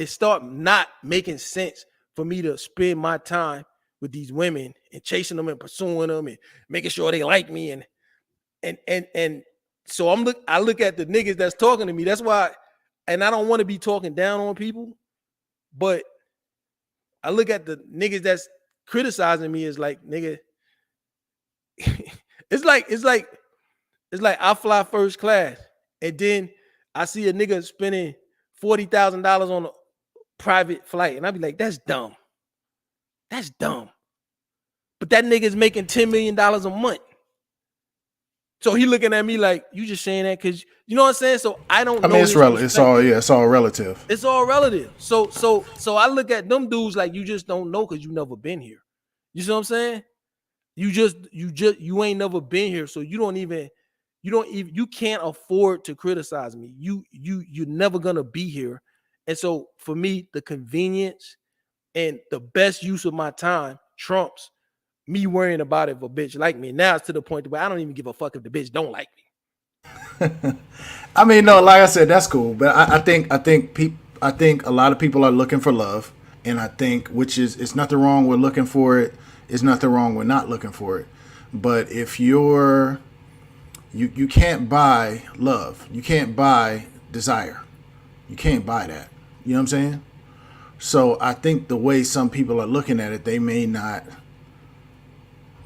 A: start not making sense for me to spend my time with these women and chasing them and pursuing them and making sure they like me. And so I look at the niggas that's talking to me. That's why, and I don't want to be talking down on people, but I look at the niggas that's criticizing me as like, nigga, it's like I fly first class and then I see a nigga spending $40,000 on a private flight, and I be like, that's dumb. That's dumb. But that nigga's making $10 million a month. So he looking at me like, you just saying that because, you know what I'm saying? So I don't know.
L: I mean, it's relative. It's all relative.
A: It's all relative. So I look at them dudes like, you just don't know because you never been here. You see what I'm saying? You ain't never been here. So you can't afford to criticize me. You're never gonna be here. And so for me, the convenience and the best use of my time trumps me worrying about if a bitch like me. Now it's to the point where I don't even give a fuck if the bitch don't like me.
L: I mean, no, like I said, that's cool. But I think a lot of people are looking for love, and I think it's nothing wrong with looking for it. It's nothing wrong with not looking for it. But if you can't buy love, you can't buy desire, you can't buy that. You know what I'm saying? So I think the way some people are looking at it, they may not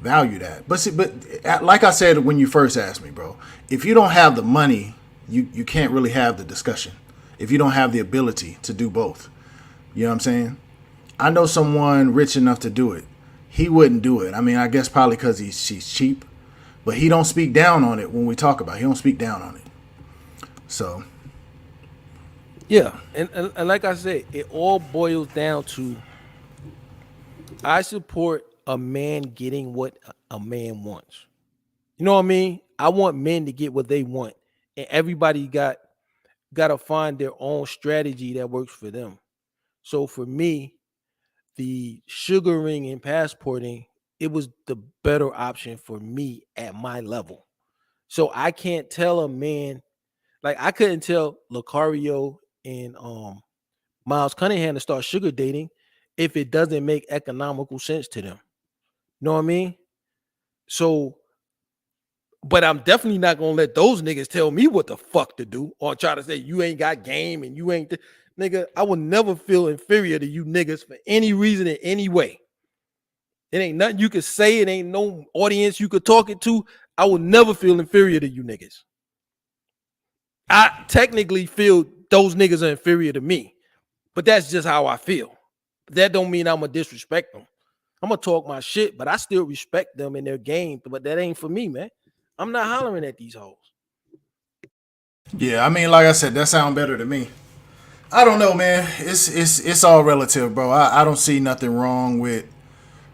L: value that. But like I said when you first asked me, bro, if you don't have the money, you can't really have the discussion. If you don't have the ability to do both. You know what I'm saying? I know someone rich enough to do it. He wouldn't do it. I mean, I guess probably because she's cheap, but he don't speak down on it when we talk about it. He don't speak down on it. So
A: yeah, and like I said, it all boils down to, I support a man getting what a man wants. You know what I mean? I want men to get what they want, and everybody got to find their own strategy that works for them. So for me, the sugaring and passporting, it was the better option for me at my level. So I can't tell a man, like I couldn't tell Lucario and Miles Cunningham to start sugar dating if it doesn't make economical sense to them. You know what I mean? So, but I'm definitely not gonna let those niggas tell me what the fuck to do or try to say you ain't got game and you ain't nigga. I will never feel inferior to you niggas for any reason in any way. It ain't nothing you could say. It ain't no audience you could talk it to. I will never feel inferior to you niggas. I technically feel those niggas are inferior to me, but that's just how I feel. That don't mean I'm gonna disrespect them. I'm gonna talk my shit, but I still respect them in their game. But that ain't for me, man. I'm not hollering at these hoes.
L: Yeah, I mean, like I said, that sound better to me. I don't know, man. It's all relative, bro. I don't see nothing wrong with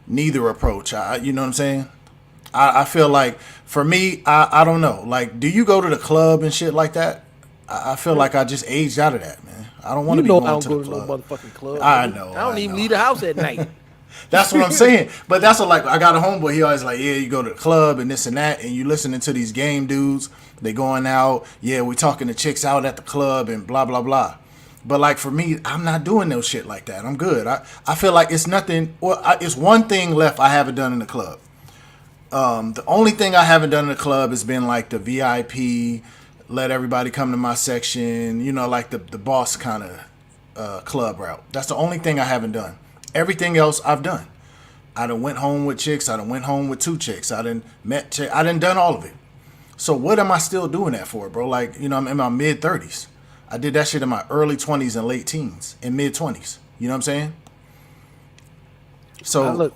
L: neither approach. You know what I'm saying? I feel like for me, I don't know. Like, do you go to the club and shit like that? I feel like I just aged out of that, man. I don't want to be going
A: I don't
L: to
A: go
L: the
A: to
L: club.
A: no motherfucking club.
L: I
A: nigga.
L: know.
A: I don't even leave the house at night.
L: That's what I'm saying. But that's what, like, I got a homeboy. He always like, yeah, you go to the club and this and that, and you listening to these game dudes. They going out. Yeah, we talking to chicks out at the club and blah blah blah. But like for me, I'm not doing no shit like that. I'm good. I feel like it's nothing. Well, it's one thing left I haven't done in the club. The only thing I haven't done in the club has been like the VIP, let everybody come to my section, you know, like the boss kind of club route. That's the only thing I haven't done. Everything else I've done. I done went home with chicks. I done went home with 2 chicks. I done met chicks. I done done all of it. So what am I still doing that for, bro? Like, you know, I'm in my mid 30s. I did that shit in my early 20s and late teens and mid 20s. You know what I'm saying? So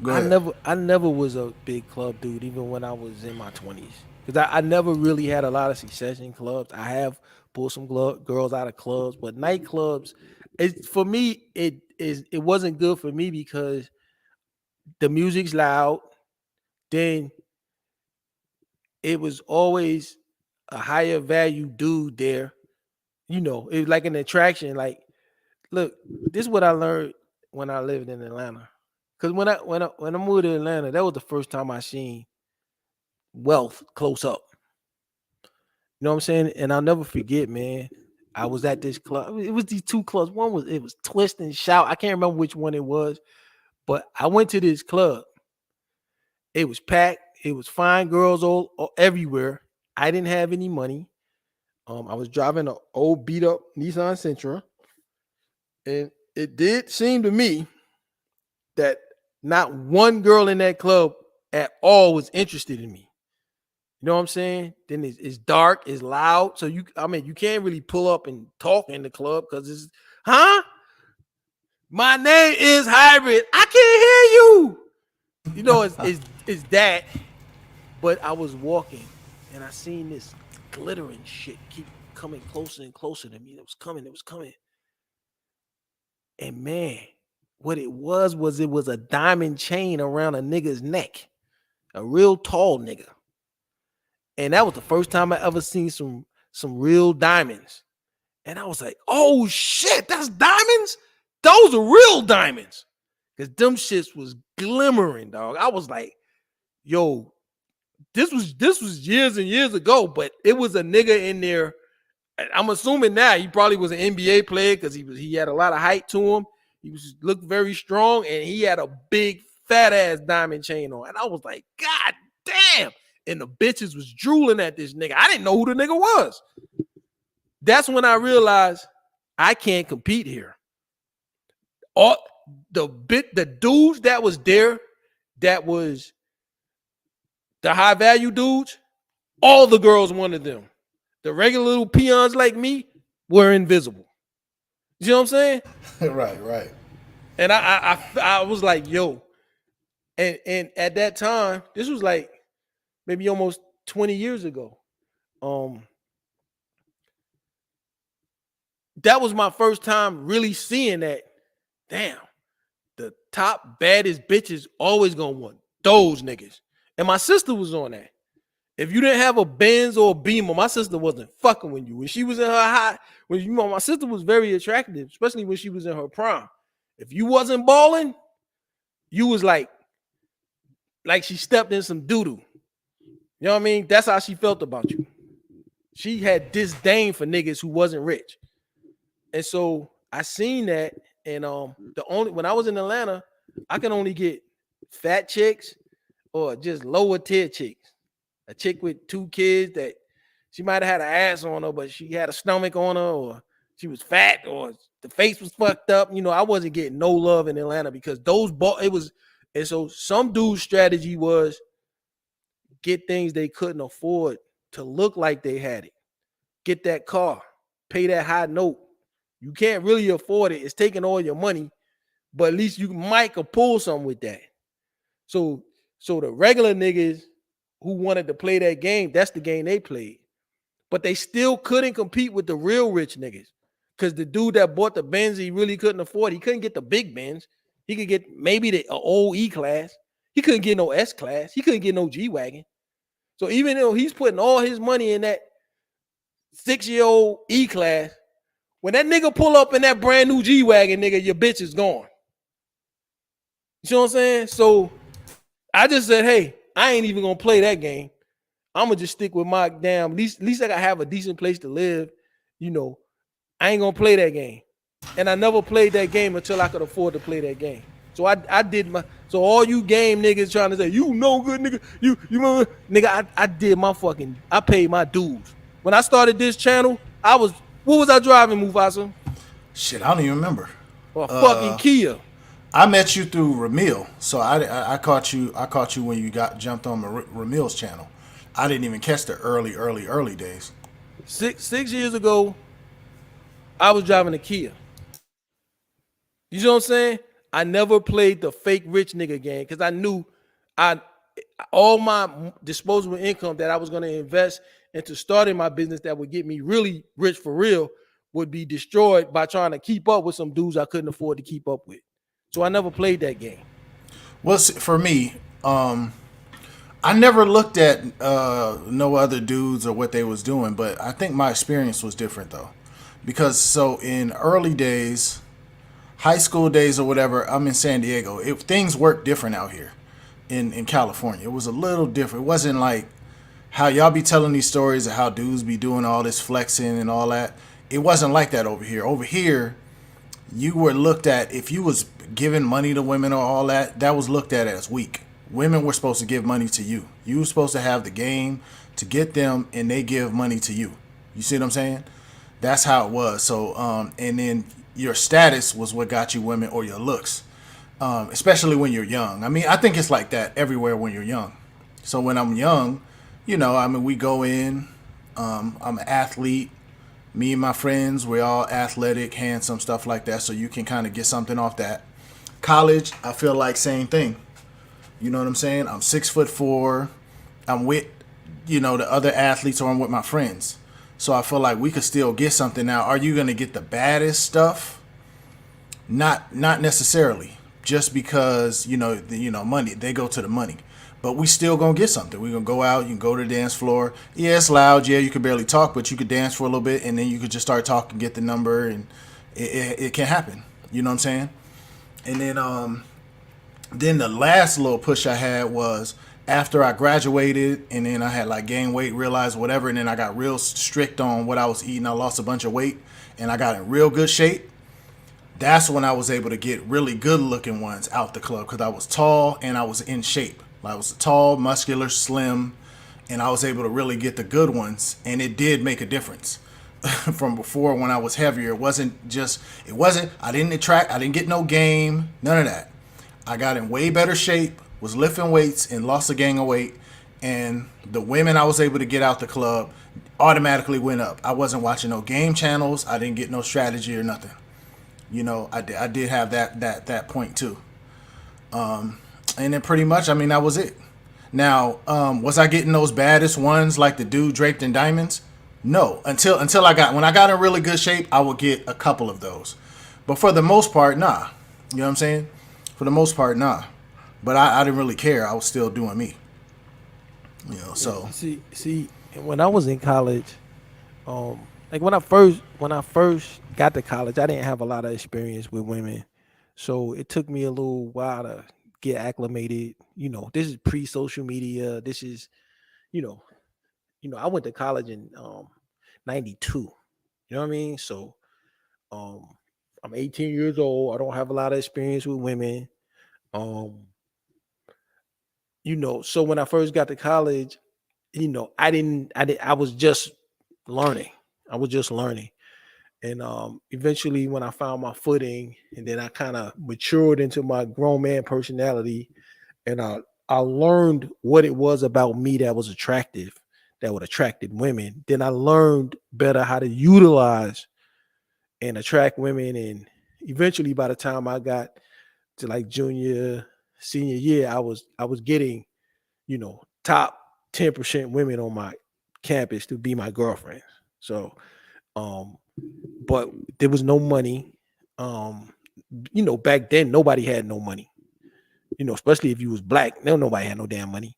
L: go ahead.
A: I never was a big club dude, even when I was in my 20s. Because I never really had a lot of success in clubs. I have pulled some girls out of clubs, but nightclubs, for me, it wasn't good for me because the music's loud. Then it was always a higher value dude there. You know, it was like an attraction. Like, look, this is what I learned when I lived in Atlanta. Because when I moved to Atlanta, that was the first time I seen wealth close up. You know what I'm saying? And I'll never forget, man. I was at this club. It was these 2 clubs. One was Twist and Shout. I can't remember which one it was, but I went to this club. It was packed. It was fine girls all everywhere. I didn't have any money. I was driving an old beat up Nissan Sentra, and it did seem to me that not one girl in that club at all was interested in me. You know what I'm saying? Then it's dark, it's loud. So you can't really pull up and talk in the club because it's, my name is Hybrid. I can't hear you. You know, it's that. But I was walking and I seen this glittering shit keep coming closer and closer to me. It was coming. And man, what it was a diamond chain around a nigga's neck, a real tall nigga. And that was the first time I ever seen some real diamonds. And I was like, oh shit, that's diamonds? Those are real diamonds. Because them shits was glimmering, dog. I was like, yo, this was years and years ago, but it was a nigga in there. I'm assuming now he probably was an NBA player because he had a lot of height to him. He looked very strong, and he had a big fat ass diamond chain on. And I was like, God damn. And the bitches was drooling at this nigga. I didn't know who the nigga was. That's when I realized I can't compete here. All the dudes that was there, that was the high value dudes, all the girls wanted them. The regular little peons like me were invisible. You know what I'm saying?
L: Right.
A: And I was like, yo, and at that time, this was like maybe almost 20 years ago. That was my first time really seeing that. Damn, the top baddest bitches always gonna want those niggas. And my sister was on that. If you didn't have a Benz or a Beamer, my sister wasn't fucking with you. When she was in her high, my sister was very attractive, especially when she was in her prime. If you wasn't balling, you was like she stepped in some doo-doo. You know what I mean? That's how she felt about you. She had disdain for niggas who wasn't rich. And so I seen that. And when I was in Atlanta, I could only get fat chicks or just lower tier chicks. A chick with 2 kids that she might have had an ass on her, but she had a stomach on her, or she was fat, or the face was fucked up. You know, I wasn't getting no love in Atlanta because and so some dude's strategy was get things they couldn't afford to look like they had it. Get that car, pay that high note. You can't really afford it. It's taking all your money, but at least you might could pull something with that. So the regular niggas who wanted to play that game, that's the game they played. But they still couldn't compete with the real rich niggas. Because the dude that bought the Benz, he really couldn't afford. He couldn't get the big Benz. He could get maybe the old E-Class. He couldn't get no S-Class. He couldn't get no G-Wagon. So even though he's putting all his money in that 6-year-old E-Class, when that nigga pull up in that brand new G-Wagon, nigga, your bitch is gone. You see what I'm saying? So I just said, hey, I ain't even gonna play that game. I'm gonna just stick with my damn, at least I gotta have a decent place to live. You know, I ain't gonna play that game. And I never played that game until I could afford to play that game. So I did my, so all you game niggas trying to say, you no good nigga, you nigga, I did my fucking, I paid my dues. When I started this channel, what was I driving, Mufasa?
L: Shit, I don't even remember.
A: A fucking Kia.
L: I met you through Ramil, so I caught you when you jumped on Ramil's channel. I didn't even catch the early days.
A: 6 years ago, I was driving a Kia. You know what I'm saying? I never played the fake rich nigga game because I knew all my disposable income that I was going to invest into starting my business that would get me really rich for real would be destroyed by trying to keep up with some dudes I couldn't afford to keep up with. So I never played that game.
L: Well, for me, I never looked at no other dudes or what they was doing, but I think my experience was different though. Because so in early days, high school days or whatever, I'm in San Diego. Things worked different out here in California. It was a little different. It wasn't like how y'all be telling these stories of how dudes be doing all this flexing and all that. It wasn't like that over here. Over here, you were looked at, if you was giving money to women or all that, that was looked at as weak. Women were supposed to give money to you. You were supposed to have the game to get them, and they give money to you. You see what I'm saying? That's how it was. So, and then your status was what got you women, or your looks, especially when you're young. I mean, I think it's like that everywhere when you're young. So when I'm young, you know, I mean, we go in, I'm an athlete. Me and my friends, we're all athletic, handsome, stuff like that. So you can kind of get something off that. College, I feel like same thing. You know what I'm saying? I'm 6'4". I'm with, you know, the other athletes, or I'm with my friends. So I feel like we could still get something. Now, are you going to get the baddest stuff? Not necessarily. Just because, you know, money, they go to the money. But we still going to get something. We're going to go out, you can go to the dance floor. Yeah, it's loud. Yeah, you can barely talk, but you could dance for a little bit, and then you could just start talking, get the number, and it can happen. You know what I'm saying? And then the last little push I had was after I graduated, and then I had like gained weight, realized whatever, and then I got real strict on what I was eating. I lost a bunch of weight, and I got in real good shape. That's when I was able to get really good looking ones out the club, because I was tall and I was in shape. I was tall, muscular, slim, and I was able to really get the good ones, and it did make a difference. From before, when I was heavier, I didn't get no game, none of that. I got in way better shape, was lifting weights, and lost a gang of weight, and the women I was able to get out the club automatically went up. I wasn't watching no game channels. I didn't get no strategy or nothing. You know, I did have that point too. And then pretty much, I mean, that was it. Now, was I getting those baddest ones like the dude draped in diamonds? No, until when I got in really good shape, I would get a couple of those. But for the most part, nah. You know what I'm saying? For the most part, nah. But I didn't really care. I was still doing me. You know, so
A: see, when I was in college, like when I first got to college, I didn't have a lot of experience with women, so it took me a little while to get acclimated. You know, this is pre-social media. This is, you know, I went to college in 92. You know what I mean? So I'm 18 years old. I don't have a lot of experience with women. You know, so when I first got to college, you know, I was just learning. And eventually when I found my footing, and then I kind of matured into my grown man personality, and I learned what it was about me that was attractive, that would attract women. Then I learned better how to utilize and attract women. And eventually by the time I got to like junior, senior year, I was getting, top 10% women on my campus to be my girlfriend. So, but there was no money. Back then nobody had no money. Especially if you was black, nobody had no damn money.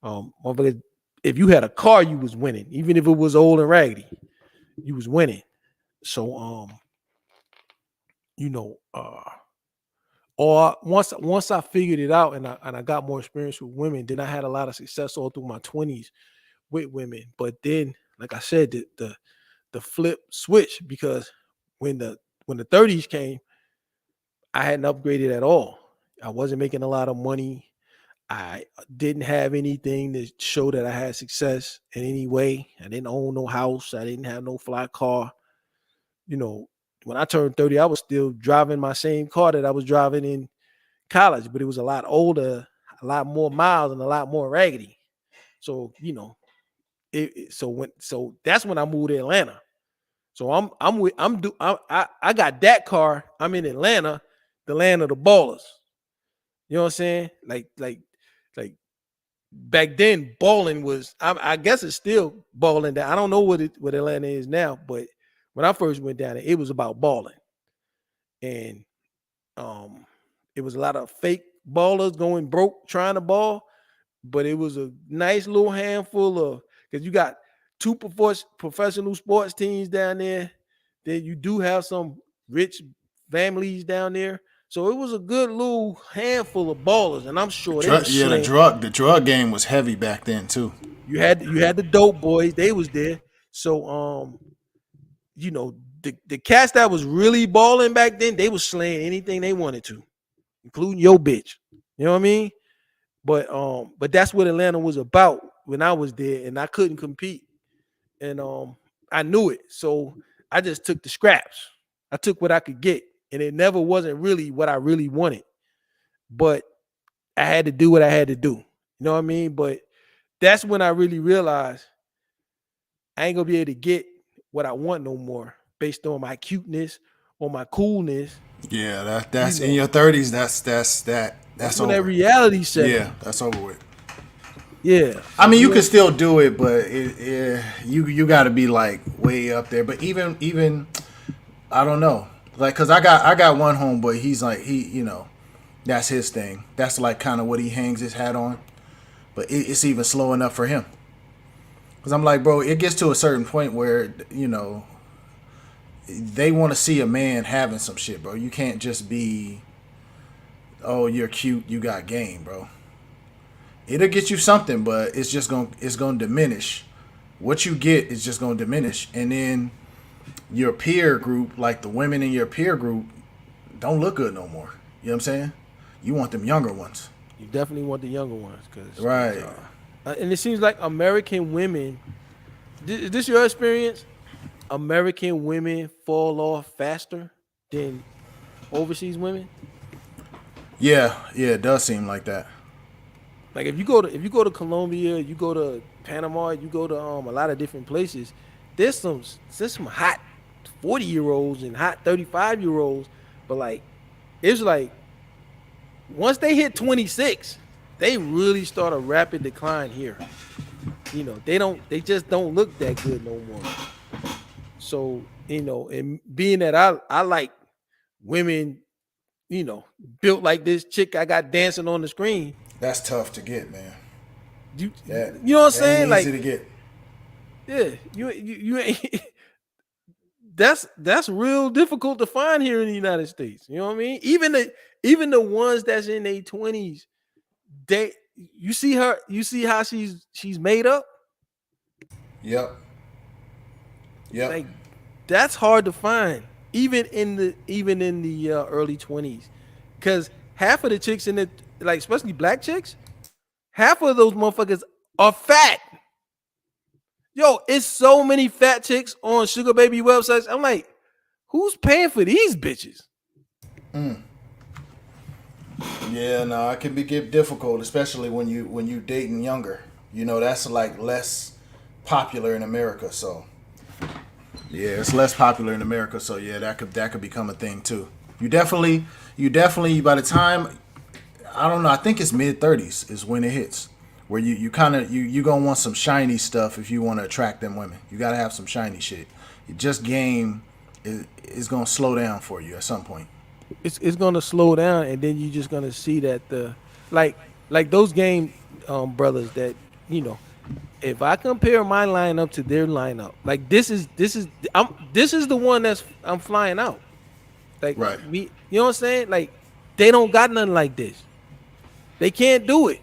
A: Motherfuckers, if you had a car, you was winning. Even if it was old and raggedy, you was winning. So, or once I figured it out and I got more experience with women, then I had a lot of success all through my 20s with women. But then, like I said, the flip switch, because when the 30s came, I hadn't upgraded at all. I wasn't making a lot of money. I didn't have anything to show that I had success in any way. I didn't own no house. I didn't have no fly car. When I turned 30, I was still driving my same car that I was driving in college, but it was a lot older, a lot more miles, and a lot more raggedy. So, so that's when I moved to Atlanta. So I got that car. I'm in Atlanta, the land of the ballers. You know what I'm saying? Like back then, balling was, I guess it's still balling down. I don't know what Atlanta is now, but when I first went down there, it was about balling. And it was a lot of fake ballers going broke trying to ball, but it was a nice little handful of, because you got 2 professional sports teams down there. Then you do have some rich families down there. So it was a good little handful of ballers, and I'm sure
L: the drug game was heavy back then too.
A: You had the dope boys, they was there. So the cats that was really balling back then, they was slaying anything they wanted to, including your bitch. You know what I mean? But that's what Atlanta was about when I was there, and I couldn't compete. And I knew it. So I just took the scraps. I took what I could get. And it never wasn't really what I really wanted. But I had to do what I had to do. You know what I mean? But that's when I really realized I ain't gonna be able to get what I want no more based on my cuteness or my coolness.
L: Yeah, that's in your 30s. That's
A: when
L: over.
A: That reality set.
L: Yeah, that's over with.
A: Yeah,
L: I mean, you can still do it, but you got to be like way up there. But even I don't know, like, cause I got one homeboy. He's like that's his thing. That's like kind of what he hangs his hat on. But it's even slow enough for him. Cause I'm like, bro, it gets to a certain point where they want to see a man having some shit, bro. You can't just be, oh, you're cute, you got game, bro. It'll get you something, but it's gonna diminish. What you get is just gonna diminish, and then your peer group, like the women in your peer group, don't look good no more. You know what I'm saying? You want them younger ones.
A: You definitely want the younger ones, cause
L: right.
A: And it seems like American women. Is this your experience? American women fall off faster than overseas women.
L: Yeah, it does seem like that.
A: Like if you go to Colombia, you go to Panama, you go to a lot of different places. There's some hot 40-year-olds and hot 35-year-olds, but like it's like once they hit 26, they really start a rapid decline here. They just don't look that good no more. So, and being that I like women, built like this chick I got dancing on the screen.
L: That's tough to get, man.
A: You know what I'm saying? Like,
L: easy to get.
A: Yeah, you ain't. That's real difficult to find here in the United States. You know what I mean? Even the ones that's in their 20s, you see how she's made up.
L: Yep.
A: Like that's hard to find, even in the early 20s, because half of the chicks in the, like, especially black chicks, half of those motherfuckers are fat. Yo, it's so many fat chicks on sugar baby websites. I'm like, who's paying for these bitches?
L: Yeah, no, it can get difficult, especially when you dating younger. That's like less popular in America. So yeah, it's less popular in America. So yeah, that could become a thing too. You definitely by the time, I don't know, I think it's mid-30s is when it hits. Where you kind of you gonna want some shiny stuff if you want to attract them women. You gotta have some shiny shit. Just game is gonna slow down for you at some point.
A: It's gonna slow down, and then you're just gonna see that like those game brothers that, you know, if I compare my lineup to their lineup, like this is the one I'm flying out. Like
L: Right.
A: me, you know what I'm saying? Like they don't got nothing like this. They can't do it.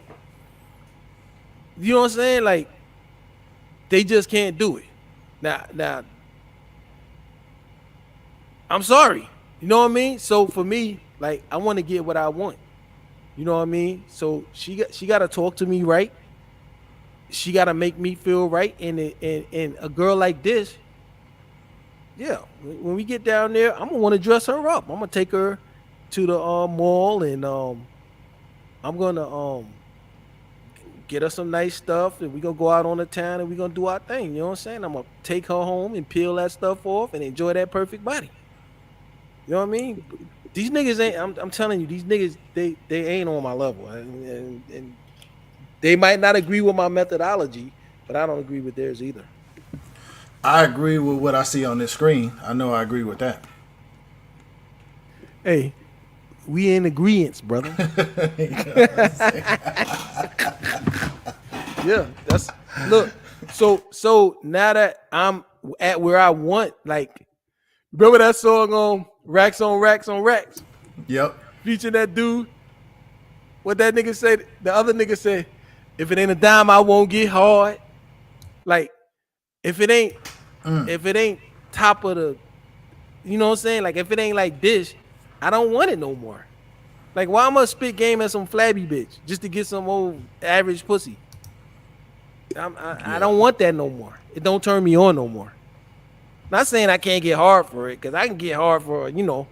A: You know what I'm saying? Like they just can't do it. Now I'm sorry. You know what I mean? So for me, like I want to get what I want. You know what I mean? So she got to talk to me right. She got to make me feel right. And a girl like this, yeah, when we get down there, I'm gonna want to dress her up. I'm gonna take her to the mall, and I'm gonna get her some nice stuff, and we gonna go out on the town, and we gonna do our thing. You know what I'm saying? I'm gonna take her home and peel that stuff off and enjoy that perfect body. You know what I mean? These niggas ain't. I'm telling you, these niggas they ain't on my level, and they might not agree with my methodology, but I don't agree with theirs either.
L: I agree with what I see on this screen. I know I agree with that.
A: Hey, we in agreement, brother. Yeah, that's look. So now that I'm at where I want, like, remember that song on Racks on Racks on Racks?
L: Yep.
A: Featuring that dude. What that nigga said? The other nigga said, "If it ain't a dime, I won't get hard." Like, if it ain't top of the, you know what I'm saying? Like, if it ain't like this, I don't want it no more. Like, why am I spit game at some flabby bitch just to get some old average pussy? I don't want that no more. It don't turn me on no more. Not saying I can't get hard for it, because I can get hard for, you know.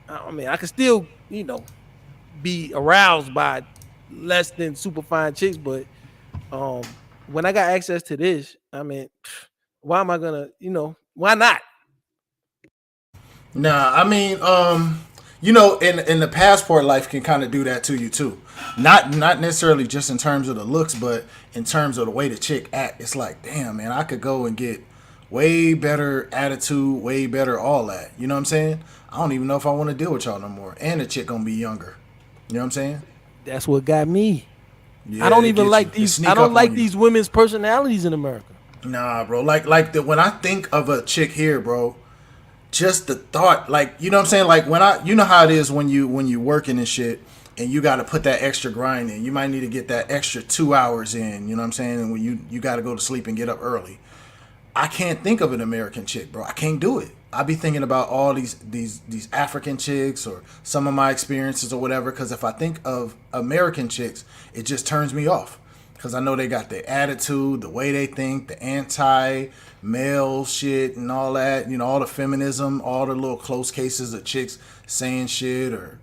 A: I mean, I can still, you know, be aroused by less than super fine chicks, but when I got access to this, I mean, why am I gonna, you know, why not?
L: Nah, I mean, you know, in the passport life can kind of do that to you too. Not necessarily just in terms of the looks, but in terms of the way the chick act. It's like, damn, man, I could go and get way better attitude, way better all that. You know what I'm saying? I don't even know if I want to deal with y'all no more. And the chick gonna be younger. You know what I'm saying?
A: That's what got me.
L: Yeah,
A: I don't
L: it
A: even
L: gets
A: like
L: you. It
A: these.
L: sneak
A: I
L: up
A: don't
L: on
A: like
L: you.
A: these women's personalities in America.
L: Nah, bro. When I think of a chick here, bro, just the thought, like, you know what I'm saying? Like you know how it is when you working and shit, and you got to put that extra grind in. You might need to get that extra 2 hours in. You know what I'm saying? And when you got to go to sleep and get up early. I can't think of an American chick, bro. I can't do it. I be thinking about all these African chicks or some of my experiences or whatever. Because if I think of American chicks, it just turns me off. Because I know they got the attitude, the way they think, the anti-male shit and all that. You know, all the feminism, all the little close cases of chicks saying shit or,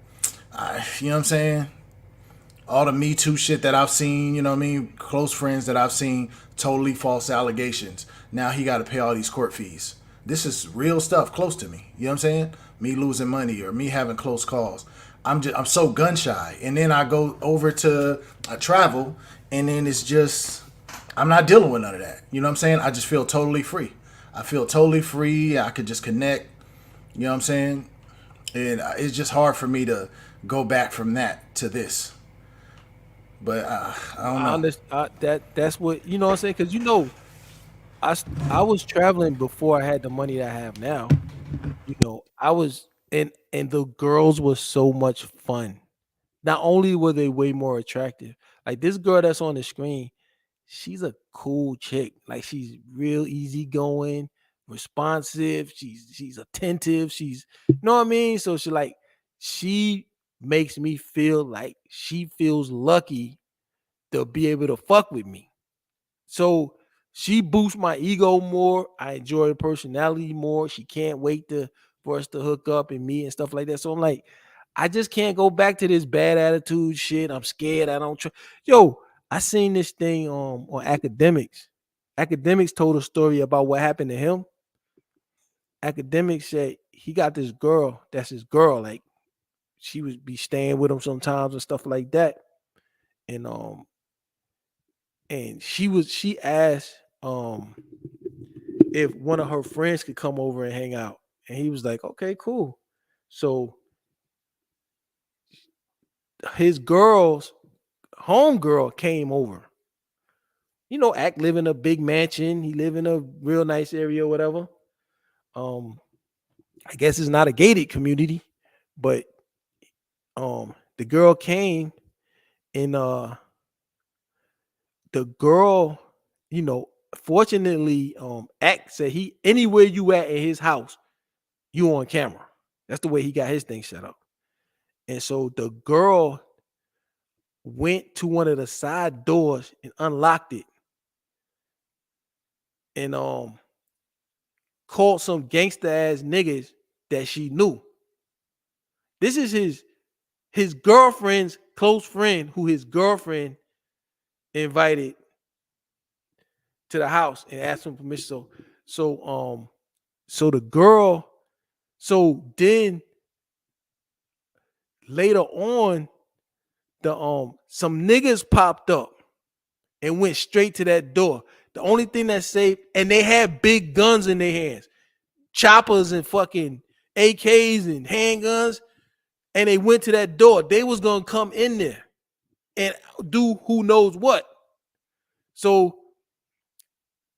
L: you know what I'm saying? All the Me Too shit that I've seen, you know what I mean? Close friends that I've seen, totally false allegations. Now he got to pay all these court fees. This is real stuff close to me. You know what I'm saying? Me losing money or me having close calls. I'm so gun shy. And then I go over to travel, and then it's just, I'm not dealing with none of that. You know what I'm saying? I just feel totally free. I feel totally free. I could just connect. You know what I'm saying? And it's just hard for me to go back from that to this. But I don't know.
A: That's what, you know what I'm saying? Because, you know, I was traveling before I had the money that I have now. You know, I was, and the girls were so much fun. Not only were they way more attractive, like this girl that's on the screen, she's a cool chick. Like, she's real easygoing, responsive. She's attentive. She's, you know what I mean? So she makes me feel like she feels lucky to be able to fuck with me. So she boosts my ego more. I enjoy her personality more. She can't wait for us to hook up and meet and stuff like that. So I'm like, I just can't go back to this bad attitude shit. I'm scared. I don't Yo, I seen this thing on Academics. Academics told a story about what happened to him. Academics said he got this girl. That's his girl. Like she would be staying with him sometimes and stuff like that. And she asked if one of her friends could come over and hang out, and he was like, okay, cool. So his girl's homegirl came over. You know, Act live in a big mansion. He live in a real nice area or whatever. I guess it's not a gated community, but the girl came, and the girl, you know, fortunately, Act said anywhere you at in his house, you on camera. That's the way he got his thing set up. And so the girl went to one of the side doors and unlocked it, and called some gangster ass niggas that she knew. This is his girlfriend's close friend, who his girlfriend invited to the house and asked him permission. So the girl, so then later on, some niggas popped up and went straight to that door. The only thing that saved, and they had big guns in their hands, choppers and fucking AKs and handguns, and they went to that door. They was gonna come in there and do who knows what. So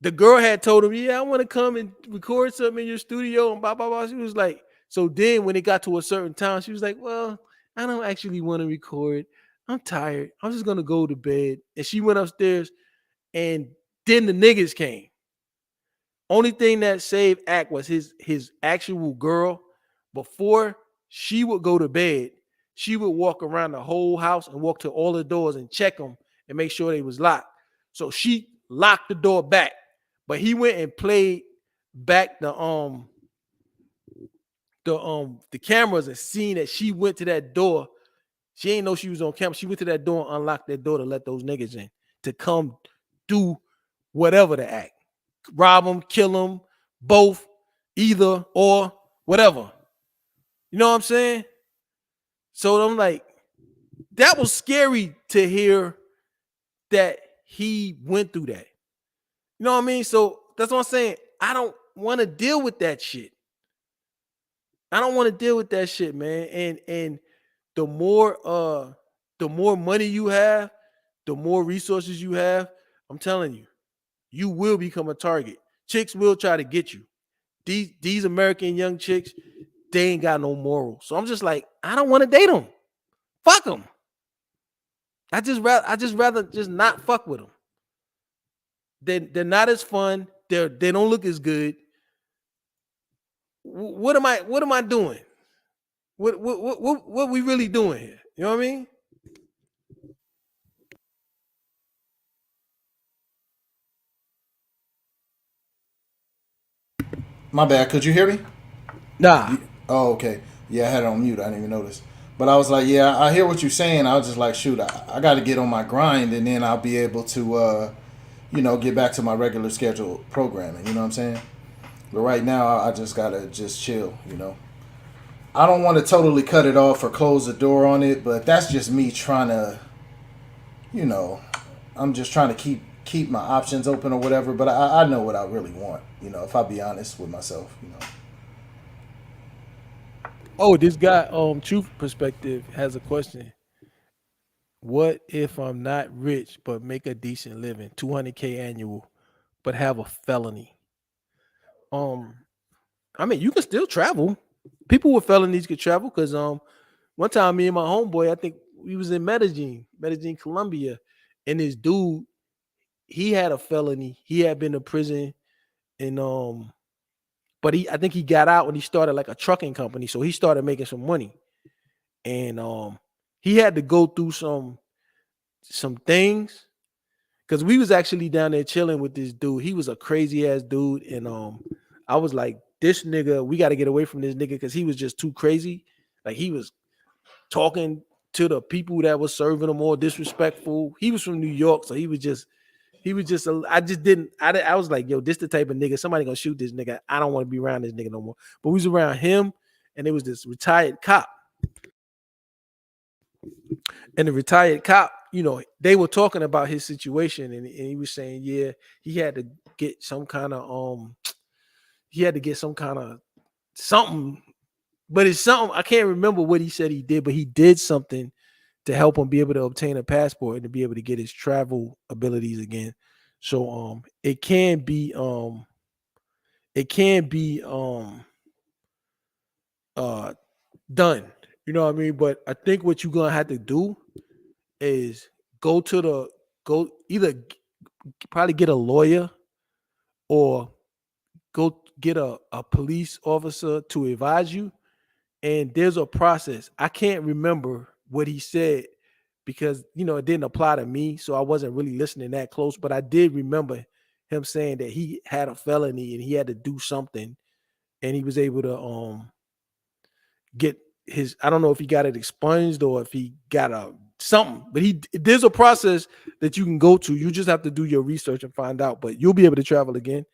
A: the girl had told him, yeah, I want to come and record something in your studio and blah, blah, blah. She was like, so then when it got to a certain time, she was like, well, I don't actually want to record. I'm tired. I'm just going to go to bed. And she went upstairs, and then the niggas came. Only thing that saved Act was his actual girl. Before she would go to bed, she would walk around the whole house and walk to all the doors and check them and make sure they was locked. So she locked the door back, but he went and played back the cameras and seen that she went to that door. She ain't know she was on camera. She went to that door and unlocked that door to let those niggas in to come do whatever to Act. Rob them, kill them, both, either or, whatever. You know what I'm saying? So I'm like, that was scary to hear that he went through that. You know what I mean? So that's what I'm saying. I don't want to deal with that shit. I don't want to deal with that shit, man. And the more money you have, the more resources you have, I'm telling you, you will become a target. Chicks will try to get you. These American young chicks, they ain't got no morals. So I'm just like, I don't want to date them. Fuck them. I just rather just not fuck with them. They're not as fun. They don't look as good. What am I doing? What we really doing here? You know what I mean?
L: My bad. Could you hear me?
A: Nah.
L: Oh, okay. Yeah, I had it on mute. I didn't even notice. But I was like, yeah, I hear what you're saying. I was just like, shoot, I got to get on my grind, and then I'll be able to, get back to my regular scheduled programming. You know what I'm saying? But right now, I just got to just chill, I don't want to totally cut it off or close the door on it, but that's just me trying to, I'm just trying to keep my options open or whatever. But I know what I really want, if I be honest with myself,
A: Oh, this guy, Truth Perspective has a question. What if I'm not rich but make a decent living, 200K annual, but have a felony? I mean, you can still travel. People with felonies could travel because one time me and my homeboy, I think we was in Medellin, Colombia, and this dude, he had a felony. He had been to prison, and but I think he got out when he started like a trucking company. So he started making some money. And he had to go through some things. Cause we was actually down there chilling with this dude. He was a crazy ass dude. And I was like, this nigga, we got to get away from this nigga because he was just too crazy. Like he was talking to the people that was serving him all disrespectful. He was from New York, so he was just He was just I just didn't I was like, yo, this the type of nigga, somebody gonna shoot this nigga. I don't want to be around this nigga no more. But we was around him, and there was this retired cop. And the retired cop, you know, they were talking about his situation, and he was saying, yeah, he had to get some kind of something, but it's something I can't remember what he said he did, but he did something to help him be able to obtain a passport and to be able to get his travel abilities again. So it can be done. You know what I mean? But I think what you're gonna have to do is probably get a lawyer or go get a police officer to advise you. And there's a process. I can't remember what he said because, you know, it didn't apply to me. So I wasn't really listening that close, but I did remember him saying that he had a felony and he had to do something, and he was able to get his, I don't know if he got it expunged or if he got something, but there's a process that you can go to. You just have to do your research and find out, but you'll be able to travel again.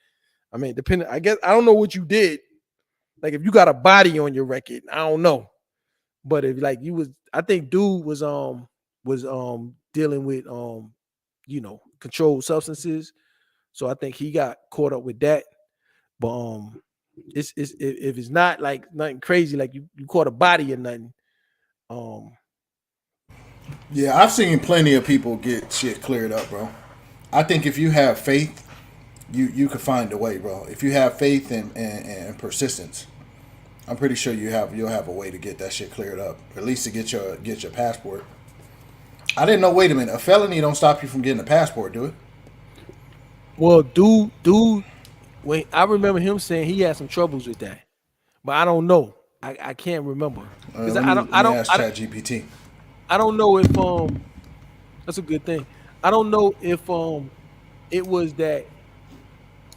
A: I mean, I guess, I don't know what you did. Like if you got a body on your record, I don't know. But if like I think dude was dealing with you know, controlled substances. So I think he got caught up with that. But it's if it's not like nothing crazy, like you caught a body or nothing.
L: Yeah, I've seen plenty of people get shit cleared up, bro. I think if you have faith, you can find a way, bro. If you have faith and persistence, I'm pretty sure you'll have a way to get that shit cleared up, or at least to get your passport. I didn't know. Wait a minute, a felony don't stop you from getting a passport, do it?
A: Well, dude, when I remember him saying he had some troubles with that, but I don't know. I can't remember.
L: Let me ask ChatGPT.
A: I don't know if that's a good thing. I don't know if it was that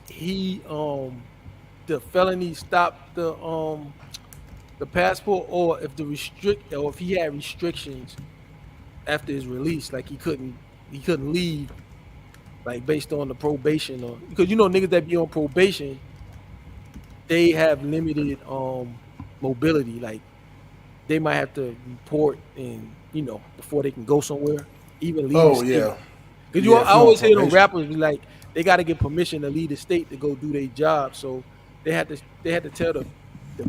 A: he the felony stopped the passport, or if if he had restrictions after his release, like he couldn't leave, like based on the probation, or because you know niggas that be on probation, they have limited mobility. Like they might have to report and you know before they can go somewhere, even leave the state. Yeah. Because I always hear them rappers be like they got to get permission to leave the state to go do their job. So they had to tell the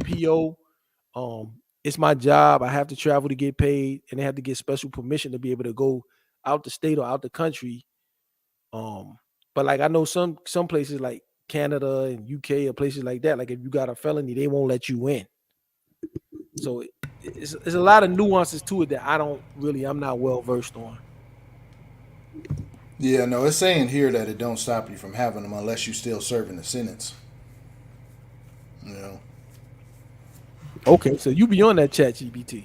A: PO, it's my job. I have to travel to get paid, and they have to get special permission to be able to go out the state or out the country. But like I know some places like Canada and UK or places like that, like if you got a felony, they won't let you in. So it's a lot of nuances to it that I'm not well versed on.
L: Yeah, no, it's saying here that it don't stop you from having them unless you still serving the sentence. You know.
A: Okay, so you be on that ChatGPT?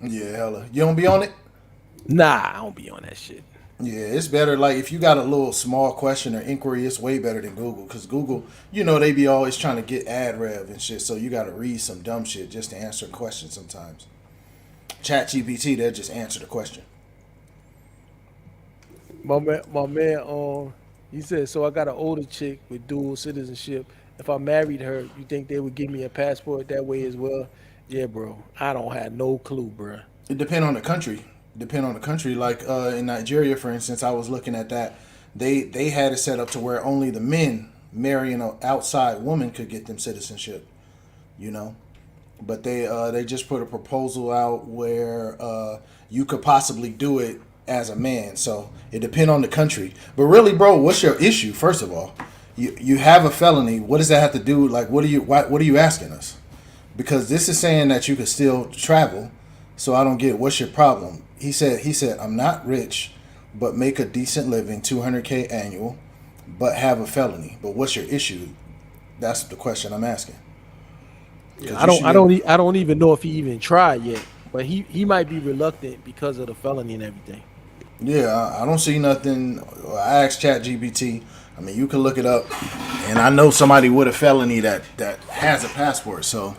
L: Yeah, hella. You don't be on it?
A: Nah, I don't be on that shit.
L: Yeah, it's better. Like if you got a little small question or inquiry, it's way better than Google. Because Google, you know, they be always trying to get ad rev and shit. So you got to read some dumb shit just to answer a question sometimes. ChatGPT, they'll just answer the question.
A: My man, he said, so I got an older chick with dual citizenship. If I married her, you think they would give me a passport that way as well? Yeah, bro. I don't have no clue, bro.
L: It depends on the country. Like in Nigeria, for instance, I was looking at that. They had it set up to where only the men marrying an outside woman could get them citizenship. You know, but they just put a proposal out where you could possibly do it as a man. So it depends on the country. But really, bro, what's your issue? First of all, you have a felony. What does that have to do? Like, what are you asking us? Because this is saying that you could still travel. So I don't get what's your problem. He said I'm not rich, but make a decent living, $200K annual, but have a felony. But what's your issue? That's the question I'm asking.
A: I don't even know if he even tried yet, but he might be reluctant because of the felony and everything.
L: Yeah, I don't see nothing. I asked ChatGPT. I mean, you can look it up, and I know somebody with a felony that has a passport. So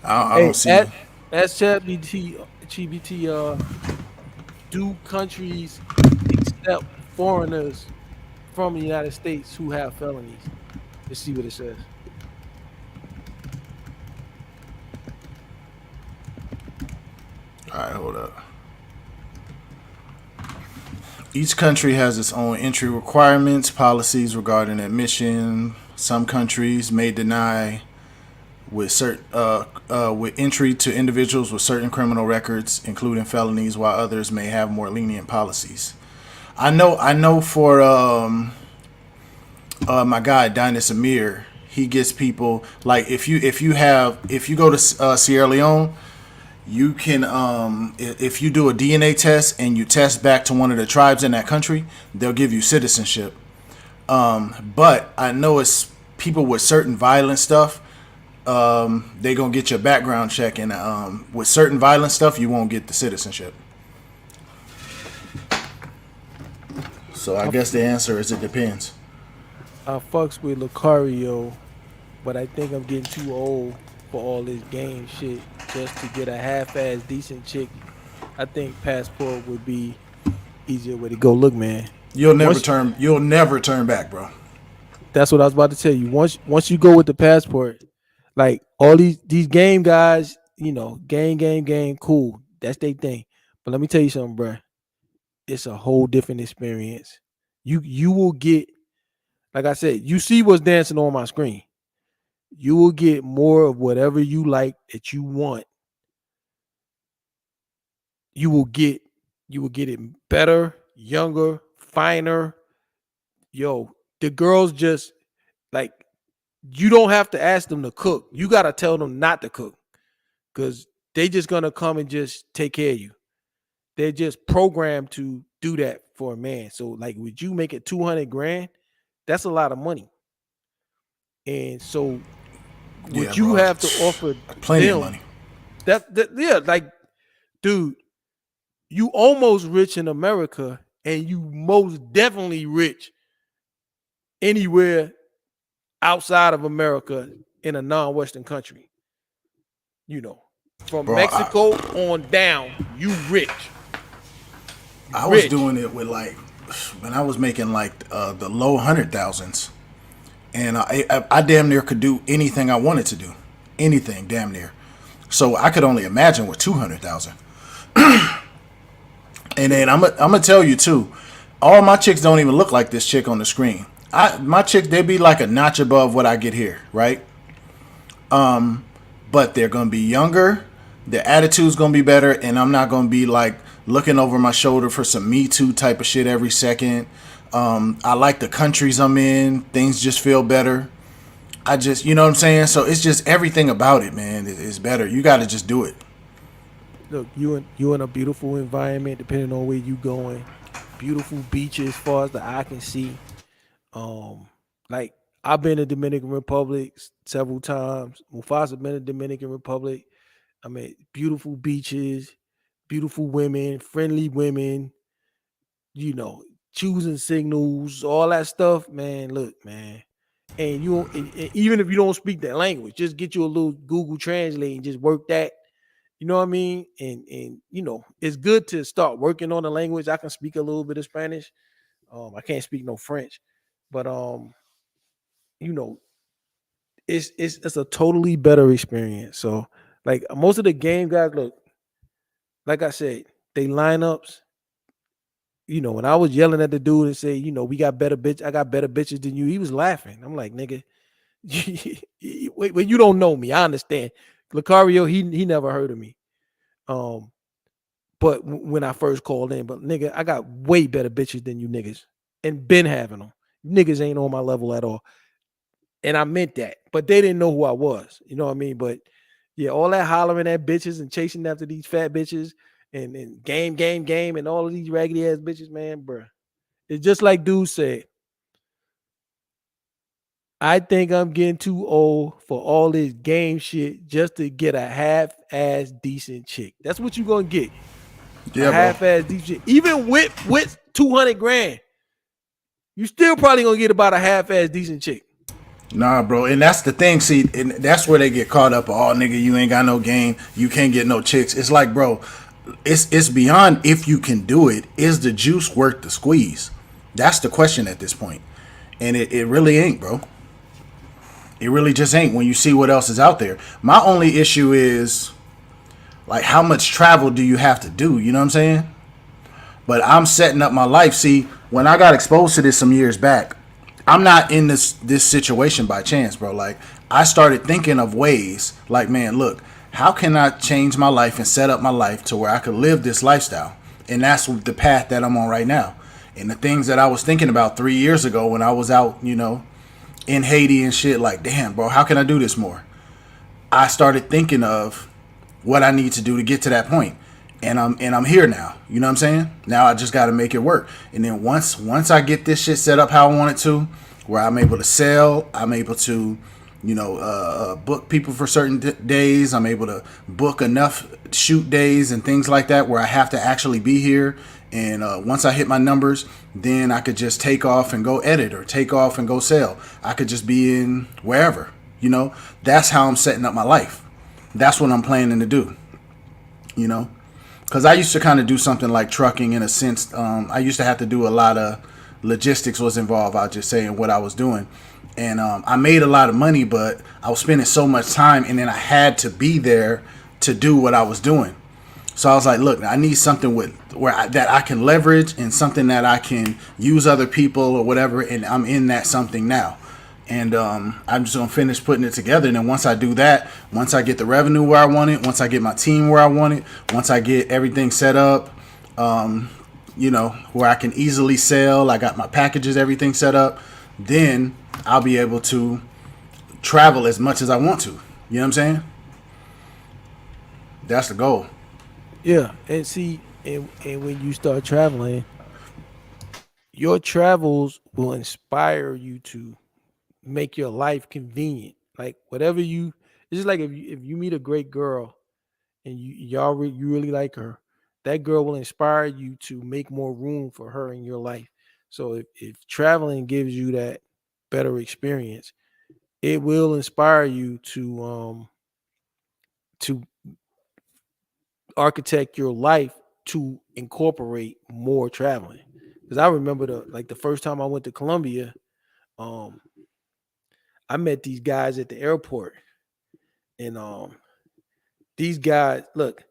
L: I don't see.
A: Ask ChatGPT. Do countries accept foreigners from the United States who have felonies. Let's see what it says.
L: All right, hold up. Each country has its own entry requirements, policies regarding admission. Some countries may deny with entry to individuals with certain criminal records, including felonies, while others may have more lenient policies. I know for my guy Dynas Amir, he gets people like if you go to Sierra Leone, you can if you do a DNA test and you test back to one of the tribes in that country, they'll give you citizenship. But I know it's people with certain violent stuff. They gonna get your background check, and with certain violent stuff, you won't get the citizenship. So I guess the answer is it depends.
A: I fucks with Lucario, but I think I'm getting too old for all this game shit just to get a half-ass decent chick. I think passport would be easier way to go. Look, man,
L: You'll never turn back, bro.
A: that's what I was about to tell you. Once you go with the passport, like all these game guys, you know, game, cool. That's their thing. But let me tell you something, bro. It's a whole different experience. You will get, like I said, you see what's dancing on my screen. You will get more of whatever you like that you want. You will get it better, younger, finer. Yo, the girls just like, you don't have to ask them to cook. You got to tell them not to cook, because they just going to come and just take care of you. They're just programmed to do that for a man. So like, would you make it 200 grand? That's a lot of money. And so would you have to offer
L: plenty
A: them,
L: of money?
A: Yeah, like, dude, you almost rich in America, and you most definitely rich anywhere outside of America in a non-Western country. You know, from Mexico on down, you rich.
L: I was doing it with like when I was making like the low 100,000s, and I damn near could do anything I wanted to do, anything damn near. So I could only imagine with 200,000. And then I'm gonna tell you too, all my chicks don't even look like this chick on the screen. My chicks, they be like a notch above what I get here, right? But they're gonna be younger, their attitude's gonna be better, and I'm not gonna be like looking over my shoulder for some Me Too type of shit every second. I like the countries I'm in. Things just feel better. I just, you know what I'm saying? So it's just everything about it, man, is better. You got to just do it.
A: Look, you in a beautiful environment, depending on where you going. Beautiful beaches as far as the eye can see. Like, I've been to Dominican Republic several times. Mufasa been to Dominican Republic. I mean, beautiful beaches, beautiful women, friendly women, you know, choosing signals, all that stuff, man. Look, man. And even if you don't speak that language, just get you a little Google Translate and just work that. You know what I mean? And you know, it's good to start working on the language. I can speak a little bit of Spanish. I can't speak no French, but you know, it's a totally better experience. So like most of the game guys, look, like I said, they lineups. You know, when I was yelling at the dude and say, you know, I got better bitches than you, he was laughing. I'm like, nigga, wait, you don't know me. I understand. Lucario, he never heard of me. But when I first called in, but nigga, I got way better bitches than you niggas, and been having them. Niggas ain't on my level at all. And I meant that, but they didn't know who I was. You know what I mean? But yeah, all that hollering at bitches and chasing after these fat bitches and game, and all of these raggedy ass bitches, man, bruh. It's just like dude said. I think I'm getting too old for all this game shit just to get a half-ass decent chick. That's what you're gonna get.
L: Yeah,
A: a half-ass decent chick. Even with 200 grand, you still probably gonna get about a half-ass decent chick.
L: Nah, bro, and that's the thing. See, and that's where they get caught up. Oh, nigga, you ain't got no game. You can't get no chicks. It's like, bro, it's beyond if you can do it. Is the juice worth the squeeze? That's the question at this point. And it really ain't, bro. It really just ain't when you see what else is out there. My only issue is, like, how much travel do you have to do? You know what I'm saying? But I'm setting up my life. See, when I got exposed to this some years back, I'm not in this situation by chance, bro. Like, I started thinking of ways, like, man, look, how can I change my life and set up my life to where I could live this lifestyle? And that's the path that I'm on right now. And the things that I was thinking about 3 years ago when I was out, you know, in Haiti and shit, like, damn, bro, how can I do this more? I started thinking of what I need to do to get to that point. And I'm here now. You know what I'm saying? Now I just got to make it work. And then once I get this shit set up how I want it to, where I'm able to sell, I'm able to, you know, book people for certain days. I'm able to book enough shoot days and things like that where I have to actually be here. And once I hit my numbers, then I could just take off and go edit or take off and go sell. I could just be in wherever, you know. That's how I'm setting up my life. That's what I'm planning to do, you know. Because I used to kind of do something like trucking in a sense. I used to have to do a lot of logistics was involved. I'll just say what I was doing. And I made a lot of money, but I was spending so much time, and then I had to be there to do what I was doing. So I was like, look, I need something that I can leverage and something that I can use other people or whatever. And I'm in that something now. And I'm just going to finish putting it together. And then once I do that, once I get the revenue where I want it, once I get my team where I want it, once I get everything set up, you know, where I can easily sell, I got my packages, everything set up, then I'll be able to travel as much as I want to. You know what I'm saying? That's the goal.
A: Yeah, and see, and when you start traveling, your travels will inspire you to make your life convenient. Like whatever you, it's just like if you meet a great girl and you really like her, that girl will inspire you to make more room for her in your life. So if traveling gives you that better experience, it will inspire you to architect your life to incorporate more traveling. Because I remember the first time I went to Colombia, I met these guys at the airport, and these guys, look,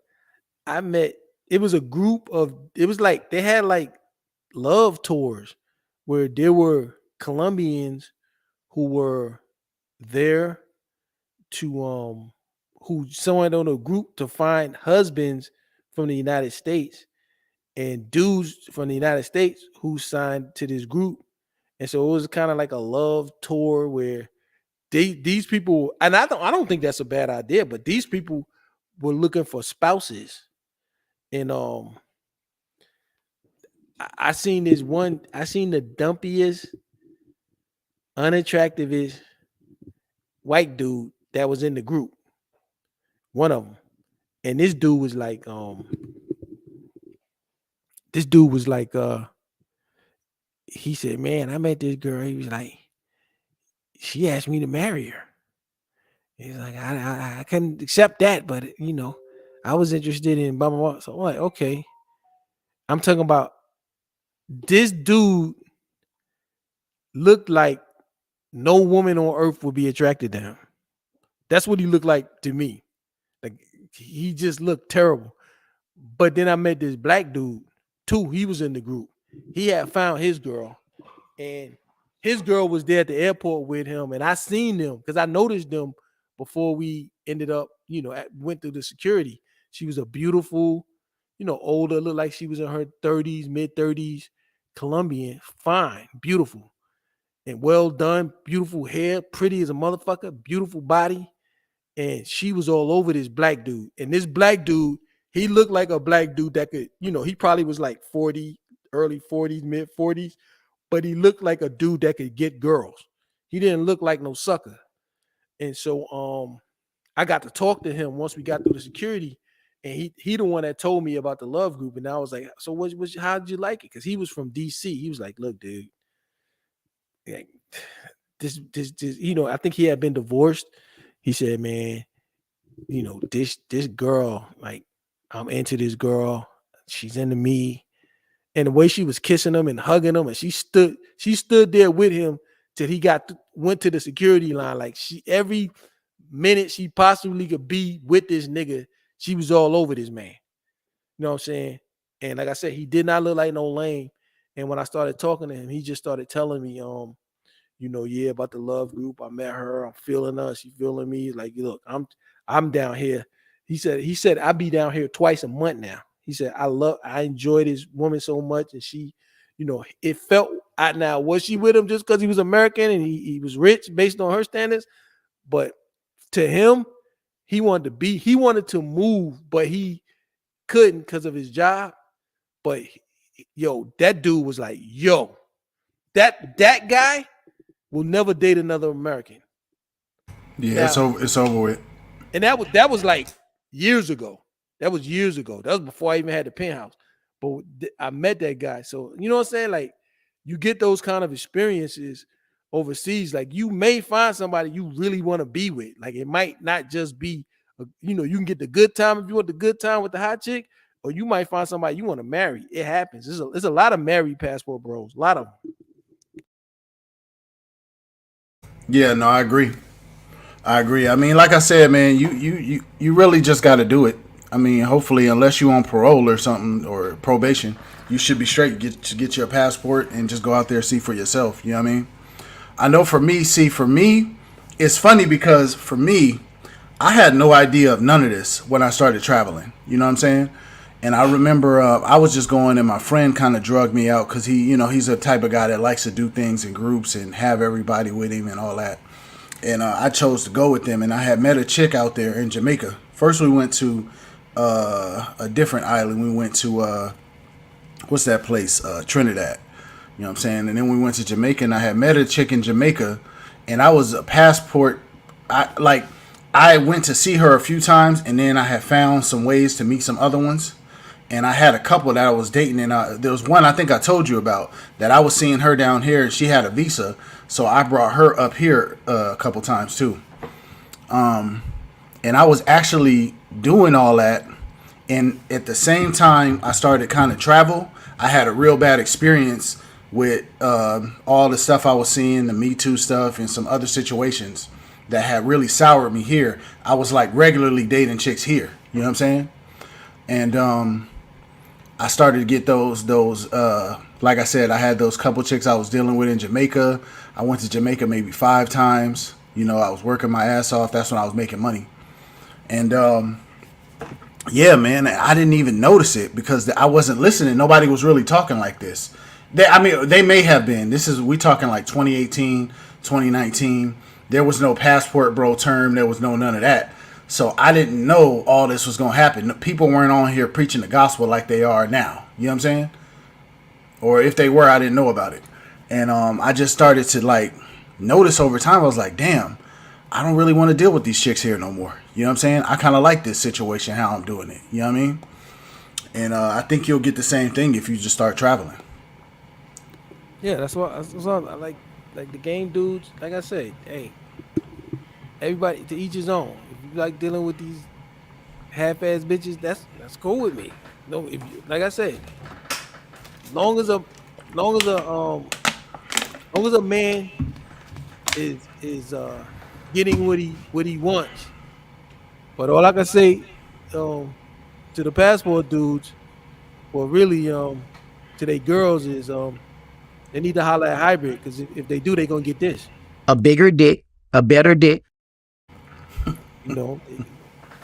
A: it was a group of, it was like they had like love tours where there were Colombians who were there to who joined on a group to find husbands from the United States and dudes from the United States who signed to this group. And so it was kind of like a love tour where these people, and I don't think that's a bad idea, but these people were looking for spouses. And I seen the dumpiest, unattractivest white dude that was in the group. One of them. And this dude was like he said, man, I met this girl. He was like, she asked me to marry her. He's like, I couldn't accept that, but you know, I was interested in blah blah blah. So I'm like, okay. I'm talking about this dude looked like no woman on earth would be attracted to him. That's what he looked like to me. Like he just looked terrible. But then I met this black dude too. He was in the group. He had found his girl, and his girl was there at the airport with him. And I seen them because I noticed them before we ended up, you know, went through the security. She was a beautiful, you know, older, looked like she was in her 30s, mid 30s, Colombian, fine, beautiful, and well done, beautiful hair, pretty as a motherfucker, beautiful body. And she was all over this black dude. And this black dude, he looked like a black dude that could, you know, he probably was like 40, early 40s, mid 40s, but he looked like a dude that could get girls. He didn't look like no sucker. And so I got to talk to him once we got through the security, and he the one that told me about the love group. And I was like, so how did you like it? Because he was from DC. He was like, look, dude, like, this, you know, I think he had been divorced. He said, man, you know, this girl, like, I'm into this girl. She's into me. and the way she was kissing him and hugging him, and she stood there with him till he went to the security line. Like every minute she possibly could be with this nigga, she was all over this man. You know what I'm saying? And like I said, he did not look like no lame. And when I started talking to him, he just started telling me, yeah, about the love group. I met her. I'm feeling her. She feeling me. Like, look, I'm down here. He said, I be down here twice a month now. He said, I enjoy this woman so much. And she, it felt now, was she with him just because he was American and he was rich based on her standards? But to him, he wanted to move, but he couldn't because of his job. But that dude was like, that guy will never date another American.
L: Yeah,
A: now,
L: it's over with.
A: And that was like years ago. That was years ago. That was before I even had the penthouse. But I met that guy. So you know what I'm saying? Like, you get those kind of experiences overseas. Like, you may find somebody you really want to be with. Like, it might not just be, you can get the good time if you want the good time with the hot chick, or you might find somebody you want to marry. It happens. There's a lot of married passport bros. A lot of them.
L: Yeah, no, I agree. I mean, like I said, man, you really just got to do it. I mean, hopefully, unless you on parole or something or probation, you should be straight. Get your passport and just go out there and see for yourself. You know what I mean? I know for me, it's funny because for me, I had no idea of none of this when I started traveling. You know what I'm saying? And I remember I was just going, and my friend kind of drugged me out because he's a type of guy that likes to do things in groups and have everybody with him and all that. And I chose to go with them, and I had met a chick out there in Jamaica. First, we went to a different island. We went to what's that place? Trinidad. You know what I'm saying? And then we went to Jamaica, and I had met a chick in Jamaica, and I was a passport. I went to see her a few times, and then I had found some ways to meet some other ones. And I had a couple that I was dating, and there was one I think I told you about that I was seeing her down here, and she had a visa, so I brought her up here a couple times too. And I was actually doing all that, and at the same time I started kind of travel. I had a real bad experience with all the stuff I was seeing, the Me Too stuff, and some other situations that had really soured me here. I was like regularly dating chicks here. You know what I'm saying? And I started to get those like I said, I had those couple chicks I was dealing with in Jamaica. I went to Jamaica maybe 5 times. I was working my ass off. That's when I was making money. And yeah, man, I didn't even notice it because I wasn't listening. Nobody was really talking like this. They may have been. We talking like 2018, 2019. There was no passport bro term. There was none of that. So I didn't know all this was going to happen. People weren't on here preaching the gospel like they are now. You know what I'm saying? Or if they were, I didn't know about it. And I just started to notice over time. I was like, damn, I don't really want to deal with these chicks here no more. You know what I'm saying? I kind of like this situation, how I'm doing it. You know what I mean? And I think you'll get the same thing if you just start traveling.
A: Yeah, that's what I like the game dudes. Like I say, hey, everybody to each his own. If you like dealing with these half-ass bitches, that's cool with me. No, like I said, long as a man is getting what he wants. But all I can say to the passport dudes, well, really to they girls is they need to holler at Hybrid, because if they do, they're gonna get this.
K: A bigger dick, a better dick.
A: And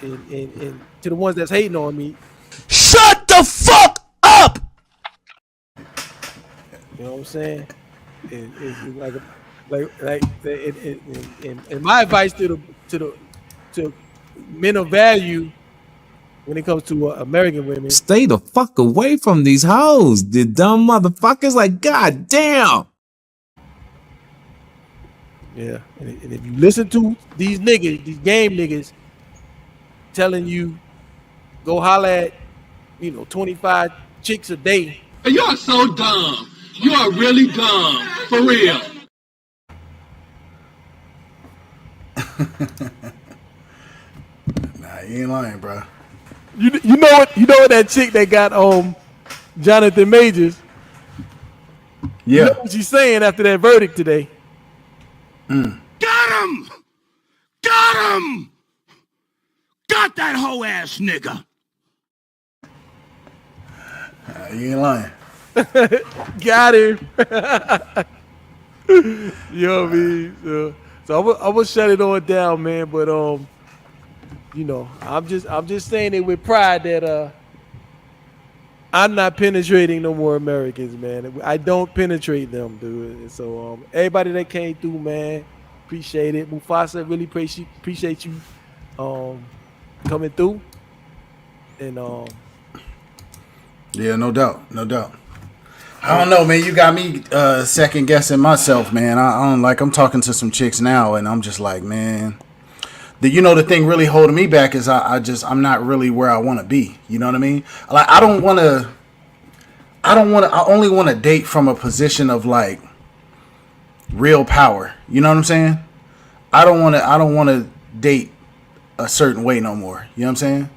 A: to the ones that's hating on me,
F: shut the fuck up.
A: You know what I'm saying? And my advice to men of value when it comes to American women:
C: stay the fuck away from these hoes. The dumb motherfuckers. Like, god damn.
A: Yeah, and if you listen to these niggas, these game niggas, telling you go holler at 25 chicks a day.
B: You are so dumb. You are really dumb, for real.
L: Nah, you ain't lying, bro.
A: You know what that chick that got Jonathan Majors? You know what she's saying after that verdict today.
B: Got him! Got him! Got that hoe ass nigga!
L: You ain't lying.
A: Got him. You know what I mean? So I'm gonna shut it on down, man. But you know, I'm just saying it with pride that I'm not penetrating no more Americans, man. I don't penetrate them, dude. So everybody that came through, man, appreciate it. Mufasa, really appreciate you coming through. And
L: yeah, no doubt. I don't know, man. You got me second guessing myself, man. I'm talking to some chicks now, and I'm just like, man. The thing really holding me back is I'm not really where I want to be. You know what I mean? Like I only want to date from a position of like real power. You know what I'm saying? I don't want to date a certain way no more. You know what I'm saying?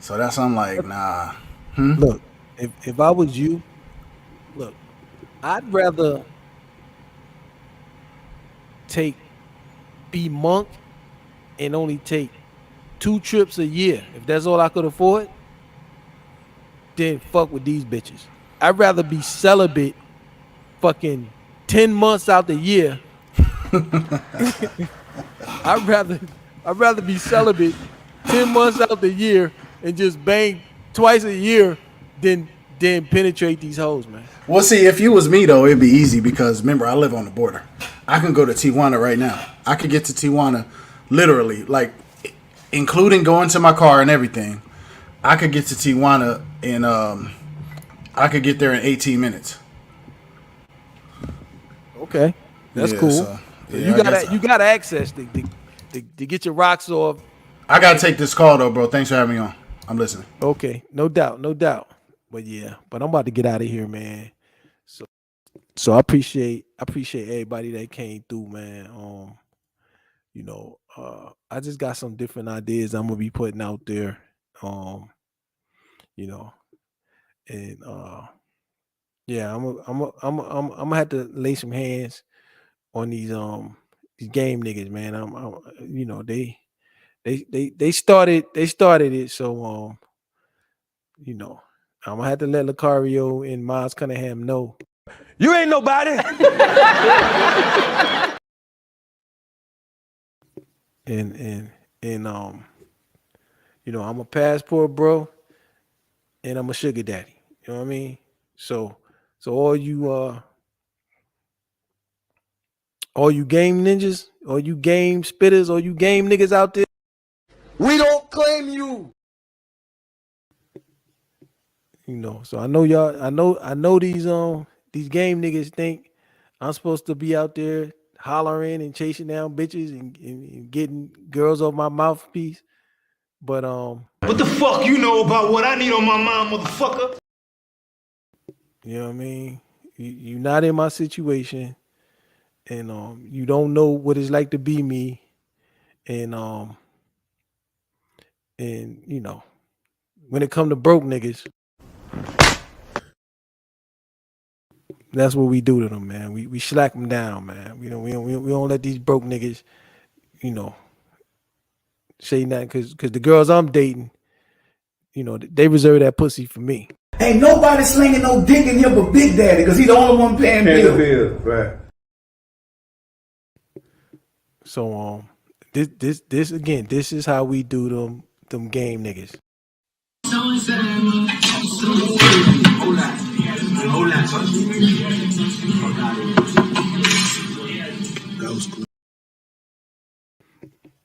L: So that's I'm like, nah.
A: Look, if I was you, look, I'd rather be monk and only take 2 trips a year, if that's all I could afford, then fuck with these bitches. I'd rather be celibate fucking 10 months out the year. I'd rather be celibate 10 months out the year and just bang twice a year than penetrate these hoes, man.
L: Well, see, if you was me though, it'd be easy because remember I live on the border. I can go to Tijuana right now. I could get to Tijuana literally, like including going to my car and everything. I could get to Tijuana in I could get there in 18 minutes.
A: Okay, that's cool. So, yeah, you got access to get your rocks off.
L: I gotta take this call though, bro. Thanks for having me on. I'm listening.
A: Okay, no doubt. But yeah, I'm about to get out of here, man. So I appreciate everybody that came through, man. You know, I just got some different ideas I'm gonna be putting out there. You know, and yeah, I'm gonna have to lay some hands on these game niggas, man. You know, they started it, so you know, I'm gonna have to let Lucario and Miles Cunningham know.
B: You ain't nobody.
A: and you know, I'm a passport bro, and I'm a sugar daddy. You know what I mean? So all you game ninjas, all you game spitters, all you game niggas out there,
B: We don't claim you.
A: you know. So I know y'all. I know these game niggas think I'm supposed to be out there hollering and chasing down bitches and getting girls off my mouthpiece. But
B: What the fuck you know about what I need on my mind, motherfucker?
A: you know what I mean? You're not in my situation, and you don't know what it's like to be me, and you know, when it come to broke niggas, that's what we do to them, man. We slack them down, man. We don't let these broke niggas, you know, say nothing because the girls I'm dating, you know, they reserve that pussy for me.
M: Ain't nobody slinging no dick in here but Big Daddy because he's the only one paying bills.
B: Right.
A: So this again, this is how we do them game niggas.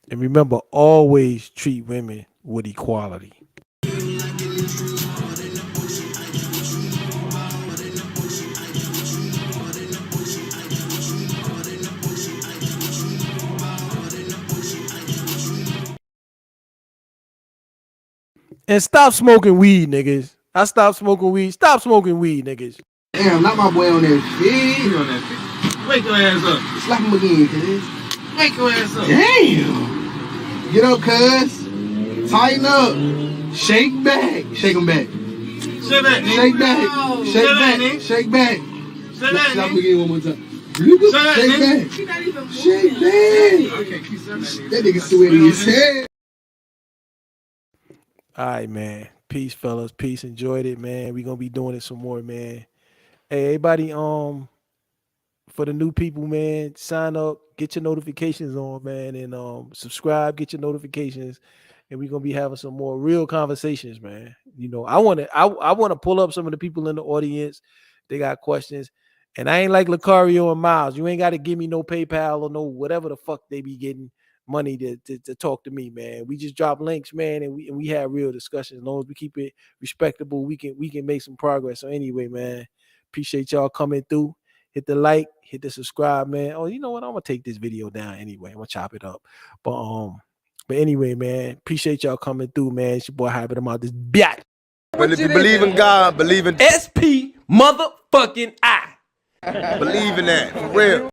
A: And remember, always treat women with equality. And stop smoking weed, niggas. I stopped smoking weed. Stop smoking weed, niggas.
B: Damn, not my boy on that shit. Wake your ass up. Slap him again, cuz. Wake your ass up. Damn. Get up, cuz. Tighten up. Shake back. Shake him back. Shake back, nigga. Shake back. Shake back. Shake back. Slap him again one more time. Shake back. Shake back. That nigga sweaty as hell.
A: All right, man. Peace, fellas. Peace. Enjoyed it, man. We gonna be doing it some more, man. Hey, everybody, for the new people, man, sign up, get your notifications on, man, and subscribe, get your notifications, and we're gonna be having some more real conversations, man. You know, I wanna pull up some of the people in the audience. They got questions. And I ain't like Lucario and Miles. You ain't got to give me no PayPal or no whatever the fuck they be getting money to talk to me, man. We just drop links, man, and we have real discussions. As long as we keep it respectable, we can make some progress. So anyway, man, appreciate y'all coming through. Hit the like, hit the subscribe, man. Oh, you know what? I'm gonna take this video down anyway. I'm gonna chop it up. But anyway, man, appreciate y'all coming through, man. It's your boy Hybrid. I'm out this biatch.
N: But if you believe in God, believe in
F: SP motherfucking I.
N: believe in that for real.